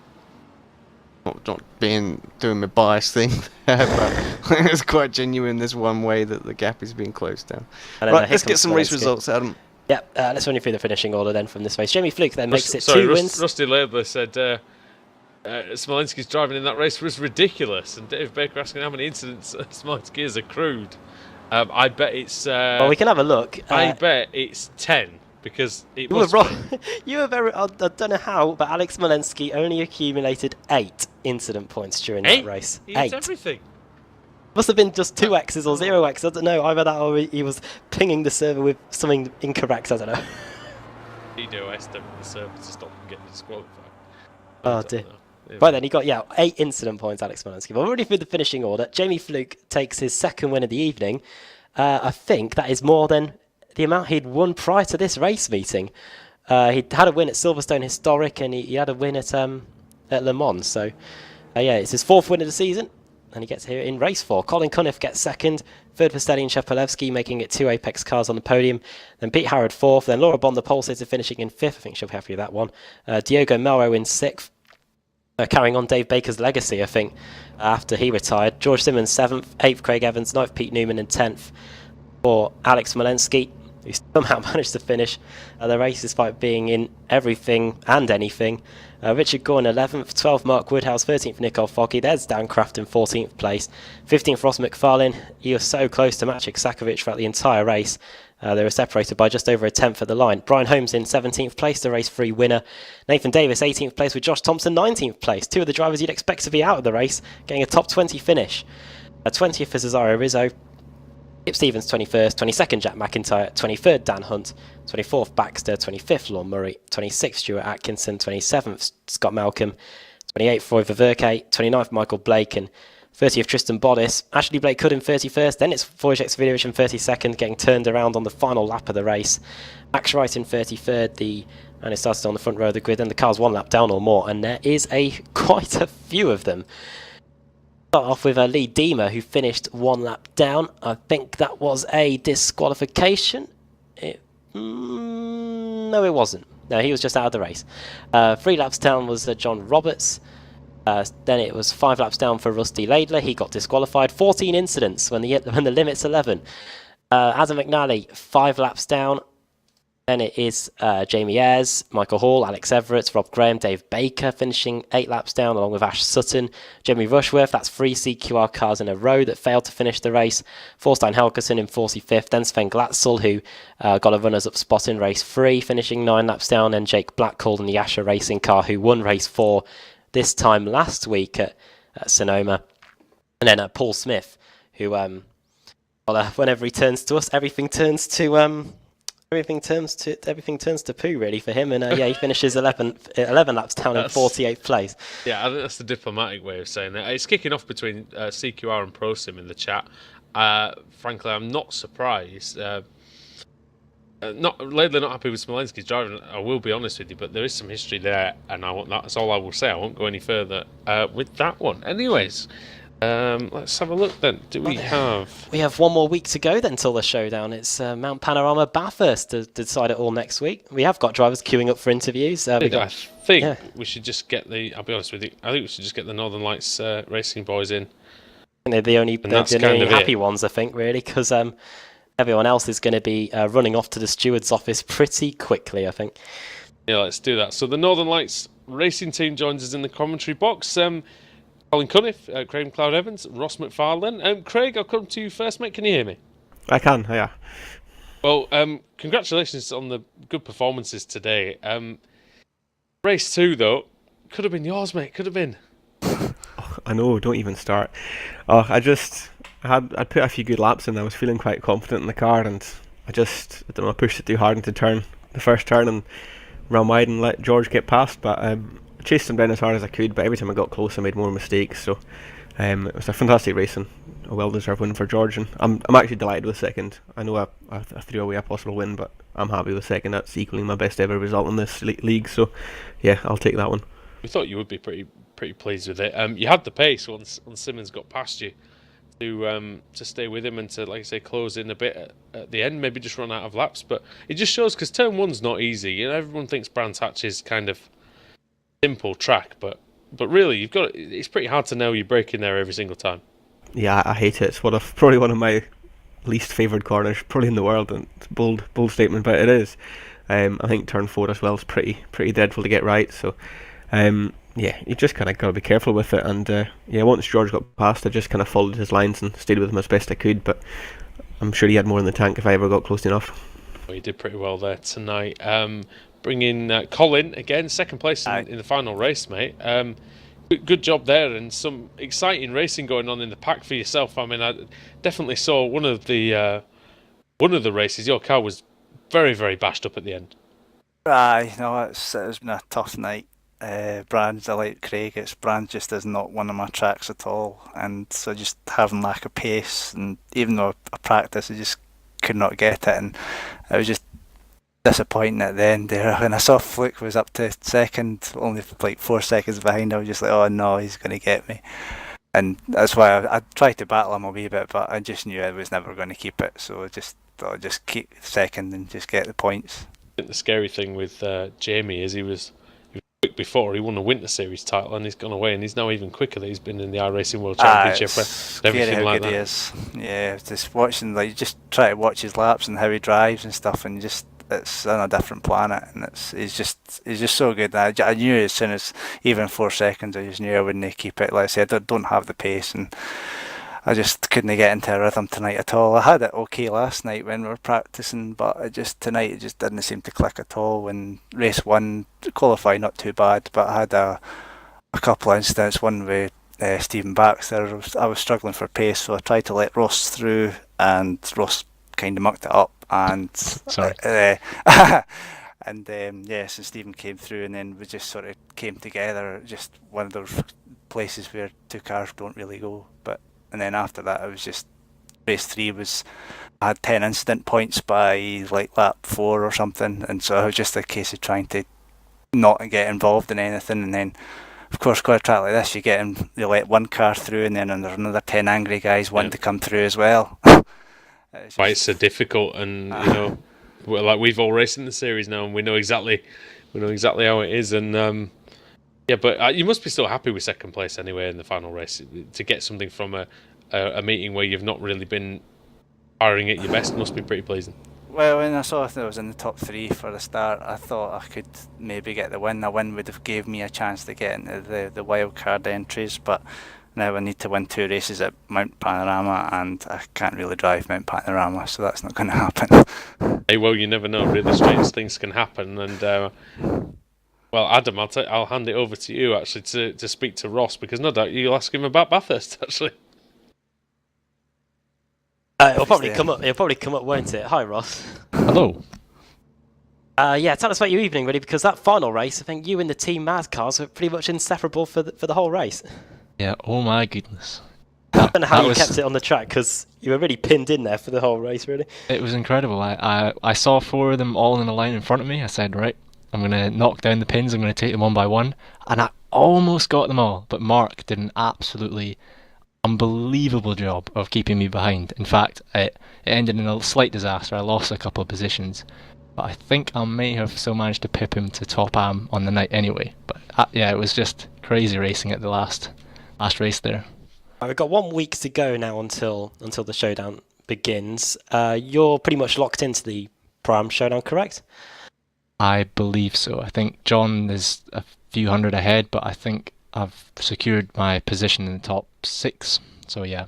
Not doing my bias thing there, but it's quite genuine. There's one way that the gap is being closed down. Right, let's get some race results, Adam. Yeah, let's run you through the finishing order then from this race. Jamie Fluke then makes it 2 wins. Rusty Laidler said Smolenski's driving in that race was ridiculous, and Dave Baker asking how many incidents Smolenski has accrued. I bet it's. Well, we can have a look. I bet it's 10. Because it was wrong. You were very. I don't know how, but Alex Smolenski only accumulated 8 incident points during that race. He 8. Everything. Must have been just 2 X's or 0 X's. I don't know. Either that or he was pinging the server with something incorrect. I don't know. DDoS the server to stop him getting disqualified. Oh dear. Right then, he got 8 incident points, Alex Smolenski. But already through the finishing order, Jamie Fluke takes his 2nd win of the evening. I think that is more than the amount he'd won prior to this race meeting. He'd had a win at Silverstone Historic, and he had a win at Le Mans. So, yeah, it's his 4th win of the season, and he gets here in race 4. Colin Cunniff gets 2nd, 3rd for Stelian Chepelevsky, making it 2 Apex cars on the podium. Then Pete Harrod 4th, then Laura Bond, the pole sitter, finishing in 5th. I think she'll be happy with that one. Diogo Melro in 6th. Carrying on Dave Baker's legacy, I think, after he retired. George Simmons 7th, 8th Craig Evans, 9th Pete Newman, and 10th for Alex Smolenski, who somehow managed to finish the race despite being in everything and anything. Richard Gore in 11th, 12th Mark Woodhouse, 13th Nicole Foggy. There's Dan Kraft in 14th place. 15th Ross McFarlane. He was so close to Maciej Sakovic throughout the entire race. They were separated by just over a 10th at the line. Brian Holmes in 17th place, the race 3 winner. Nathan Davis 18th place with Josh Thompson 19th place. 2 of the drivers you'd expect to be out of the race, getting a top 20 finish. 20th for Cesario Rizzo. Kip Stevens 21st, 22nd Jack McIntyre, 23rd Dan Hunt, 24th Baxter, 25th Lon Murray, 26th Stuart Atkinson, 27th Scott Malcolm, 28th Roy Ververke, 29th Michael Blake, and 30th Tristan Bottis. Ashley Blake Hood in 31st, then it's Wojciech Swiderowicz in 32nd, getting turned around on the final lap of the race. Max Wright in 33rd, and it started on the front row of the grid, then the car's 1 lap down or more, and there is quite a few of them. Start off with Lee Deemer, who finished 1 lap down. I think that was a disqualification. No, it wasn't. No, he was just out of the race. 3 laps down was John Roberts. Then it was 5 laps down for Rusty Laidler. He got disqualified. 14 incidents when the limit's 11. Adam McNally, 5 laps down. Then it is Jamie Ayres, Michael Hall, Alex Everett, Rob Graham, Dave Baker finishing 8 laps down along with Ash Sutton. Jamie Rushworth, that's 3 CQR cars in a row that failed to finish the race. Thorstein Helgeson in 45th. Then Sven Glatzel, who got a runners-up spot in race 3, finishing 9 laps down. Then Jake Blackall in the Asher Racing car, who won race 4 this time last week at Sonoma. And then Paul Smith, who, whenever he turns to us, everything turns to poo really for him, and he finishes 11 laps down in 48th place. Yeah, I think that's the diplomatic way of saying it. It's kicking off between CQR and ProSim in the chat. Frankly, I'm not surprised. Laidler not happy with Smolensky's driving. I will be honest with you, but there is some history there, and that's all I will say. I won't go any further with that one. Anyways. Let's have a look then. We have 1 more week to go then till the showdown. It's Mount Panorama Bathurst to decide it all next week. We have got drivers queuing up for interviews. I think we should just get I'll be honest with you. I think we should just get the Northern Lights racing boys in. And they're the only happy ones, I think, really, because everyone else is going to be running off to the steward's office pretty quickly, I think. Yeah, let's do that. So the Northern Lights racing team joins us in the commentary box. Colin Cunniff, Craig Cloud Evans, Ross McFarlane. Craig, I'll come to you first, mate. Can you hear me? I can, yeah. Well, congratulations on the good performances today. Race 2, though, could have been yours, mate. Could have been. I know, don't even start. I'd put a few good laps in. I was feeling quite confident in the car, and I don't know, I pushed it too hard into the first turn, and ran wide and let George get past, but I chased him down as hard as I could, but every time I got close I made more mistakes, so it was a fantastic race and a well-deserved win for George, and I'm actually delighted with second. I know I threw away a possible win, but I'm happy with second. That's equaling my best ever result in this league, so yeah, I'll take that one. We thought you would be pretty pleased with it. You had the pace once Simmons got past you to stay with him and to, like I say, close in a bit at the end, maybe just run out of laps, but it just shows, because turn 1's not easy. You know, everyone thinks Brands Hatch is kind of simple track, but really it's pretty hard to know you're braking there every single time. Yeah, I hate it. It's probably one of my least favoured corners probably in the world, and it's a bold statement, but it is. I think turn 4 as well is pretty dreadful to get right, so you just kind of got to be careful with it, and once George got past, I just kind of followed his lines and stayed with him as best I could, but I'm sure he had more in the tank if I ever got close enough. Well, he did pretty well there tonight. Bring in Colin again, second place in the final race, mate. Good job there, and some exciting racing going on in the pack for yourself. I mean, I definitely saw one of the races. Your car was very, very bashed up at the end. It's been a tough night. Brands, I like Craig. Brands just is not one of my tracks at all, and so just having lack of pace, and even though I practice, I just could not get it, and it was just disappointing at the end there. When I saw Fluke was up to second, only like 4 seconds behind, I was just like, oh no, he's going to get me. And that's why I tried to battle him a wee bit, but I just knew I was never going to keep it, so I just thought I'd just keep second and just get the points. I think the scary thing with Jamie is he was quick before. He won the Winter Series title, and he's gone away, and he's now even quicker. That he's been in the iRacing World Championship and everything like that. He is. Yeah, just watching, like, just try to watch his laps and how he drives and stuff, and it's on a different planet, and he's just so good. I knew as soon as even 4 seconds, I just knew I wouldn't keep it. Like I said, I don't have the pace, and I just couldn't get into a rhythm tonight at all. I had it okay last night when we were practicing, but tonight it just didn't seem to click at all. When race 1, qualifying not too bad, but I had a couple of incidents. One with Stephen Baxter, I was struggling for pace, so I tried to let Ross through, and Ross kind of mucked it up, and Sorry. So Stephen came through, and then we just sort of came together. Just one of those places where two cars don't really go. And then after that, it was just race 3 was, I had 10 incident points by like lap 4 or something, and so it was just a case of trying to not get involved in anything. And then, of course, got a track like this, you let one car through, and then there's another 10 angry guys wanting to come through as well. Why it's so difficult, and like we've all raced in the series now, and we know exactly how it is. And but you must be still happy with second place anyway in the final race. To get something from a meeting where you've not really been firing at your best must be pretty pleasing. Well, when I saw that I was in the top 3 for the start, I thought I could maybe get the win. A win would have gave me a chance to get into the wild card entries, but now I need to win 2 races at Mount Panorama, and I can't really drive Mount Panorama, so that's not going to happen. Hey, well, you never know. Really strange things can happen, and well, Adam, I'll hand it over to you actually to speak to Ross, because no doubt you'll ask him about Bathurst actually. It'll probably come up, won't it? Hi, Ross. Hello. Yeah, tell us about your evening, really, because that final race, I think you and the Team Mad cars were pretty much inseparable for the whole race. Yeah, oh my goodness. I don't know how you kept it on the track, because you were really pinned in there for the whole race, really. It was incredible. I saw 4 of them all in a line in front of me. I said, right, I'm going to knock down the pins, I'm going to take them one by one, and I almost got them all, but Mark did an absolutely unbelievable job of keeping me behind. In fact, it ended in a slight disaster. I lost a couple of positions, but I think I may have still managed to pip him to top am on the night anyway. But yeah, it was just crazy racing at the last race there. We've got 1 week to go now until the showdown begins. You're pretty much locked into the Pro-Am showdown, correct? I believe so. I think John is a few hundred ahead, but I think I've secured my position in the top 6. So yeah.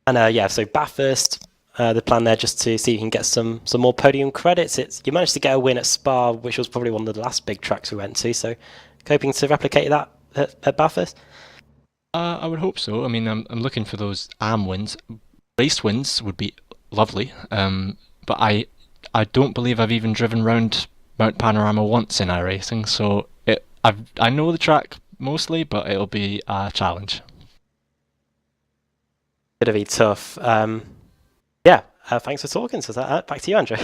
And so Bathurst, the plan there just to see if you can get some more podium credits. You managed to get a win at Spa, which was probably one of the last big tracks we went to. So hoping to replicate that at Bathurst. I would hope so. I mean, I'm looking for those AM wins. Race wins would be lovely. But I don't believe I've even driven round Mount Panorama once in iRacing, so I know the track mostly, but it'll be a challenge. It'll be tough. Thanks for talking to us. Back to you, Andrew.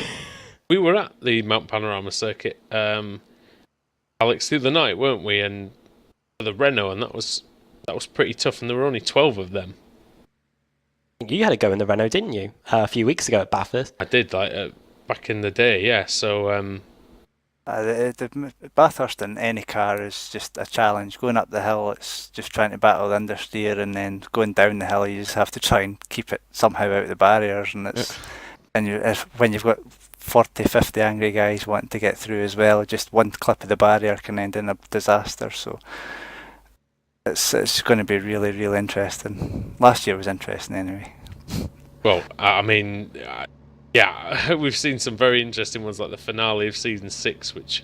We were at the Mount Panorama circuit, Alex, the other night, weren't we? And for the Renault, and that was pretty tough, and there were only 12 of them. You had a go in the Renault, didn't you? A few weeks ago at Bathurst. I did, back in the day, yeah. So the Bathurst in any car is just a challenge. Going up the hill, it's just trying to battle the understeer, and then going down the hill, you just have to try and keep it somehow out of the barriers. And when you've got 40, 50 angry guys wanting to get through as well, just one clip of the barrier can end in a disaster. So it's going to be really, really interesting. Last year was interesting anyway. Well, I mean, yeah, we've seen some very interesting ones, like the finale of season 6, which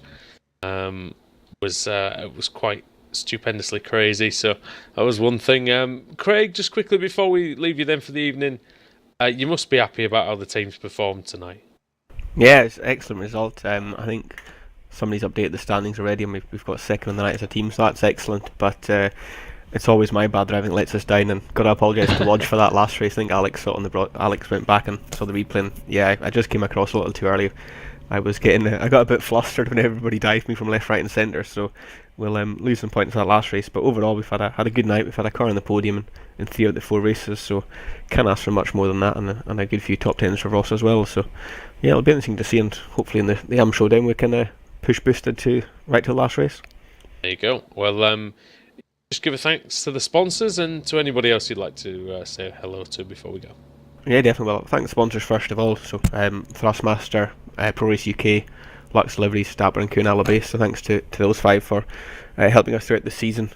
was quite stupendously crazy. So that was one thing. Craig, just quickly before we leave you then for the evening, you must be happy about how the team's performed tonight. Yeah, it's an excellent result. I think somebody's updated the standings already, and we've got second on the night as a team, so that's excellent. But it's always my bad driving that lets us down, and got to apologise to Lodge for that last race. I think Alex saw it on the Alex went back and saw the replay, and yeah, I just came across a little too early. I got a bit flustered when everybody dived me from left, right and centre, so we'll lose some points in that last race. But overall, we've had a good night. We've had a car on the podium in 3 out of the 4 races, so can't ask for much more than that, and a good few top 10s for Ross as well. So yeah, it'll be interesting to see, and hopefully in the AM Showdown we can push boosted to right to the last race. There you go. Well, just give a thanks to the sponsors and to anybody else you'd like to say hello to before we go. Yeah, definitely. Well, thank the sponsors first of all. So Thrustmaster, Pro Race UK, Lux Liveries, Stapper and Kuhn Alabase. So thanks to those 5 for helping us throughout the season.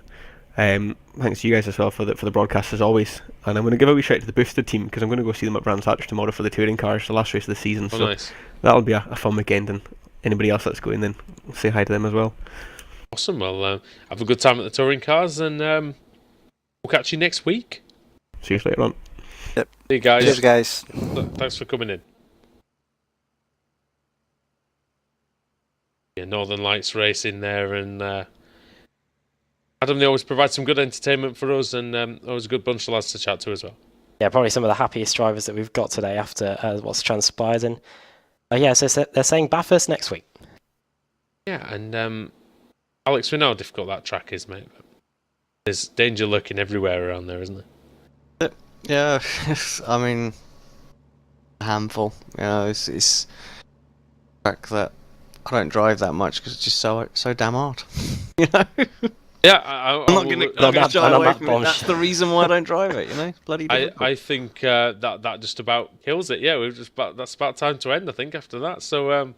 Thanks to you guys as well for the broadcast as always. And I'm going to give a wee shout to the boosted team, because I'm going to go see them at Brands Hatch tomorrow for the touring cars, the last race of the season. So nice. That'll be a fun weekend, and anybody else that's going, then we'll say hi to them as well. Awesome. Well, have a good time at the touring cars, and we'll catch you next week. See you later on. Yep. See you guys. Cheers, guys. Thanks for coming in. Yeah, Northern Lights racing there, and Adam, they always provide some good entertainment for us, and always a good bunch of lads to chat to as well. Yeah, probably some of the happiest drivers that we've got today after what's transpired. And yeah, so they're saying Bathurst next week. Yeah, and Alex, we know how difficult that track is, mate. There's danger lurking everywhere around there, isn't there? Yeah, I mean, a handful. You know, it's a track that I don't drive that much because it's just so damn hard. You know. Yeah, I'm not going to shy away from it. That's the reason why I don't drive it. You know, bloody difficult. I think that just about kills it. Yeah, that's about time to end. I think after that. So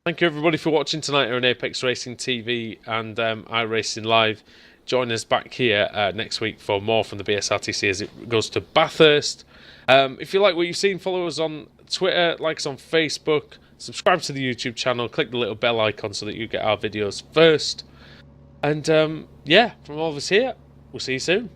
thank you everybody for watching tonight here on Apex Racing TV and iRacing Live. Join us back here next week for more from the BSRTC as it goes to Bathurst. If you like what you've seen, follow us on Twitter, like us on Facebook, subscribe to the YouTube channel, click the little bell icon so that you get our videos first. And yeah, from all of us here, we'll see you soon.